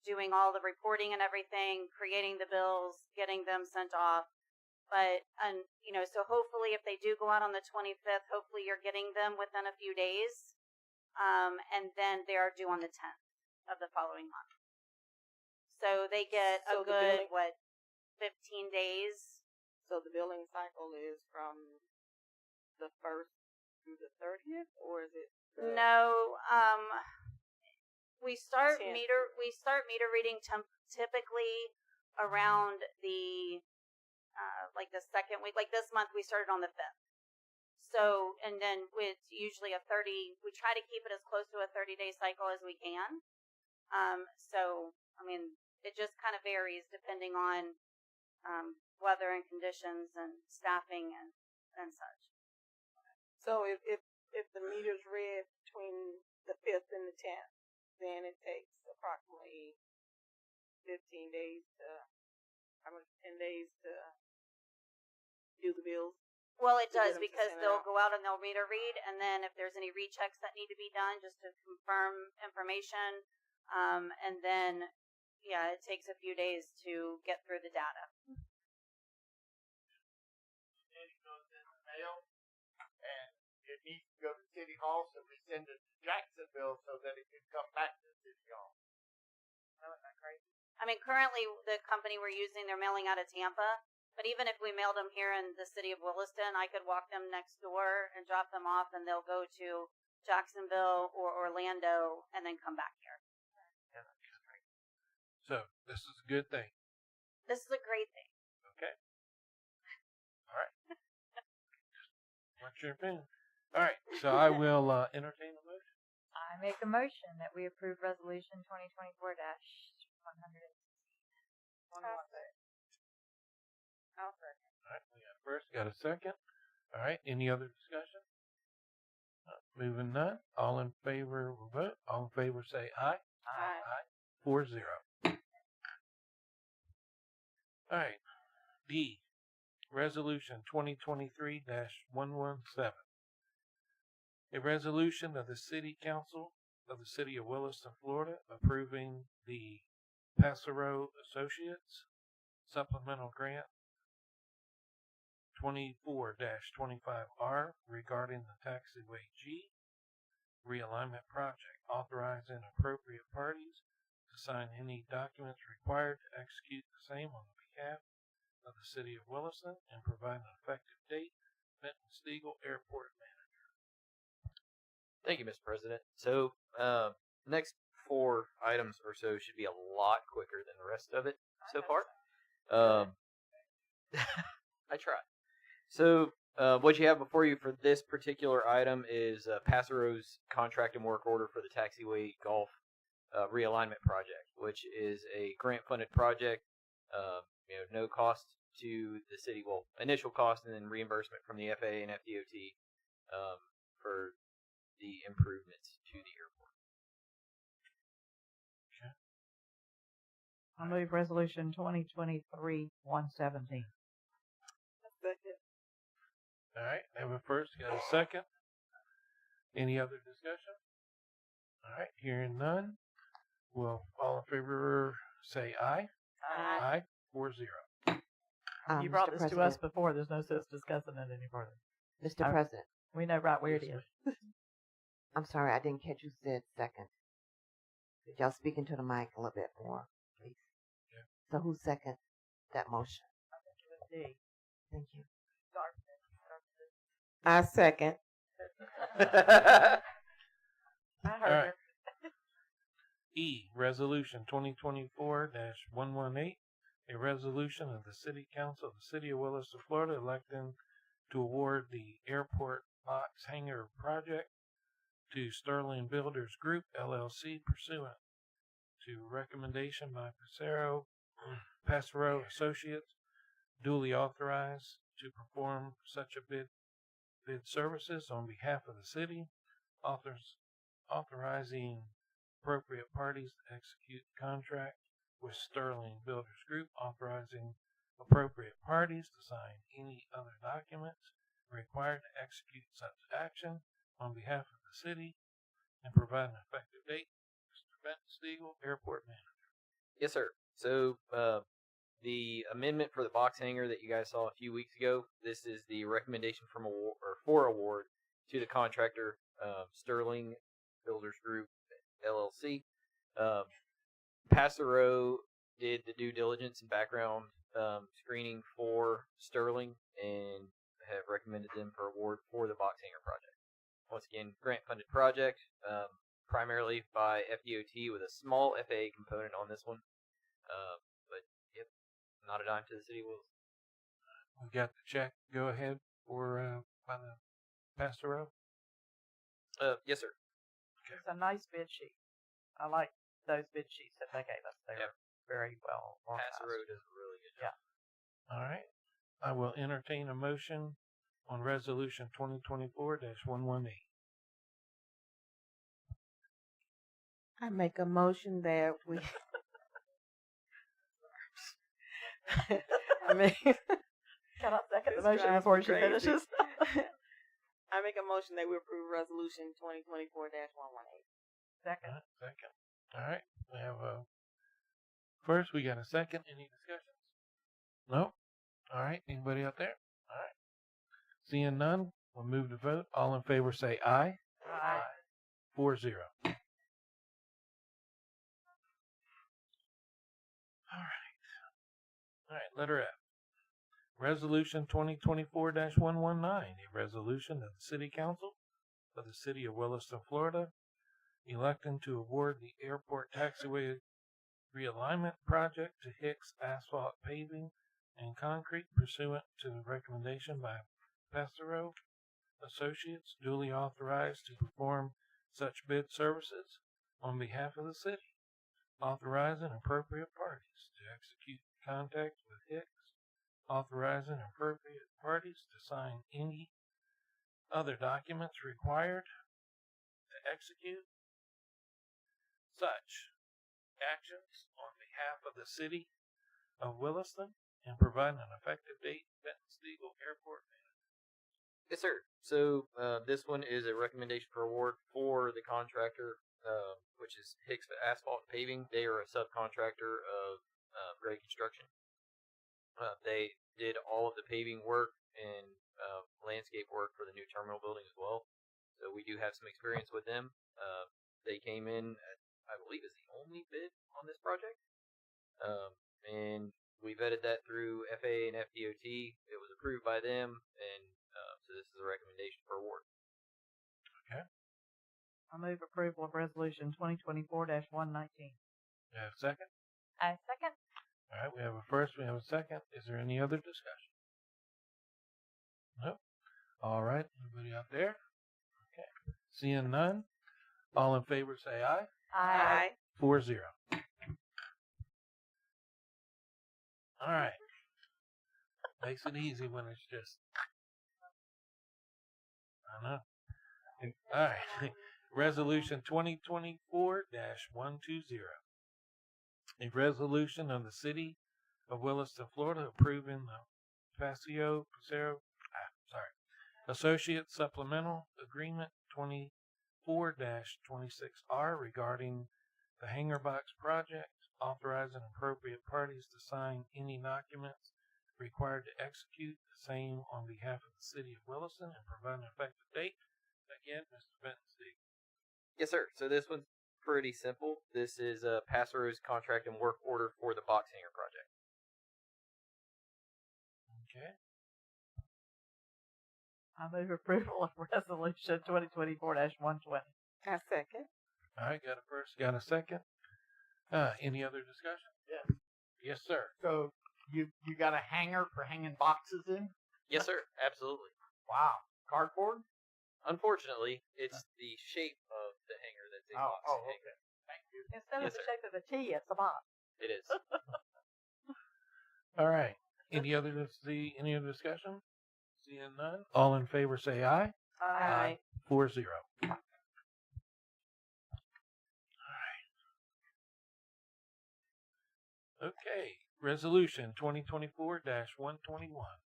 doing all the reporting and everything, creating the bills, getting them sent off. But, so hopefully if they do go out on the 25th, hopefully you're getting them within a few days. And then they are due on the 10th of the following month. So they get a So the good, billing- 15 days. So the billing cycle is from the 1st through the 30th, or is it? No, we start 10th. meter reading typically around the the second week. Like this month, we started on the 5th. So, and then it's usually we try to keep it as close to a 30-day cycle as we can. So, I mean, it just kind of varies depending on weather and conditions and staffing and such. So if the meter's read between the 5th and the 10th, then it takes approximately 10 days to do the bills. Well, it to get does them to because send it they'll out. go out and they'll meter read, and then if there's any rechecks that need to be done just to confirm information, and then, it takes a few days to get through the data. Then it goes in the mail, and it needs to go to City Hall, so we send it to Jacksonville so that it can come back to City Hall. Isn't that crazy? I mean, currently the company we're using, they're mailing out of Tampa. But even if we mailed them here in the city of Williston, I could walk them next door and drop them off, and they'll go to Jacksonville or Orlando and then come back here. So this is a good thing. This is a great thing. Okay. All right. What's your opinion? All right. So I will entertain a motion. I make a motion that we approve resolution 2024-116. I'll second. All right. We got a first. Got a second. All right. Any other discussion? Moving none. All in favor will vote. All in favor say aye. Aye. 4-0. All right. D. Resolution 2023-117. A resolution of the City Council of the City of Williston, Florida, approving the Passero Associates Supplemental Grant 24-25R regarding the Taxiway G realignment project, authorizing appropriate parties to sign any documents required to execute the same on behalf of the City of Williston and provide an effective date. Benton Stiegel, Airport Manager. Thank you, Mr. President. So, next 4 items or so should be a lot quicker than the rest of it so far. I tried. So, what you have before you for this particular item is Passero's contract and work order for the Taxiway Golf realignment project, which is a grant-funded project. No cost to the city. Well, initial cost and then reimbursement from the FAA and FDOT for the improvements to the airport. I move resolution 2023-117. Second. All right, have a first, got a second. Any other discussion? All right, hearing none. Will all in favor say aye? Aye. 4-0. You brought this to us before. There's no sense discussing it any further. Mr. President. We know right where it is. I'm sorry, I didn't catch who said second. Could y'all speak into the mic a little bit more, please? Yeah. So who seconded that motion? D. Thank you. I second. I All heard right. E. Resolution 2024-118. A resolution of the City Council of the City of Williston, Florida, electing to award the airport box hangar project to Sterling Builders Group, LLC, pursuant to recommendation by Passero Associates, duly authorized to perform such a bid services on behalf of the city, authorizing appropriate parties to execute the contract with Sterling Builders Group, authorizing appropriate parties to sign any other documents required to execute such action on behalf of the city and provide an effective date. Mr. Benton Stiegel, Airport Manager. Yes, sir. So, the amendment for the box hangar that you guys saw a few weeks ago, this is the recommendation for award to the contractor, Sterling Builders Group, LLC. Passero did the due diligence and background screening for Sterling and have recommended them for award for the box hangar project. Once again, grant-funded project, primarily by FDOT with a small FAA component on this one. But, yep, not a dime to the city of Williston. We got the check. Go ahead for by the Passero. Yes, sir. Okay. It's a nice bid sheet. I like those bid sheets that they gave us. They're very well organized. Passero does a really good job. All right. I will entertain a motion on resolution 2024-118. I make a motion that we. I mean, Can I second the motion before she finishes? I make a motion that we approve resolution 2024-118. Second. Second. All right. We have a first. We got a second. Any discussions? No. All right. Anybody out there? All right. Seeing none, we'll move to vote. All in favor say aye. Aye. 4-0. All right, letter F. Resolution 2024-119, a resolution of the City Council of the City of Williston, Florida, electing to award the airport taxiway realignment project to Hicks Asphalt Paving and Concrete pursuant to the recommendation by Passero Associates, duly authorized to perform such bid services on behalf of the city, authorizing appropriate parties to execute contracts with Hicks, authorizing appropriate parties to sign any other documents required to execute such actions on behalf of the city of Williston and providing an effective date. Benton Stegall Airport. Yes, sir. So this one is a recommendation for award for the contractor, which is Hicks Asphalt Paving. They are a subcontractor of Gray Construction. They did all of the paving work and landscape work for the new terminal building as well. So we do have some experience with them. They came in at, I believe, is the only bid on this project. And we vetted that through FAA and FDOT. It was approved by them, and so this is a recommendation for award. Okay. I move approval of resolution 2024-119. You have a second? I second. All right, we have a first, we have a second. Is there any other discussion? Nope. All right, everybody out there? Okay. Seeing none, all in favor say aye. Aye. 4-0. All right. Makes it easy when it's just. I know. All right. Resolution 2024-120. A resolution of the City of Williston, Florida, approving the Passero Associate Supplemental Agreement 24-26R regarding the Hangar Box Project, authorizing appropriate parties to sign any documents required to execute the same on behalf of the City of Williston and provide an effective date. Again, Mr. Benton Stegall. Yes, sir. So this one's pretty simple. This is Passero's contract and work order for the box hangar project. Okay. I move approval of resolution 2024-120. I second. All right, got a first, got a second. Any other discussion? Yes. Yes, sir. So you got a hanger for hanging boxes in? Yes, sir. Absolutely. Wow. Cardboard? Unfortunately, it's the shape of the hanger that's a box hanger. Okay. Thank you. Instead Yes, of the sir. shape of a T, it's a box. It is. All right. Any other discussion? Seeing none, all in favor say aye. Aye. 4-0. Okay, resolution 2024-121.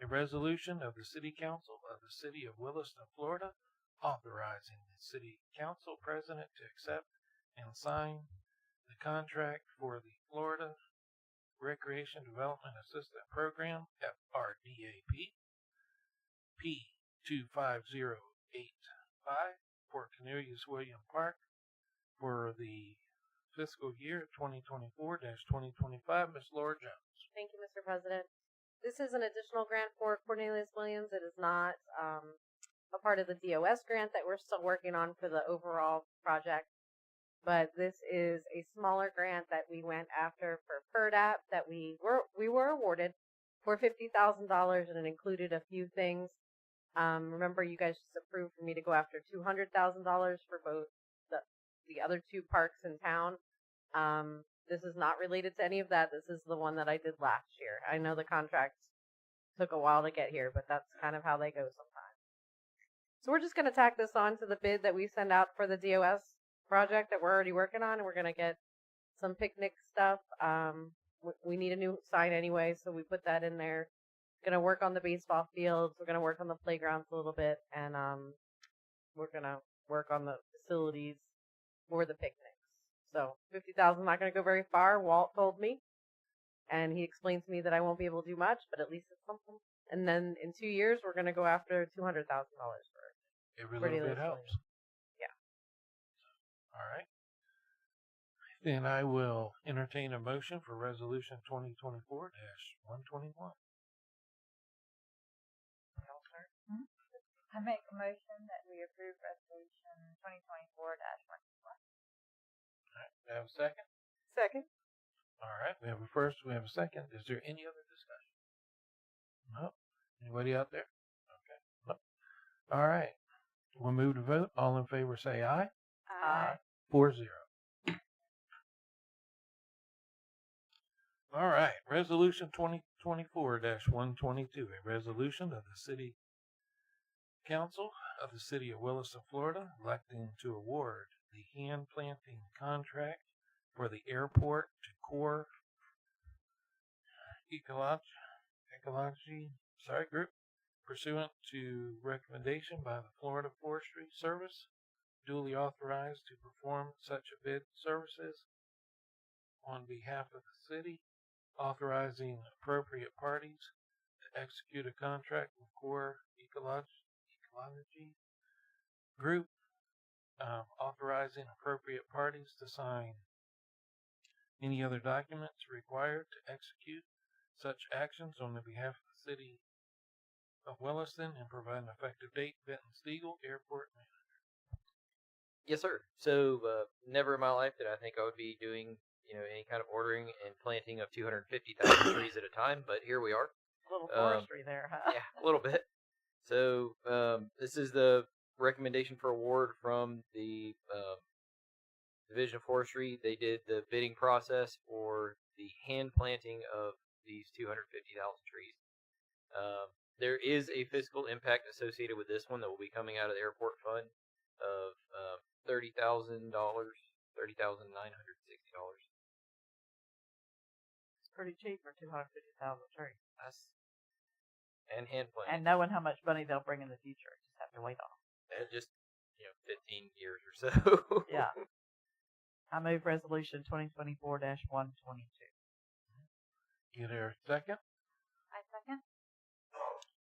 A resolution of the City Council of the City of Williston, Florida, authorizing the City Council President to accept and sign the contract for the Florida Recreation Development Assistant Program, FRDAP, P25085 for Cornelius William Park for the fiscal year 2024-2025. Ms. Laura Jones. Thank you, Mr. President. This is an additional grant for Cornelius Williams. It is not a part of the DOS grant that we're still working on for the overall project, but this is a smaller grant that we went after for PERDAP that we were awarded for $50,000, and it included a few things. Remember, you guys just approved for me to go after $200,000 for both the other two parks in town. This is not related to any of that. This is the one that I did last year. I know the contracts took a while to get here, but that's kind of how they go sometimes. So we're just going to tack this on to the bid that we send out for the DOS project that we're already working on, and we're going to get some picnic stuff. We need a new sign anyway, so we put that in there. Going to work on the baseball fields. We're going to work on the playgrounds a little bit, and we're going to work on the facilities for the picnics. So $50,000 not going to go very far. Walt told me, and he explained to me that I won't be able to do much, but at least it's something. And then in 2 years, we're going to go after $200,000 for every little bit helps. Yeah. All right. Then I will entertain a motion for resolution 2024-121. I make a motion that we approve resolution 2024-1. We have a second? Second. All right, we have a first, we have a second. Is there any other discussion? No? Anybody out there? Okay. No. All right. We'll move to vote. All in favor say aye. Aye. 4-0. All right. Resolution 2024-122, a resolution of the City Council of the City of Williston, Florida, electing to award the hand planting contract for the airport to Core Ecology Group, pursuant to recommendation by the Florida Forestry Service, duly authorized to perform such a bid services on behalf of the city, authorizing appropriate parties to execute a contract with Core Ecology Group, authorizing appropriate parties to sign any other documents required to execute such actions on the behalf of the city of Williston and provide an effective date. Benton Stiegel, Airport Manager. Yes, sir. So, never in my life did I think I would be doing, any kind of ordering and planting of 250,000 trees at a time, but here we are. A little forestry there, huh? Yeah, a little bit. So, this is the recommendation for award from the Division of Forestry. They did the bidding process for the hand planting of these 250,000 trees. There is a fiscal impact associated with this one that will be coming out of the airport fund of $30,000, $30,960. It's pretty cheap for 250,000 trees. And hand planting. And knowing how much money they'll bring in the future, just have to wait on. And just 15 years or so. Yeah. I move resolution 2024-122. Get there a second? I second.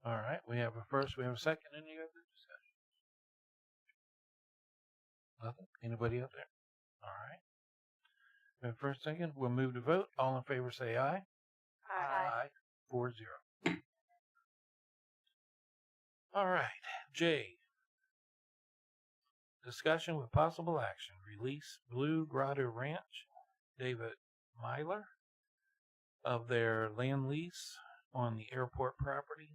All right. We have a first, we have a second. Any other discussion? Nothing? Anybody out there? All right. We have first, second. We'll move to vote. All in favor say aye. Aye. 4-0. All right. J. Discussion with possible action. Release Blue Grotto Ranch, David Myler, of their land lease on the airport property.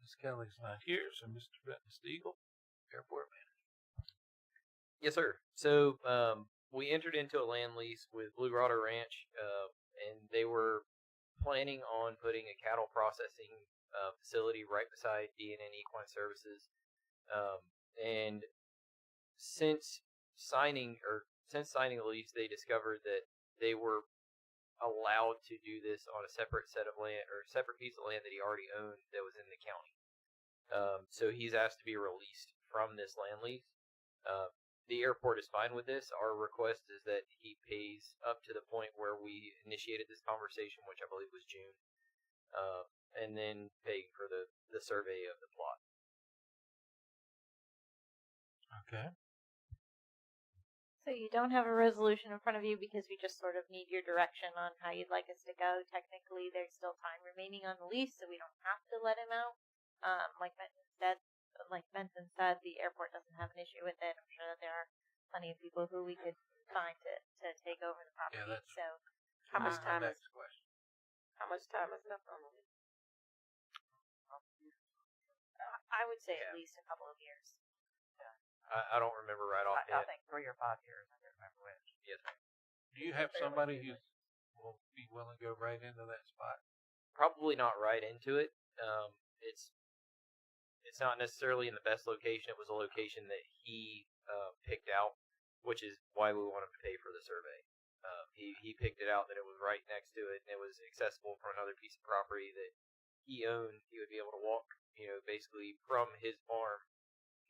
Ms. Kelly's not here, so Mr. Benton Stiegel, Airport Manager. Yes, sir. So, we entered into a land lease with Blue Grotto Ranch, and they were planning on putting a cattle processing facility right beside D&N Equine Services. And since signing the lease, they discovered that they were allowed to do this on a separate set of land or a separate piece of land that he already owned that was in the county. So he's asked to be released from this land lease. The airport is fine with this. Our request is that he pays up to the point where we initiated this conversation, which I believe was June, and then paying for the survey of the plot. Okay. So you don't have a resolution in front of you because we just sort of need your direction on how you'd like us to go. Technically, there's still time remaining on the lease, so we don't have to let him out. Like Benton said, the airport doesn't have an issue with it. I'm sure that there are plenty of people who we could find to take over the property. Yeah, that's so How much time is next question. How much time is left on the lease? I would say at least a couple of years. I don't remember right off I think 3 or 5 years. I don't remember which. Yes, sir. Do you have somebody who will be willing to go right into that spot? Probably not right into it. It's not necessarily in the best location. It was a location that he picked out, which is why we wanted to pay for the survey. He picked it out that it was right next to it, and it was accessible from another piece of property that he owned. He would be able to walk, basically from his farm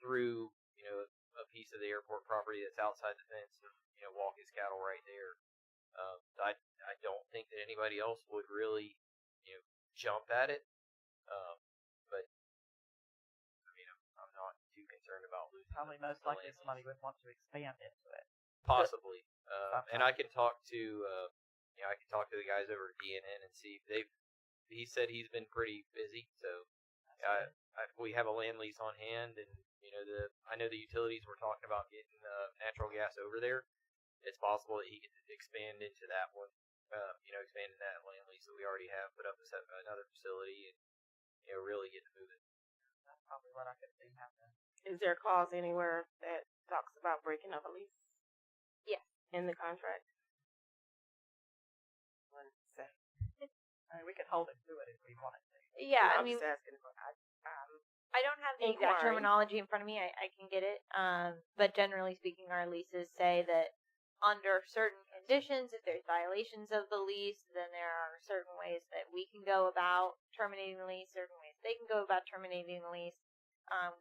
through, a piece of the airport property that's outside the fence, and walk his cattle right there. I don't think that anybody else would really, jump at it. But I mean, I'm not too concerned about losing. Probably most likely somebody would want to expand into it. Possibly. And I can talk to, I can talk to the guys over at DNN and see if he said he's been pretty busy, so We have a land lease on hand, and I know the utilities were talking about getting natural gas over there. It's possible that he could expand into that one, expand in that land lease that we already have, put up another facility, and really get moving. That's probably what I could see happening. Is there a clause anywhere that talks about breaking up a lease? Yes. In the contract? What does it say? I mean, we could hold him to it if we wanted to. Yeah, I I'm mean, just asking. I don't have the exact Inquiry. terminology in front of me. I can get it. But generally speaking, our leases say that under certain conditions, if there's violations of the lease, then there are certain ways that we can go about terminating the lease, certain ways they can go about terminating the lease.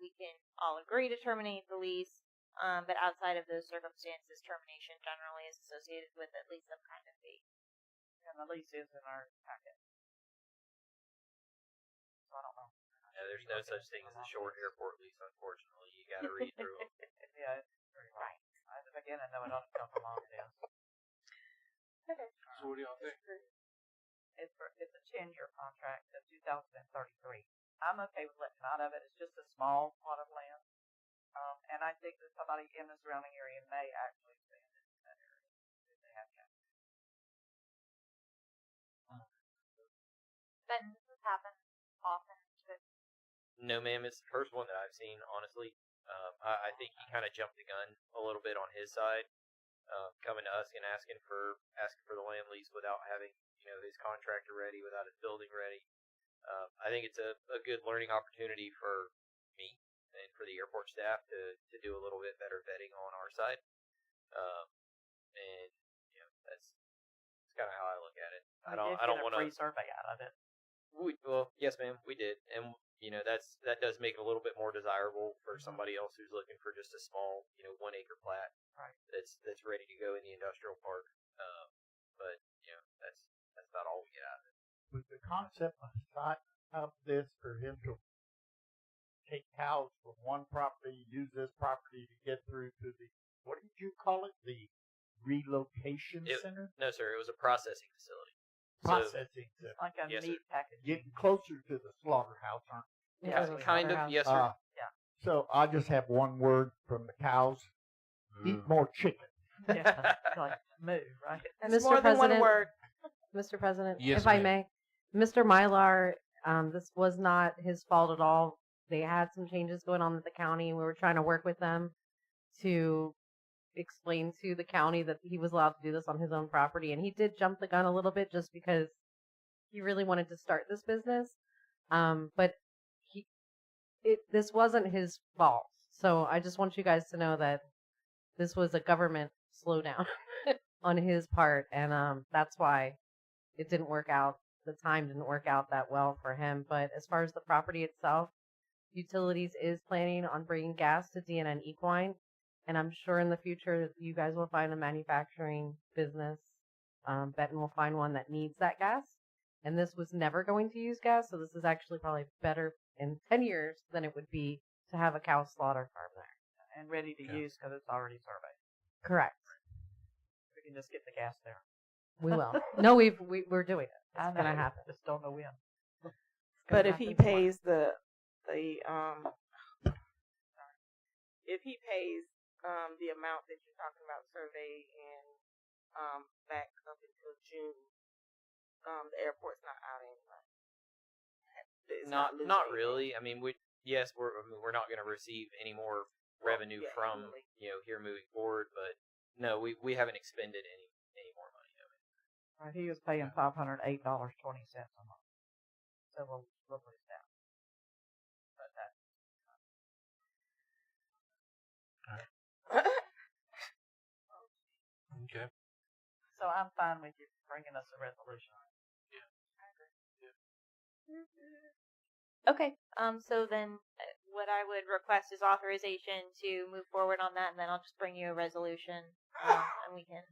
We can all agree to terminate the lease, but outside of those circumstances, termination generally is associated with at least some kind of fee. And the lease is in our packet. So I don't know. Yeah, there's no such thing as a short airport lease, unfortunately. You got to read through them. Yeah, it's very right. At the beginning, no, it doesn't tell how long it is. Okay. So what do y'all think? It's a 10-year contract to 2033. I'm okay with letting him out of it. It's just a small plot of land. And I think that somebody in the surrounding area may actually expand into that area if they have cash. Ben, does this happen often? No, ma'am. It's the first one that I've seen, honestly. I think he kind of jumped the gun a little bit on his side, coming to us and asking for the land lease without having his contractor ready, without his building ready. I think it's a good learning opportunity for me and for the airport staff to do a little bit better vetting on our side. And that's kind of how I look at it. I don't want to free survey out of it. Well, yes, ma'am, we did, and that does make it a little bit more desirable for somebody else who's looking for just a small 1 acre plat. Right. That's ready to go in the industrial park. But that's about all we get out of it. Was the concept of this for him to take cows from one property, use this property to get through to the, what did you call it? The relocation center? No, sir, it was a processing facility. Processing center. Like a Yes, meat sir. package. Getting closer to the slaughterhouse, aren't you? Kind of, yes, sir. Yeah. So I just have one word from the cows. Eat more chicken. Yeah. Like move, right? That's Mr. more than one President, word. Mr. President, Yes, if I ma'am. may, Mr. Mylar, this was not his fault at all. They had some changes going on at the county, and we were trying to work with them to explain to the county that he was allowed to do this on his own property. And he did jump the gun a little bit just because he really wanted to start this business. But this wasn't his fault. So I just want you guys to know that this was a government slowdown on his part, and that's why it didn't work out. The time didn't work out that well for him. But as far as the property itself, Utilities is planning on bringing gas to DNN Equine, and I'm sure in the future you guys will find a manufacturing business. Benton will find one that needs that gas, and this was never going to use gas, so this is actually probably better in 10 years than it would be to have a cow slaughter farm there. And ready to use because it's already surveyed. Correct. We can just get the gas there. We will. No, we're doing it. I It's know, gonna happen. Just don't know when. But if he pays if he pays the amount that you're talking about, survey and back up until June, the airport's not out anyway. It's Not losing really. I mean, we're not going to receive any more revenue from annually. Here moving forward, but no, we haven't expended any more money. Right, he was paying $508.20 a month. So we'll lose that. But that. Okay. So I'm fine with you bringing us a resolution. Okay. So then, what I would request is authorization to move forward on that, and then I'll just bring you a resolution, and we can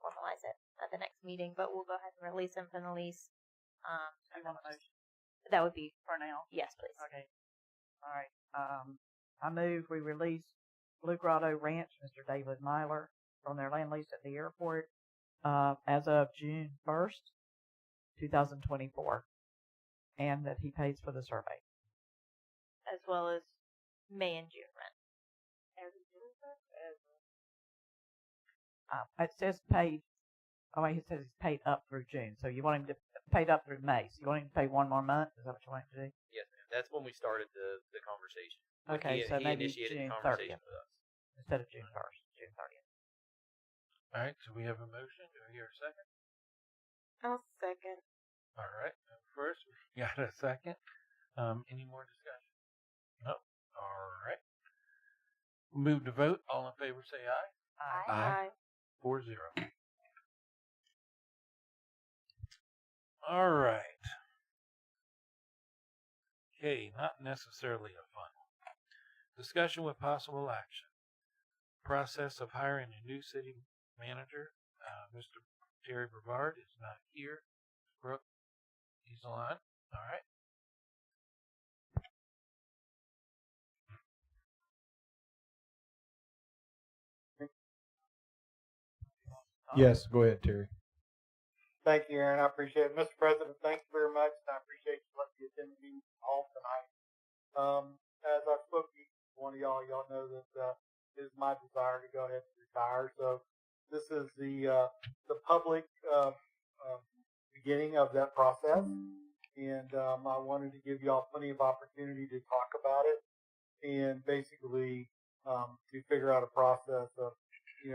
formalize it at the next meeting. But we'll go ahead and release him from the lease. You want a motion? That would be For now? yes, please. Okay. All right. I move we release Blue Grotto Ranch, Mr. David Myler, from their land lease at the airport as of June 1st, 2024, and that he pays for the survey. as well as May and June rent. It says paid. Oh, wait, it says he's paid up through June. So you want him to paid up through May. So you want him to pay one more month? Is that what you want him to do? Yes, ma'am. That's when we started the conversation. Okay, so he maybe initiated June the conversation 30th with us. instead of June 1st, June 30th. All right, so we have a motion. Do I hear a second? I'll second. All right. First, we got a second. Any more discussion? No. All right. Move to vote. All in favor, say aye. Aye. 4-0. All right. Okay, not necessarily a fun one. Discussion with possible action. Process of hiring a new city manager. Mr. Terry Brevard is not here. Brooke, he's on. All right. Yes, go ahead, Terry. Thank you, Aaron. I appreciate it. Mr. President, thank you very much. And I appreciate you letting me attend the meeting all tonight. As I spoke to one of y'all know that it is my desire to go ahead and retire. So this is the public beginning of that process. And I wanted to give y'all plenty of opportunity to talk about it and basically to figure out a process of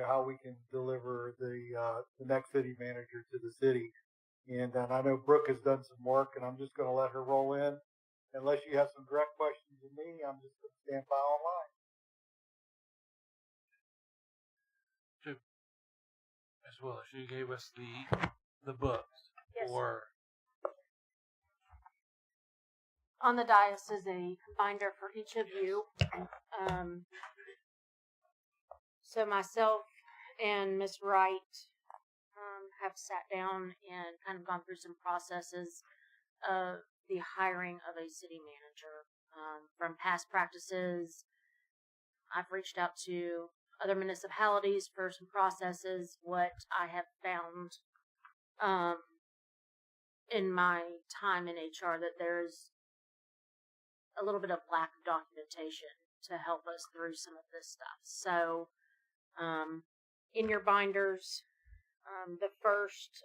how we can deliver the next city manager to the city. And I know Brooke has done some work, and I'm just going to let her roll in. Unless you have some direct questions to me, I'm just going to stand by online. Ms. Willis, you gave us the books Yes. for. On the dais is a binder for each of you. So myself and Ms. Wright have sat down and kind of gone through some processes of the hiring of a city manager. From past practices, I've reached out to other municipalities for some processes. What I have found in my time in HR that there's a little bit of lack of documentation to help us through some of this stuff. So in your binders, the first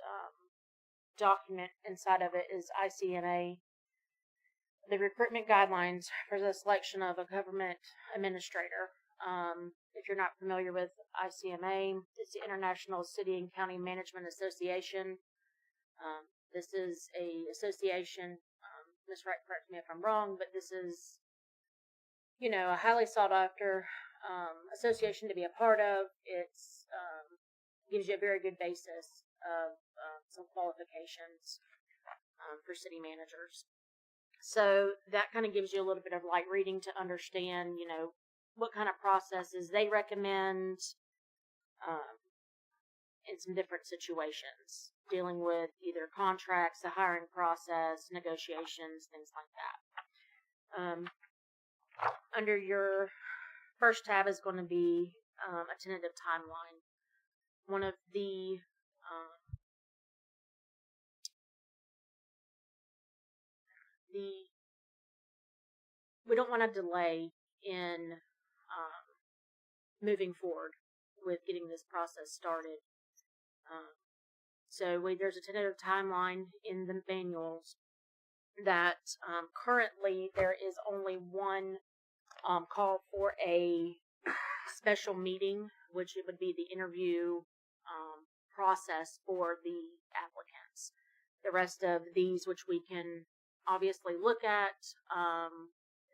document inside of it is ICMA, the recruitment guidelines for the selection of a government administrator. If you're not familiar with ICMA, it's the International City and County Management Association. This is a association, Ms. Wright, correct me if I'm wrong, but this is, a highly sought after association to be a part of. It's gives you a very good basis of some qualifications for city managers. So that kind of gives you a little bit of light reading to understand, what kind of processes they recommend in some different situations, dealing with either contracts, the hiring process, negotiations, things like that. Under your first tab is going to be a tentative timeline. One of the we don't want to delay in moving forward with getting this process started. So there's a tentative timeline in the manuals that currently there is only one call for a special meeting, which it would be the interview process for the applicants. The rest of these, which we can obviously look at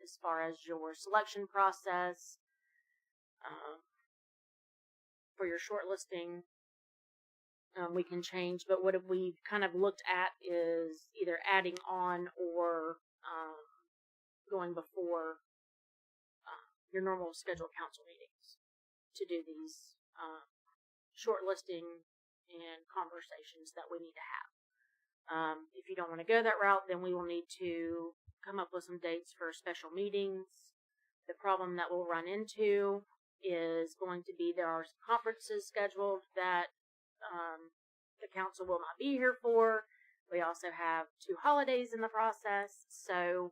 as far as your selection process for your shortlisting, we can change. But what we've kind of looked at is either adding on or going before your normal scheduled council meetings to do these shortlisting and conversations that we need to have. If you don't want to go that route, then we will need to come up with some dates for special meetings. The problem that we'll run into is going to be there are some conferences scheduled that the council will not be here for. We also have 2 holidays in the process, so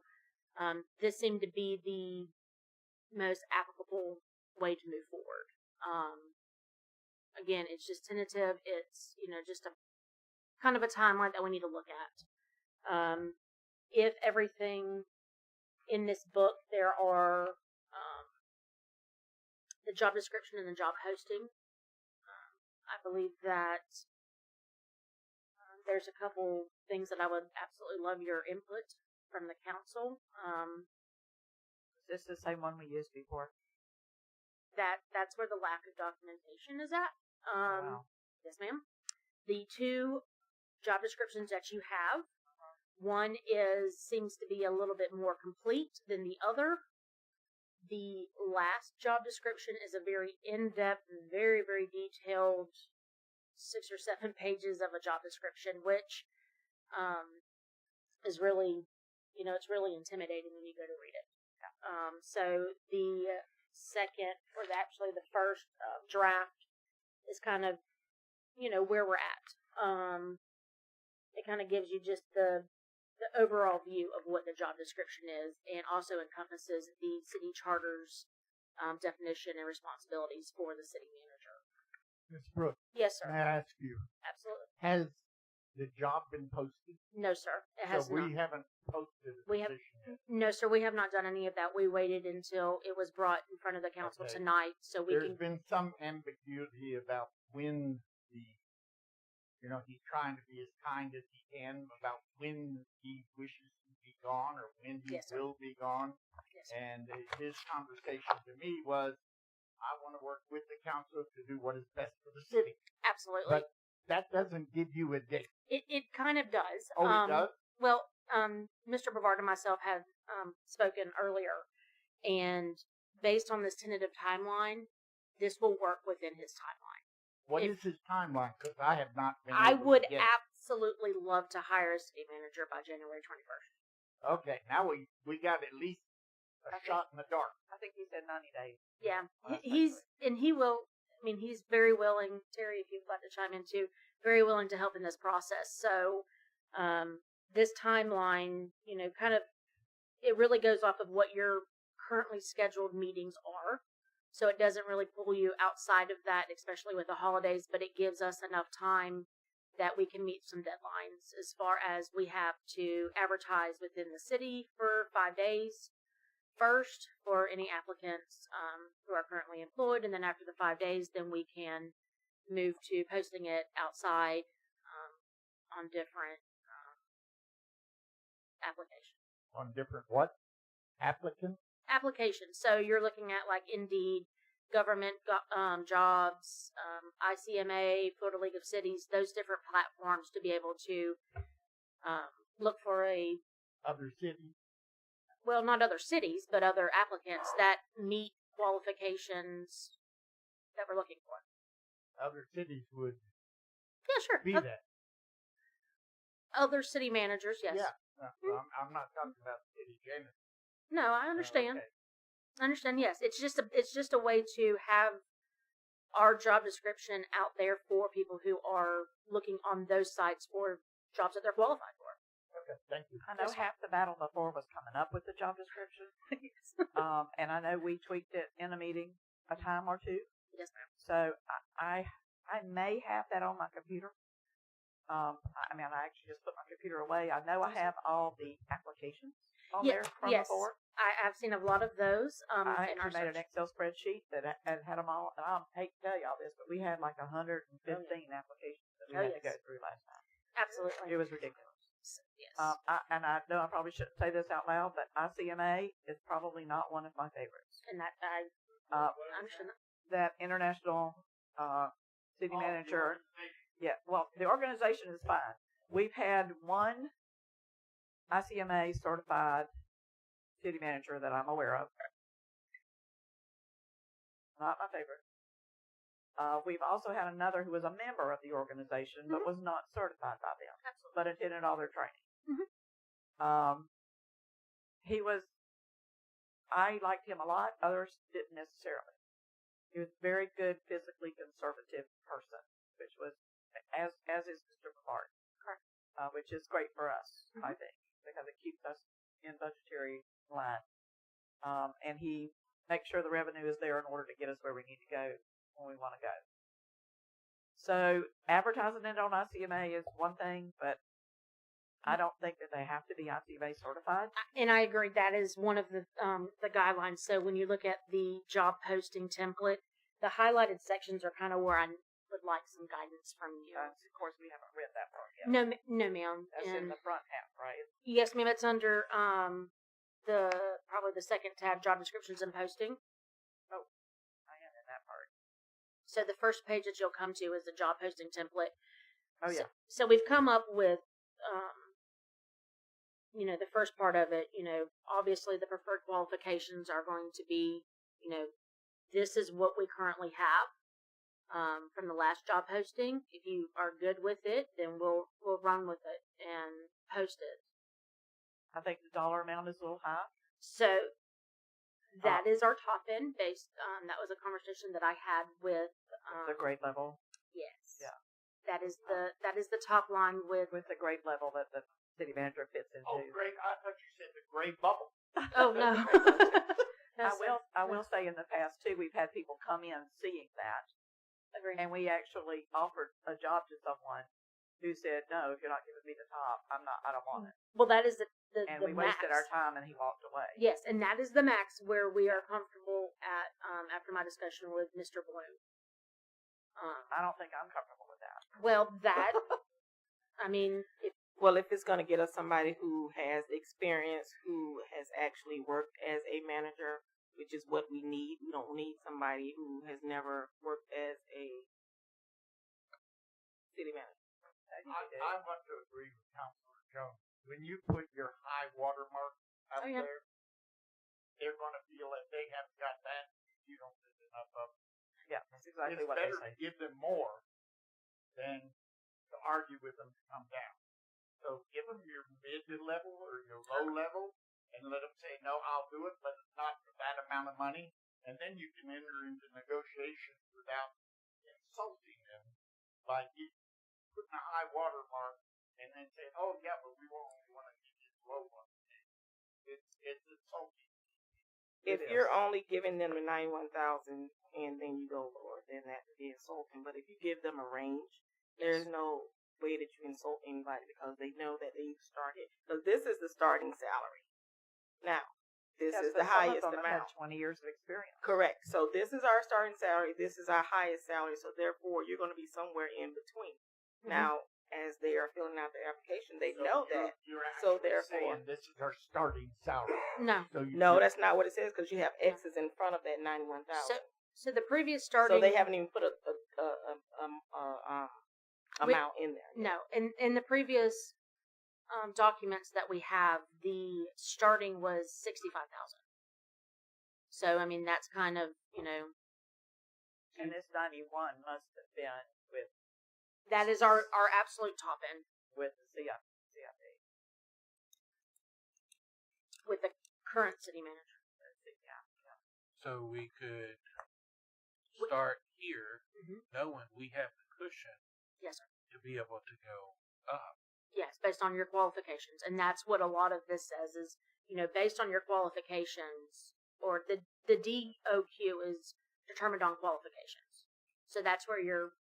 This seemed to be the most applicable way to move forward. Again, it's just tentative. It's, just a kind of a timeline that we need to look at. If everything in this book, there are the job description and the job posting. I believe that there's a couple things that I would absolutely love your input from the council. Is this the same one we used before? That's where the lack of documentation is at. Wow. Yes, ma'am. The two job descriptions that you have, one seems to be a little bit more complete than the other. The last job description is a very in-depth, very, very detailed 6 or 7 pages of a job description, which is really, it's really intimidating when you go to read it. So the second, or actually the first draft is kind of, where we're at. It kind of gives you just the overall view of what the job description is, and also encompasses the city charter's definition and responsibilities for the city manager. Ms. Brooks. Yes, sir. May I ask you? Absolutely. Has the job been posted? No, sir. It has so not. we haven't posted a We have position yet. no, sir. We have not done any of that. We waited until it was brought in front of the council Okay. tonight, so we There's can. been some ambiguity about when he's trying to be as kind as he can about when he wishes to be gone or when he Yes, sir. will be gone. Yes, sir. And his conversation to me was, I want to work with the council to do what is best for the city. Absolutely. But that doesn't give you a date. It kind of does. Oh, it does? Well, Mr. Brevard and myself have spoken earlier, and based on this tentative timeline, this will work within his timeline. What is his timeline? Because I have not been I able would to get absolutely love to hire a city manager by January 21st. Okay, now we got at least a shot in the dark. I think he said 90 days. Yeah, he will. I mean, he's very willing. Terry, if you'd like to chime in too, very willing to help in this process. So, this timeline, kind of, it really goes off of what your currently scheduled meetings are. So it doesn't really pull you outside of that, especially with the holidays, but it gives us enough time that we can meet some deadlines as far as we have to advertise within the city for 5 days first for any applicants who are currently employed. And then after the 5 days, then we can move to posting it outside on different applications. On different what? Applicants? Applications. So you're looking at like Indeed, government jobs, ICMA, Florida League of Cities, those different platforms to be able to look for other cities. Well, not other cities, but other applicants that meet qualifications that we're looking for. Other cities would Yeah, sure. be that. Other city managers, yes. Yeah. I'm not talking about the city, Jameson. No, I understand. Okay. I understand. Yes, it's just a way to have our job description out there for people who are looking on those sites for jobs that they're qualified for. Okay, thank you. I know half the battle before was coming up with the job description. And I know we tweaked it in a meeting a time or two. Yes, ma'am. So I may have that on my computer. I actually just put my computer away. I know I have all the applications on there from yes. before. I've seen a lot of those. I in our actually made an search. Excel spreadsheet that had them all. And I hate to tell you all this, but we had like 115 applications that we had to go through last time. Absolutely. It was ridiculous. Yes. I know I probably shouldn't say this out loud, but ICMA is probably not one of my favorites. And that I understand that. That international city manager. Yeah, well, the organization is fine. We've had one ICMA certified city manager that I'm aware of. Not my favorite. We've also had another who was a member of the organization but was not certified by them, but attended all their training. I liked him a lot. Others didn't necessarily. He was a very good, physically conservative person, which was, as is Mr. Clark, which is great for us, I think, because it keeps us in budgetary line. And he makes sure the revenue is there in order to get us where we need to go when we want to go. So advertising it on ICMA is one thing, but I don't think that they have to be ICMA certified. And I agree that is one of the guidelines. So when you look at the job posting template, the highlighted sections are kind of where I would like some guidance from you. Of course, we haven't read that part yet. No, ma'am. That's in the front half, right? Yes, ma'am. It's under probably the second tab, job descriptions and posting. Oh, I am in that part. So the first page that you'll come to is the job posting template. Oh yeah. So we've come up with, the first part of it. Obviously the preferred qualifications are going to be, this is what we currently have from the last job posting. If you are good with it, then we'll run with it and post it. I think the dollar amount is a little high. So that is our top end based that was a conversation that I had with the grade level. Yes. Yeah. That is the top line with the grade level that the city manager fits into. Oh, great! I thought you said the grade bubble. Oh no. I will say in the past too, we've had people come in seeing that. Agreed. And we actually offered a job to someone who said, "No, if you're not giving me the top, I don't want it." Well, that is the and the we max. wasted our time, and he walked away. Yes, and that is the max where we are comfortable at after my discussion with Mr. Bloom. I don't think I'm comfortable with that. Well, that I mean, if it's going to get us somebody who has experience, who has actually worked as a manager, which is what we need. We don't need somebody who has never worked as a city manager. I want to agree with Councilor Jones. When you put your high water mark out there, they're going to feel that they haven't got that. You don't get enough of it. Yeah, that's exactly it's what they better say. to give them more than to argue with them to come down. So give them your mid-level or your low level and let them say, no, I'll do it, but it's not for that amount of money. And then you can enter into negotiations without insulting them by putting a high water mark and then saying, oh, yeah, but we won't want to give you the low one. It's insulting. If you're only giving them the 91,000 and then you go lower, then that would be insulting. But if you give them a range, there's no way that you insult anybody because they know that they've started. Because this is the starting salary. Now, this is the highest some of them amount. had 20 years of experience. Correct. So this is our starting salary. This is our highest salary. So therefore, you're going to be somewhere in between. Mm-hmm. Now, as they are filling out their application, they know that. You're So actually therefore, saying this is our starting salary. No. So no, that's not what it says because you have X's in front of that 91,000. So the previous starting. So they haven't even put a amount in there. No, in the previous documents that we have, the starting was 65,000. So I mean that's kind of And this 91 must have been with. That is our absolute top end. With the CIP. With the current city manager. So we could start here, knowing we have the cushion Yes, sir. to be able to go up. Yes, based on your qualifications, and that's what a lot of this says is based on your qualifications, or the DOQ is determined on qualifications. So that's where your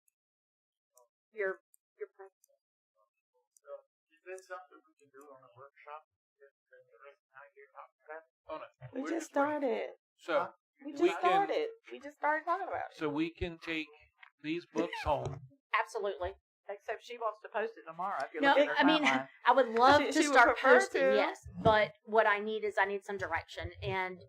Is this something we can do on a workshop? Oh no, We just started. So We just started talking about it. So we can take these books home. Absolutely. Except she wants to post it tomorrow. If you No, look at her I mean, timeline. I would love She to would start prefer posting, to. yes. But what I need is some direction, and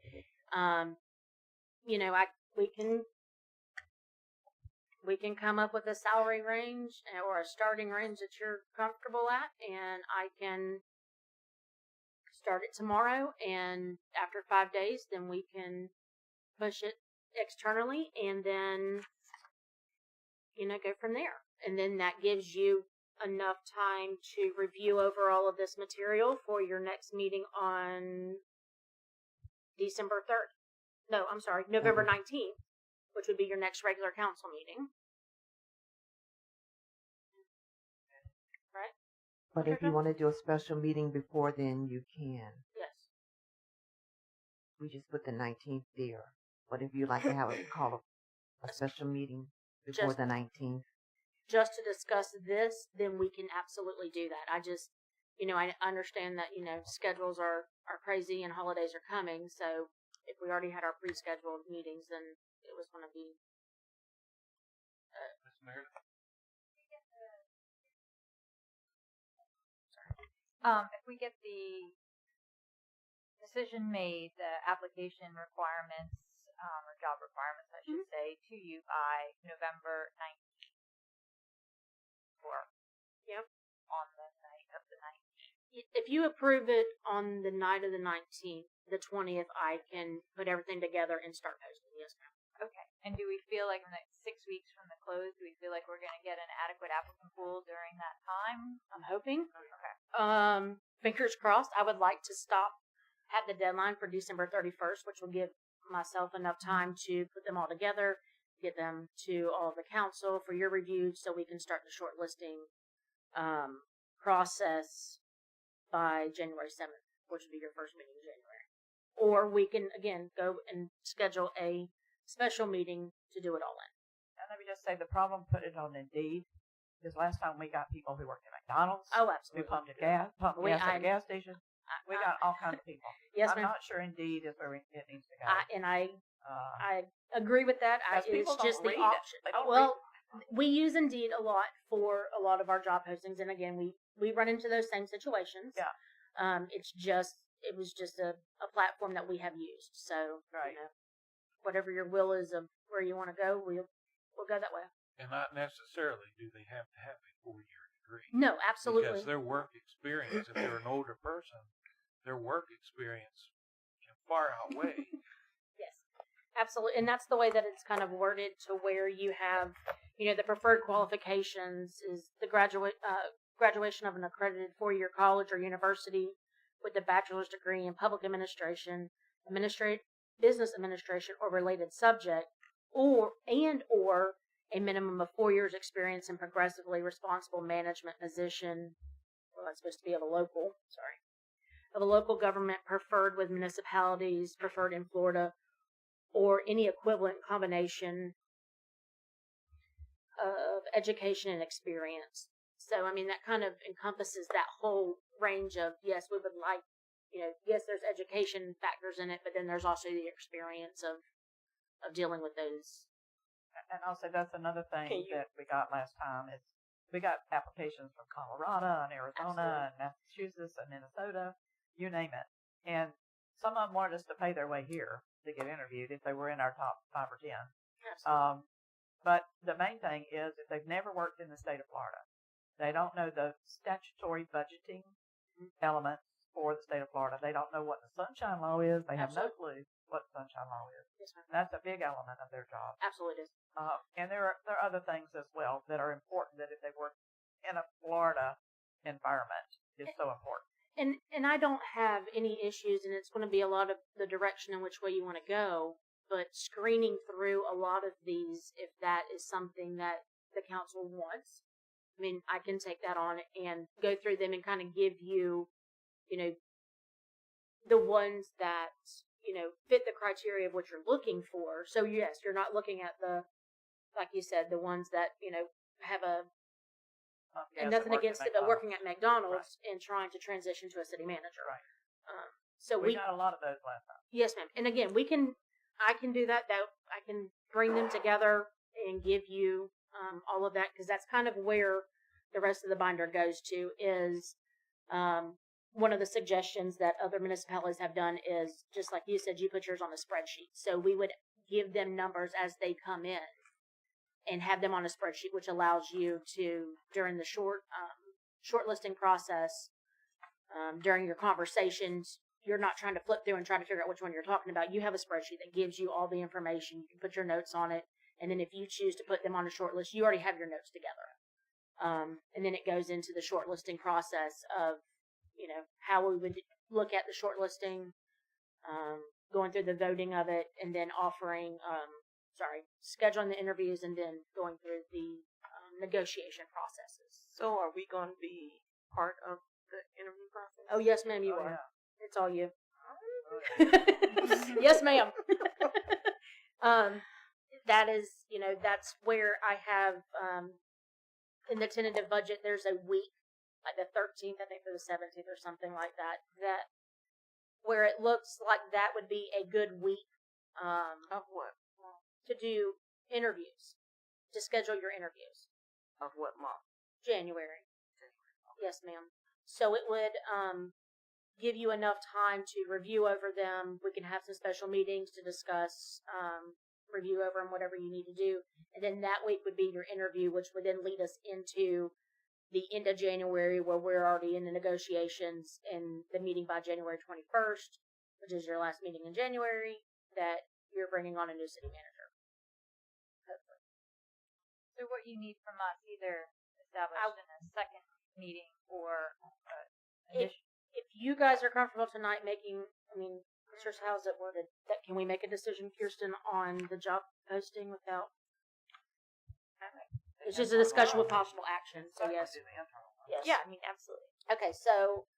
we can come up with a salary range or a starting range that you're comfortable at, and I can start it tomorrow. And after 5 days, then we can push it externally, and then go from there. And then that gives you enough time to review over all of this material for your next meeting on December 3rd. No, I'm sorry, November 19th, which would be your next regular council meeting. Right? But if you want to do a special meeting before then, you can. Yes. we just put the 19th there. But if you'd like to have call a special meeting before Just- the 19th, just to discuss this, then we can absolutely do that. I just, I understand that, schedules are crazy and holidays are coming. So if we already had our pre-scheduled meetings, then it was going to be. Ms. Meredith? If we get the decision made, the application requirements, or job requirements, I should say, to you by November 19th. Or Yep. on the night of the 19th. If you approve it on the night of the 19th, the 20th, I can put everything together and start posting. Yes, ma'am. Okay. And do we feel like in the 6 weeks from the close, do we feel like we're going to get an adequate applicant pool during that time? I'm hoping. Okay. Fingers crossed. I would like to have the deadline for December 31st, which will give myself enough time to put them all together, get them to all of the council for your review, so we can start the shortlisting process by January 7th, which would be your first meeting in January. Or we can, again, go and schedule a special meeting to do it all in. And let me just say the problem put it on Indeed because last time we got people who worked at McDonald's. Oh, absolutely. Who pumped gas at the gas station. We got all kinds of people. Yes, I'm ma'am. not sure Indeed is where it needs to go. I agree with that. Because people It's just don't the read it. option. They don't Well, we use Indeed a lot for a lot of our job postings, and again, we run into those same situations. Yeah. It was just a platform that we have used. So, Right. whatever your will is of where you want to go, we'll go that way. And not necessarily do they have to have a 4-year degree. No, absolutely. Because their work experience, if they're an older person, their work experience can far outweigh. Yes, absolutely. And that's the way that it's kind of worded to where you have, the preferred qualifications is the graduation of an accredited 4-year college or university with a bachelor's degree in public administration, business administration, or related subject, or a minimum of 4 years experience in progressively responsible management position. Well, that's supposed to be of a local government preferred with municipalities, preferred in Florida, or any equivalent combination of education and experience. So, that kind of encompasses that whole range of, yes, we would like, yes, there's education factors in it, but then there's also the experience of dealing with those. And also, that's another thing that we got last time is we got applications from Colorado and Arizona and Massachusetts and Minnesota, you name it. And some of them wanted us to pay their way here to get interviewed if they were in our top 5 or 10. Absolutely. But the main thing is if they've never worked in the state of Florida, they don't know the statutory budgeting elements for the state of Florida. They don't know what the Sunshine Law is. They have no clue what the Sunshine Law is. Yes, ma'am. That's a big element of their job. Absolutely is. And there are other things as well that are important that if they work in a Florida environment is so important. And I don't have any issues, and it's going to be a lot of the direction in which way you want to go, but screening through a lot of these, if that is something that the council wants, I can take that on and go through them and kind of give you, the ones that, fit the criteria of what you're looking for. So yes, you're not looking at like you said, the ones that, have and nothing against it, but working at McDonald's and trying to transition to a city manager. Right. So we got a lot of those last time. Yes, ma'am. And again, I can do that. I can bring them together and give you all of that, because that's kind of where the rest of the binder goes to. Is one of the suggestions that other municipalities have done is, just like you said, you put yours on a spreadsheet. So we would give them numbers as they come in and have them on a spreadsheet, which allows you to, during the shortlisting process, during your conversations, you're not trying to flip through and try to figure out which one you're talking about. You have a spreadsheet that gives you all the information. You can put your notes on it, and then if you choose to put them on a short list, you already have your notes together. And then it goes into the shortlisting process of, how we would look at the shortlisting, going through the voting of it, and then scheduling the interviews, and then going through the negotiation processes. So are we going to be part of the interview process? Oh, yes, ma'am, you Oh, are. yeah. It's all you. Yes, ma'am. That is, that's where I have, in the tentative budget, there's a week, like the 13th, I think, or the 17th or something like that, where it looks like that would be a good week, Of what? to do interviews, to schedule your interviews. Of what month? January. Yes, ma'am. So it would, give you enough time to review over them. We can have some special meetings to discuss, review over them, whatever you need to do. And then that week would be your interview, which would then lead us into the end of January, where we're already in the negotiations and the meeting by January 21st, which is your last meeting in January, that you're bringing on a new city manager. Hopefully. So what you need from us, either established in a second meeting or If you guys are comfortable tonight making, Trish, how's it worded? That can we make a decision, Kirsten, on the job posting without? It's just a discussion with possible action. So yes. Yes. Yeah, absolutely. Okay, so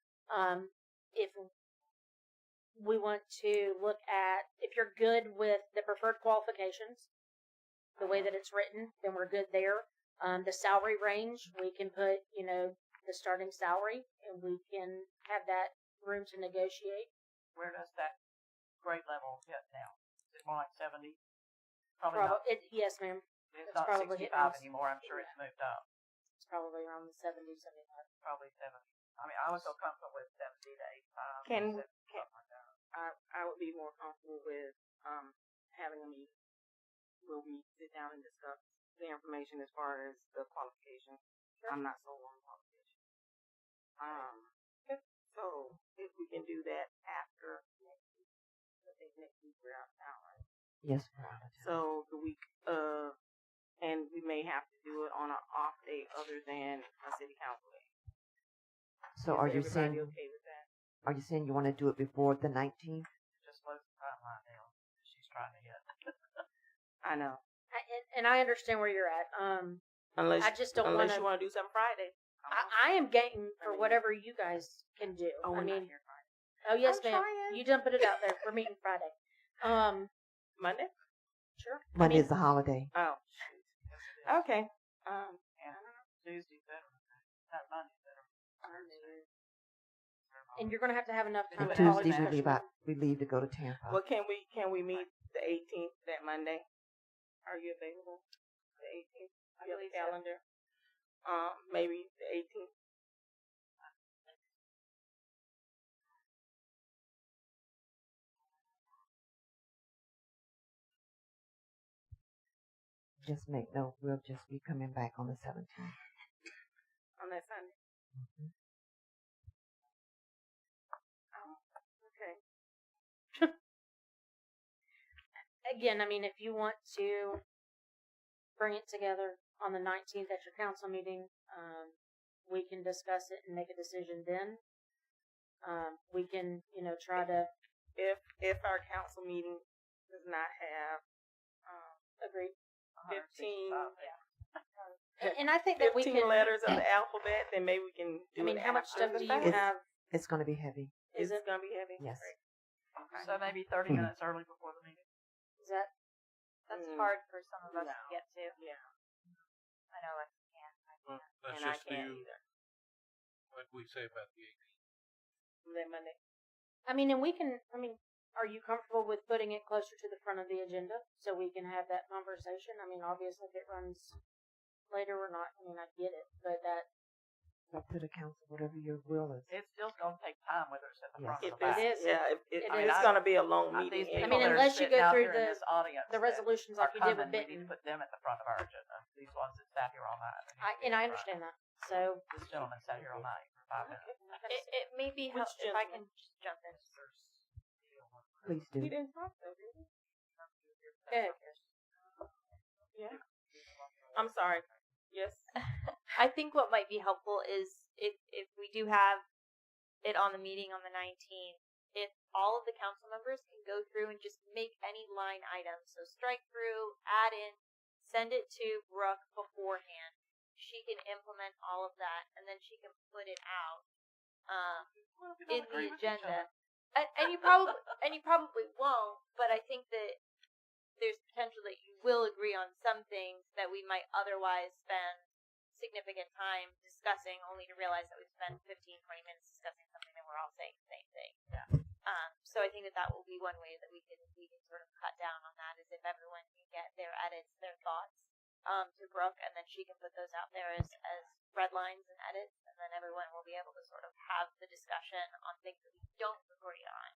if we want to look at, if you're good with the preferred qualifications, the way that it's written, then we're good there. The salary range, we can put, the starting salary, and we can have that room to negotiate. Where does that grade level hit now? Is it more like 70? Probably not. Yes, ma'am. It's It's not probably 65 hitting us. anymore. I'm sure it's moved up. It's probably around the 70, 75. Probably 70. I would feel comfortable with 70 to 85. Can something like that. I would be more comfortable with having a meeting where we sit down and discuss the information as far as the qualifications. Sure. I'm not so on qualifications. So if we can do that after next week, I think next week we're out of town, right? Yes, we're out of town. So the week and we may have to do it on an off day other than a city council day. So Is are you everybody saying? okay with that? Are you saying you want to do it before the 19th? Just slows the timeline down. She's trying to hit. I know. And I understand where you're at. Unless I just don't unless want you want to do something Friday. I am game for whatever you guys can do. Oh, we're not here Oh yes, I'm ma'am. trying. You jumping it out there. We're meeting Friday. Monday? Sure. Monday's a holiday. Oh, shoot. Okay. Tuesday better. Not Monday better. And you're going to have enough time. And with all Tuesday discussion. we leave to go to Tampa. Well, can we meet the 18th that Monday? Are you available? The 18th. I Your believe so. calendar. Maybe the 18th. Just make note, we'll just be coming back on the 17th. On that Sunday. Okay. Again, if you want to bring it together on the 19th at your council meeting, we can discuss it and make a decision then. We can, try to If our council meeting does not have agree. 15 And I think that we 15 can letters of the alphabet, then maybe we can do it. how much after stuff the do you fact. have? It's going to be heavy. Is it going to be heavy? Yes. Okay. So maybe 30 minutes early before the meeting. Is that? That's hard for some of us to get to. Yeah. I know I can't. Well, let's And I just can't do either. what we say about the 18th. That Monday. And we can, are you comfortable with putting it closer to the front of the agenda so we can have that conversation? Obviously if it runs later or not, I get it, but that. Up to the council, whatever your will is. It's still going to take time whether it's at the front If or the back. it's, yeah, It it's is. going to be a long These meeting. people that are unless you sitting go out through here in this audience the that resolutions are like you did with coming, we need to Benton. put them at the front of our agenda. These ones that sat here all night. I understand that. So This gentleman sat here all night for 5 minutes. It may be Which helpful if I can just jump in. Please do. We didn't talk though, did we? go ahead, Kirsten. Yeah. I'm sorry. Yes. I think what might be helpful is if we do have it on the meeting on the 19th, if all of the council members can go through and just make any line items. So strike through, add in, send it to Brooke beforehand. She can implement all of that, and then she can put it out in the agenda. and you probably won't, but I think that there's potential that you will agree on some things that we might otherwise spend significant time discussing, only to realize that we spent 15, 20 minutes discussing something that we're all saying the same thing. Yeah. So I think that will be one way that we can sort of cut down on that, is if everyone can get their edits, their thoughts, to Brooke, and then she can put those out there as red lines and edits, and then everyone will be able to sort of have the discussion on things that we don't agree on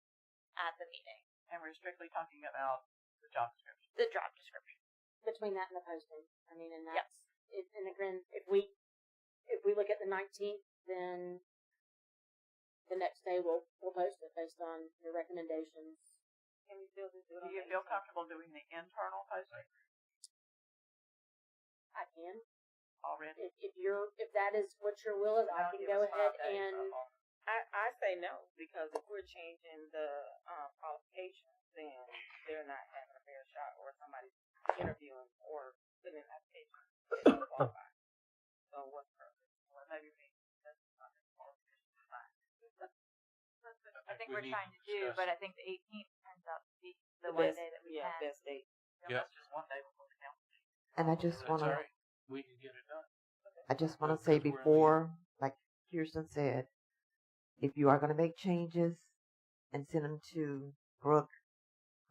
at the meeting. And we're strictly talking about the job description. The job description. Between that and the posting. I mean, and that's, and again, if we look at the 19th, then the next day we'll post it based on your recommendations. Can we still do it? Do you feel comfortable doing the internal posting I can. already? If that is what your will is, I can go ahead and. I say no, because if we're changing the qualifications, then they're not having a fair shot, or somebody's interviewing or putting in an application. They don't qualify. So what's the purpose? Well, maybe we I think we're we need trying to to do, discuss. but I think the 18th turns out to be the one day that we Yeah, can. best date. Yep. That's just one day before the council. And I just That's want all to, right. We can get it done. I just want to Because say we're in the- before, like Kirsten said, if you are going to make changes and send them to Brooke,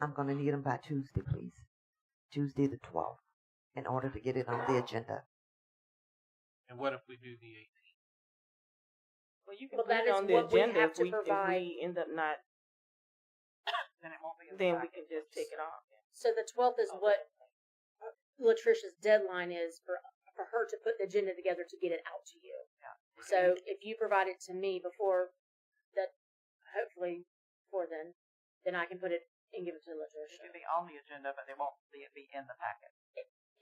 I'm going to need them by Tuesday, please. Tuesday the 12th, in order to get it on the agenda. And what if we do the 18th? Well, you can Well, put that it is on the what we agenda have if to we provide. end up not. Then it won't be. Then we can just take it off. So the 12th is what Latricia's deadline is for her to put the agenda together to get it out to you. Yeah. So if you provide it to me before that, hopefully before then I can put it and give it to It Latricia. should be on the agenda, but it won't be in the packet.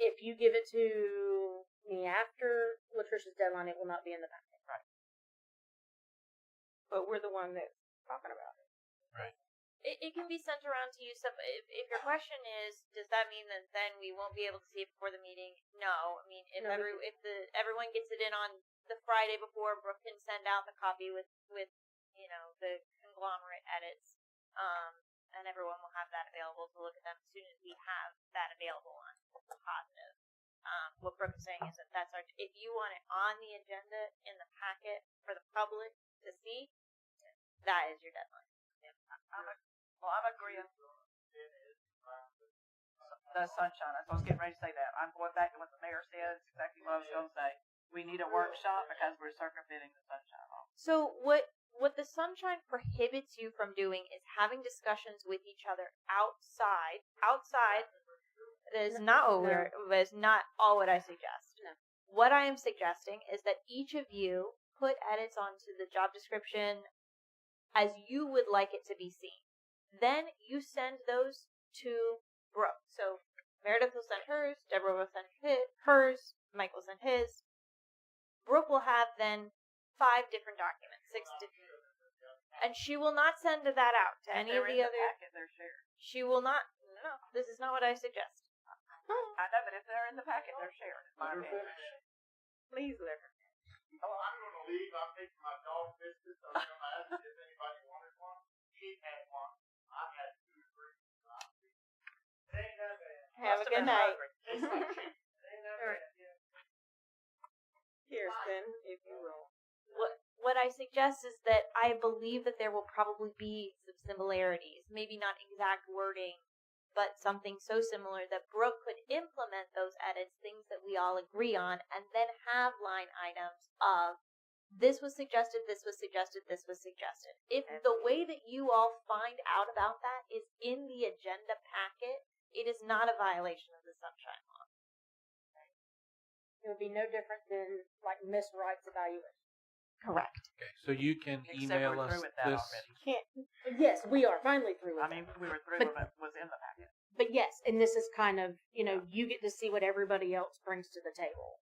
If you give it to me after Latricia's deadline, it will not be in the packet. Right. But we're the one that's talking about it. Right. It can be sent around to you. So if your question is, does that mean that then we won't be able to see it before the meeting? No. I mean, if No, everyone gets it in on the Friday before, Brooke can send out the copy with the conglomerate edits, and everyone will have that available to look at them as soon as we have that available on Positive. What Brooke is saying is that if you want it on the agenda in the packet for the public to see, that is your deadline. I'm agreeing. The sunshine. I was getting ready to say that. I'm going back to what the mayor said. It's exactly what I was going to say. We need a workshop because we're circumventing the sunshine law. So what the sunshine prohibits you from doing is having discussions with each other outside. Outside is not not all what I suggest. No. What I am suggesting is that each of you put edits onto the job description as you would like it to be seen. Then you send those to Brooke. So Meredith will send hers, Deborah will send hers, Mike will send his. Brooke will have then 5 different documents, 6 different, and she will not send that out to any of the other. Packet, they're shared. She will not. No, this is not what I suggest. I know, but if they're in the packet, they're shared. In my opinion. Please let her. Oh, I'm going to leave. I'm taking my dog biscuits. I'm going to ask if anybody wanted one. He had one. I had 2 or 3. Ain't that bad. Have a good night. Ain't that bad. Kirsten, if you will. What I suggest is that I believe that there will probably be some similarities, maybe not exact wording, but something so similar that Brooke could implement those edits, things that we all agree on, and then have line items of this was suggested, this was suggested, this was suggested. If the way that you all find out about that is in the agenda packet, it is not a violation of the Sunshine Law. It would be no different than like Miss Wright's evaluation. Correct. Okay, so you can Except email we're us through with that this. already. Yes, we are finally through with I mean, that. we were through But- with it was in the packet. But yes, and this is kind of, you get to see what everybody else brings to the table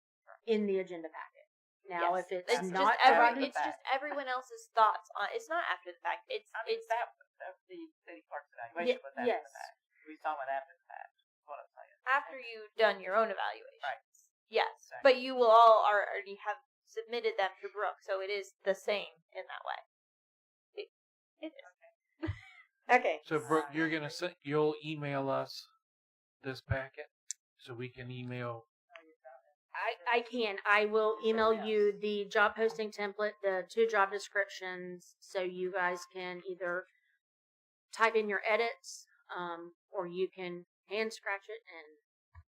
in the agenda packet. Now, Yes. if it's just not it's just everyone else's thoughts on. It's not after the fact. It's I mean, it's that the city clerk's evaluation was after yes. the fact. We saw it after the fact. That's what I'm saying. after you've done your own evaluation. Right. Yes, Exactly. but you will all already have submitted them to Brooke, so it is the same in that way. It is. Okay. So Brooke, you'll email us this packet so we can email. I can. I will email you the job posting template, the 2 job descriptions, so you guys can either type in your edits, or you can hand scratch it and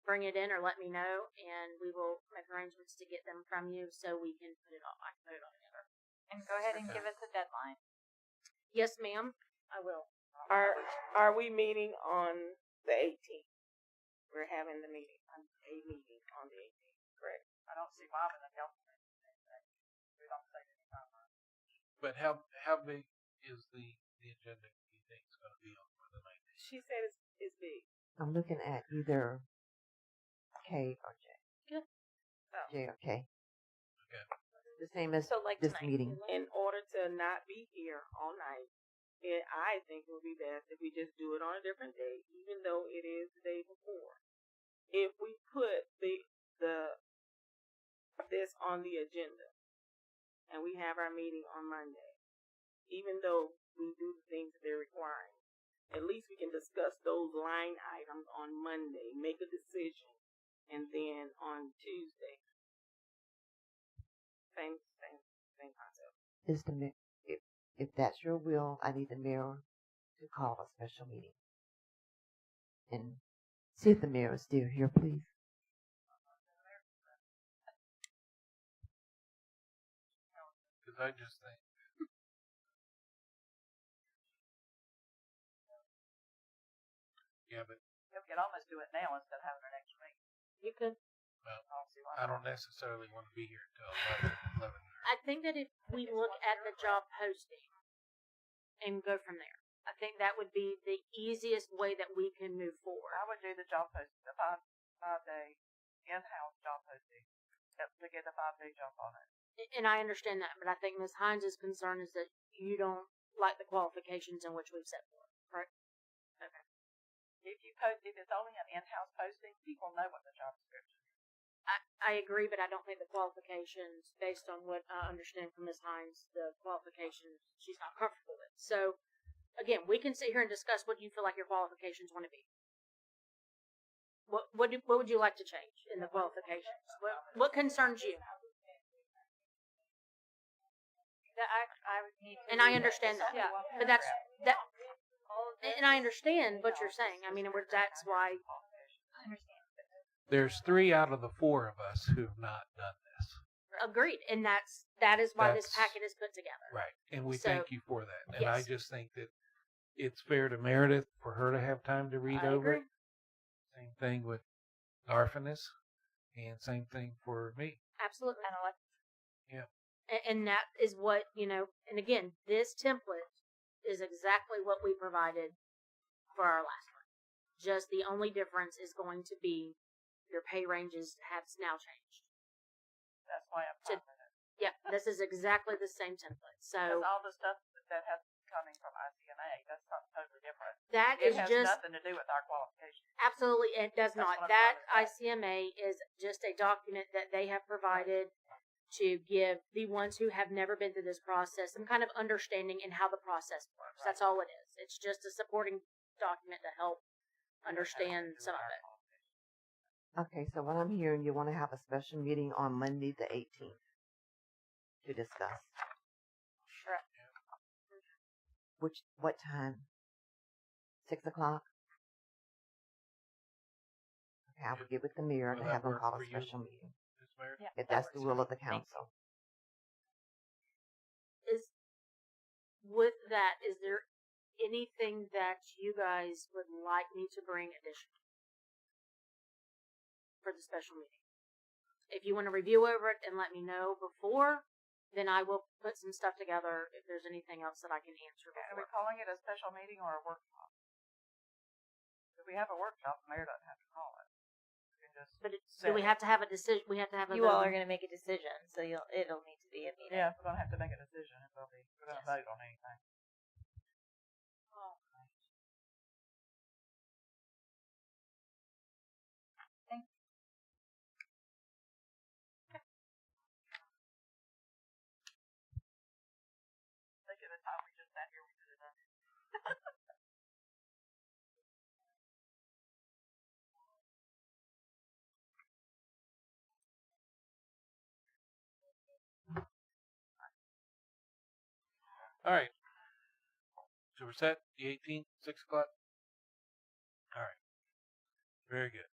bring it in, or let me know, and we will make arrangements to get them from you so we can put it on. I can put it on together. And go ahead and give us a deadline. Yes, ma'am. I will. Are we meeting on the 18th? We're having the meeting on the 18th, correct? I don't see why when the council we don't say anything. But how big is the agenda you think is going to be on for the 19th? She said it's big. I'm looking at either K or J. Good. J or K. Okay. The same as So like this tonight, meeting. In order to not be here all night, I think it would be best if we just do it on a different day, even though it is the day before. If we put this on the agenda and we have our meeting on Monday, even though we do the things that they're requiring, at least we can discuss those line items on Monday, make a decision, and then on Tuesday, same concept. Is the if that's your will, I need the mayor to call a special meeting. And see if the mayor is still here, please. Because I just think. Yeah, but We could almost do it now instead of having our next meeting. You could. well, I don't see why I not. don't necessarily want to be here until 11. I think that if we look at the job posting and go from there, I think that would be the easiest way that we can move forward. I would do the job posting, the five-day in-house job posting to get a 5-day jump on it. And I understand that, but I think Ms. Hines' concern is that you don't like the qualifications in which we've set forth, right? Okay. If it's only an in-house posting, people know what the job description is. I agree, but I don't think the qualifications, based on what I understand from Ms. Hines, the qualifications she's not comfortable with. So, again, we can sit here and discuss what you feel like your qualifications want to be. What would you like to change in the qualifications? What concerns you? That I would need to. And I understand that. Yeah. But that. And I understand what you're saying. I mean, that's why. I understand. There's 3 out of the 4 of us who have not done this. Agreed, and that is why this That's- packet is put together. Right. And we So, thank you for that. And I yes. just think that it's fair to Meredith for her to have time to read I over agree. it. Same thing with Darfinus, and same thing for me. Absolutely. And Alexa. Yeah. And that is what, and again, this template is exactly what we provided for our last one. Just the only difference is going to be your pay ranges have now changed. That's why I'm fine with it. Yeah, this is exactly the same template. So Because all the stuff that has coming from ICMA, that's something totally different. that It is has just nothing to do with our qualifications. absolutely, it does That's not. what I'm That trying to ICMA is just a document that they have provided to give the ones who have never been through this process some kind of understanding in how the process works. That's all it is. It's just a supporting document to help understand some of it. Okay, so what I'm hearing, you want to have a special meeting on Monday the 18th to discuss. Sure. What time? 6 o'clock? Okay, I will get with the mayor Will to that have him work call for a you, special meeting. Ms. Meredith? Yeah, If that that's the works will for of the me. Thank council. Is with that, is there anything that you guys would like me to bring additional for the special meeting? If you want to review over it and let me know before, then I will put some stuff together if there's anything else that I can answer Are we before. calling it a special meeting or a workshop? If we have a workshop, the mayor doesn't have to call it. We can just But set do we it. have to have a decision? We have to have a You all vote. are going to make a decision, so it'll need to be a meeting. Yeah, if we're gonna have to make a decision, we're gonna vote on anything. Think of the time we just sat here, we could have done it. All right. So we're set, the 18th, 6 o'clock? All right. Very good.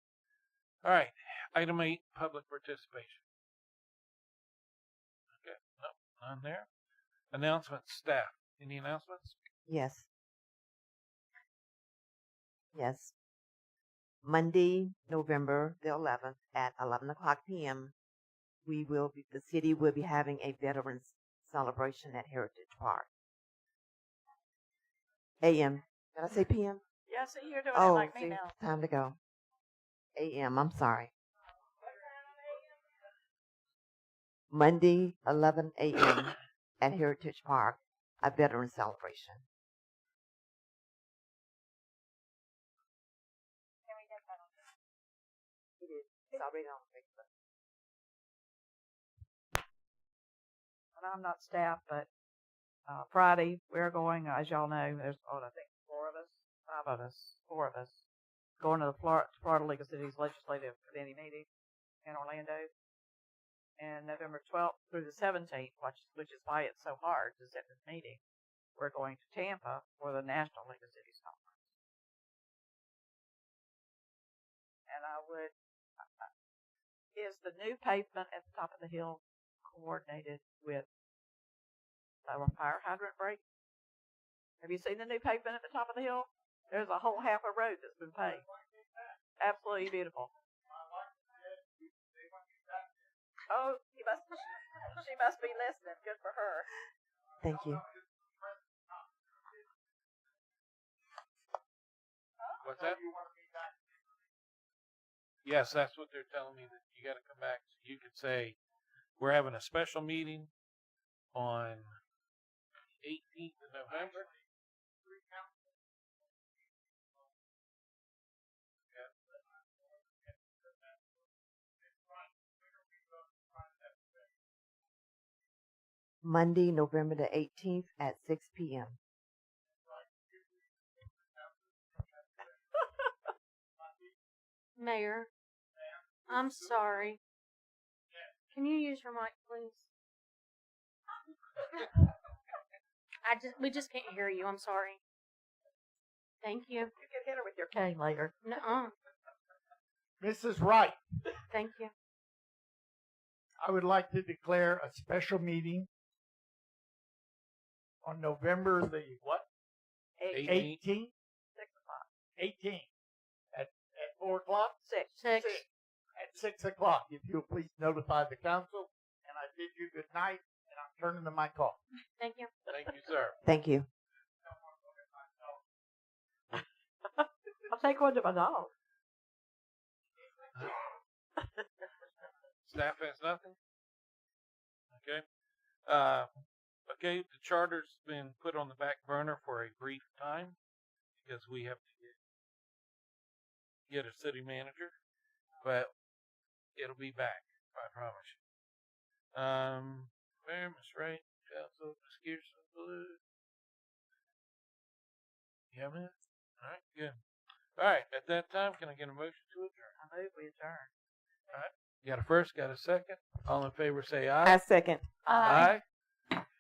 All right. Item 8, public participation. Okay. No, none there. Announcements, staff. Any announcements? Yes. Yes. Monday, November the 11th at 11 o'clock p.m., the city will be having a veterans celebration at Heritage Park. A.M. Did I say p.m.? Yeah, see, you're doing it Oh, like me see, now. time to go. A.m., I'm sorry. Monday, 11 a.m. at Heritage Park, a veteran celebration. It is. It's already on Facebook. And I'm not staff, but Friday we're going, as y'all know, there's, I think 4 of us, going to the Florida League of Cities Legislative Committee meeting in Orlando. And November 12th through the 17th, which is why it's so hard to set this meeting, we're going to Tampa for the National League of Cities Conference. And is the new pavement at the top of the hill coordinated with our fire hydrant break? Have you seen the new pavement at the top of the hill? There's a whole half a road that's been paved. Absolutely beautiful. Oh, she must be listening. Good for her. Thank you. What's that? Yes, that's what they're telling me, that you got to come back. So you could say, we're having a special meeting on 18th of November. Monday, November the 18th at 6 p.m. Mayor, I'm sorry. Can you use your mic, please? We just can't hear you. I'm sorry. Thank you. You can hit her with your cane later. Nuh-uh. Mrs. Wright, Thank you. I would like to declare a special meeting on November the what? 18th? 6 o'clock. 18th. At 4 o'clock? 6. At 6 o'clock. If you'll please notify the council, and I bid you good night, and I'm turning to my call. Thank you. Thank you, sir. Thank you. I'll take one to my dog. Staff has nothing? Okay. Okay, the charter's been put on the back burner for a brief time because we have to get a city manager, but it'll be back, I promise you. Mayor, Ms. Wright, Council, Ms. Gibson, Blue. You have it? All right, good. All right, at that time, can I get a motion to adjourn? I move we adjourn. All right, got a first, got a second. All in favor, say aye. I second. Aye.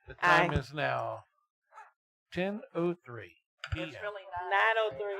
The time Aye. is now 10:03 p.m. It's really 9:03.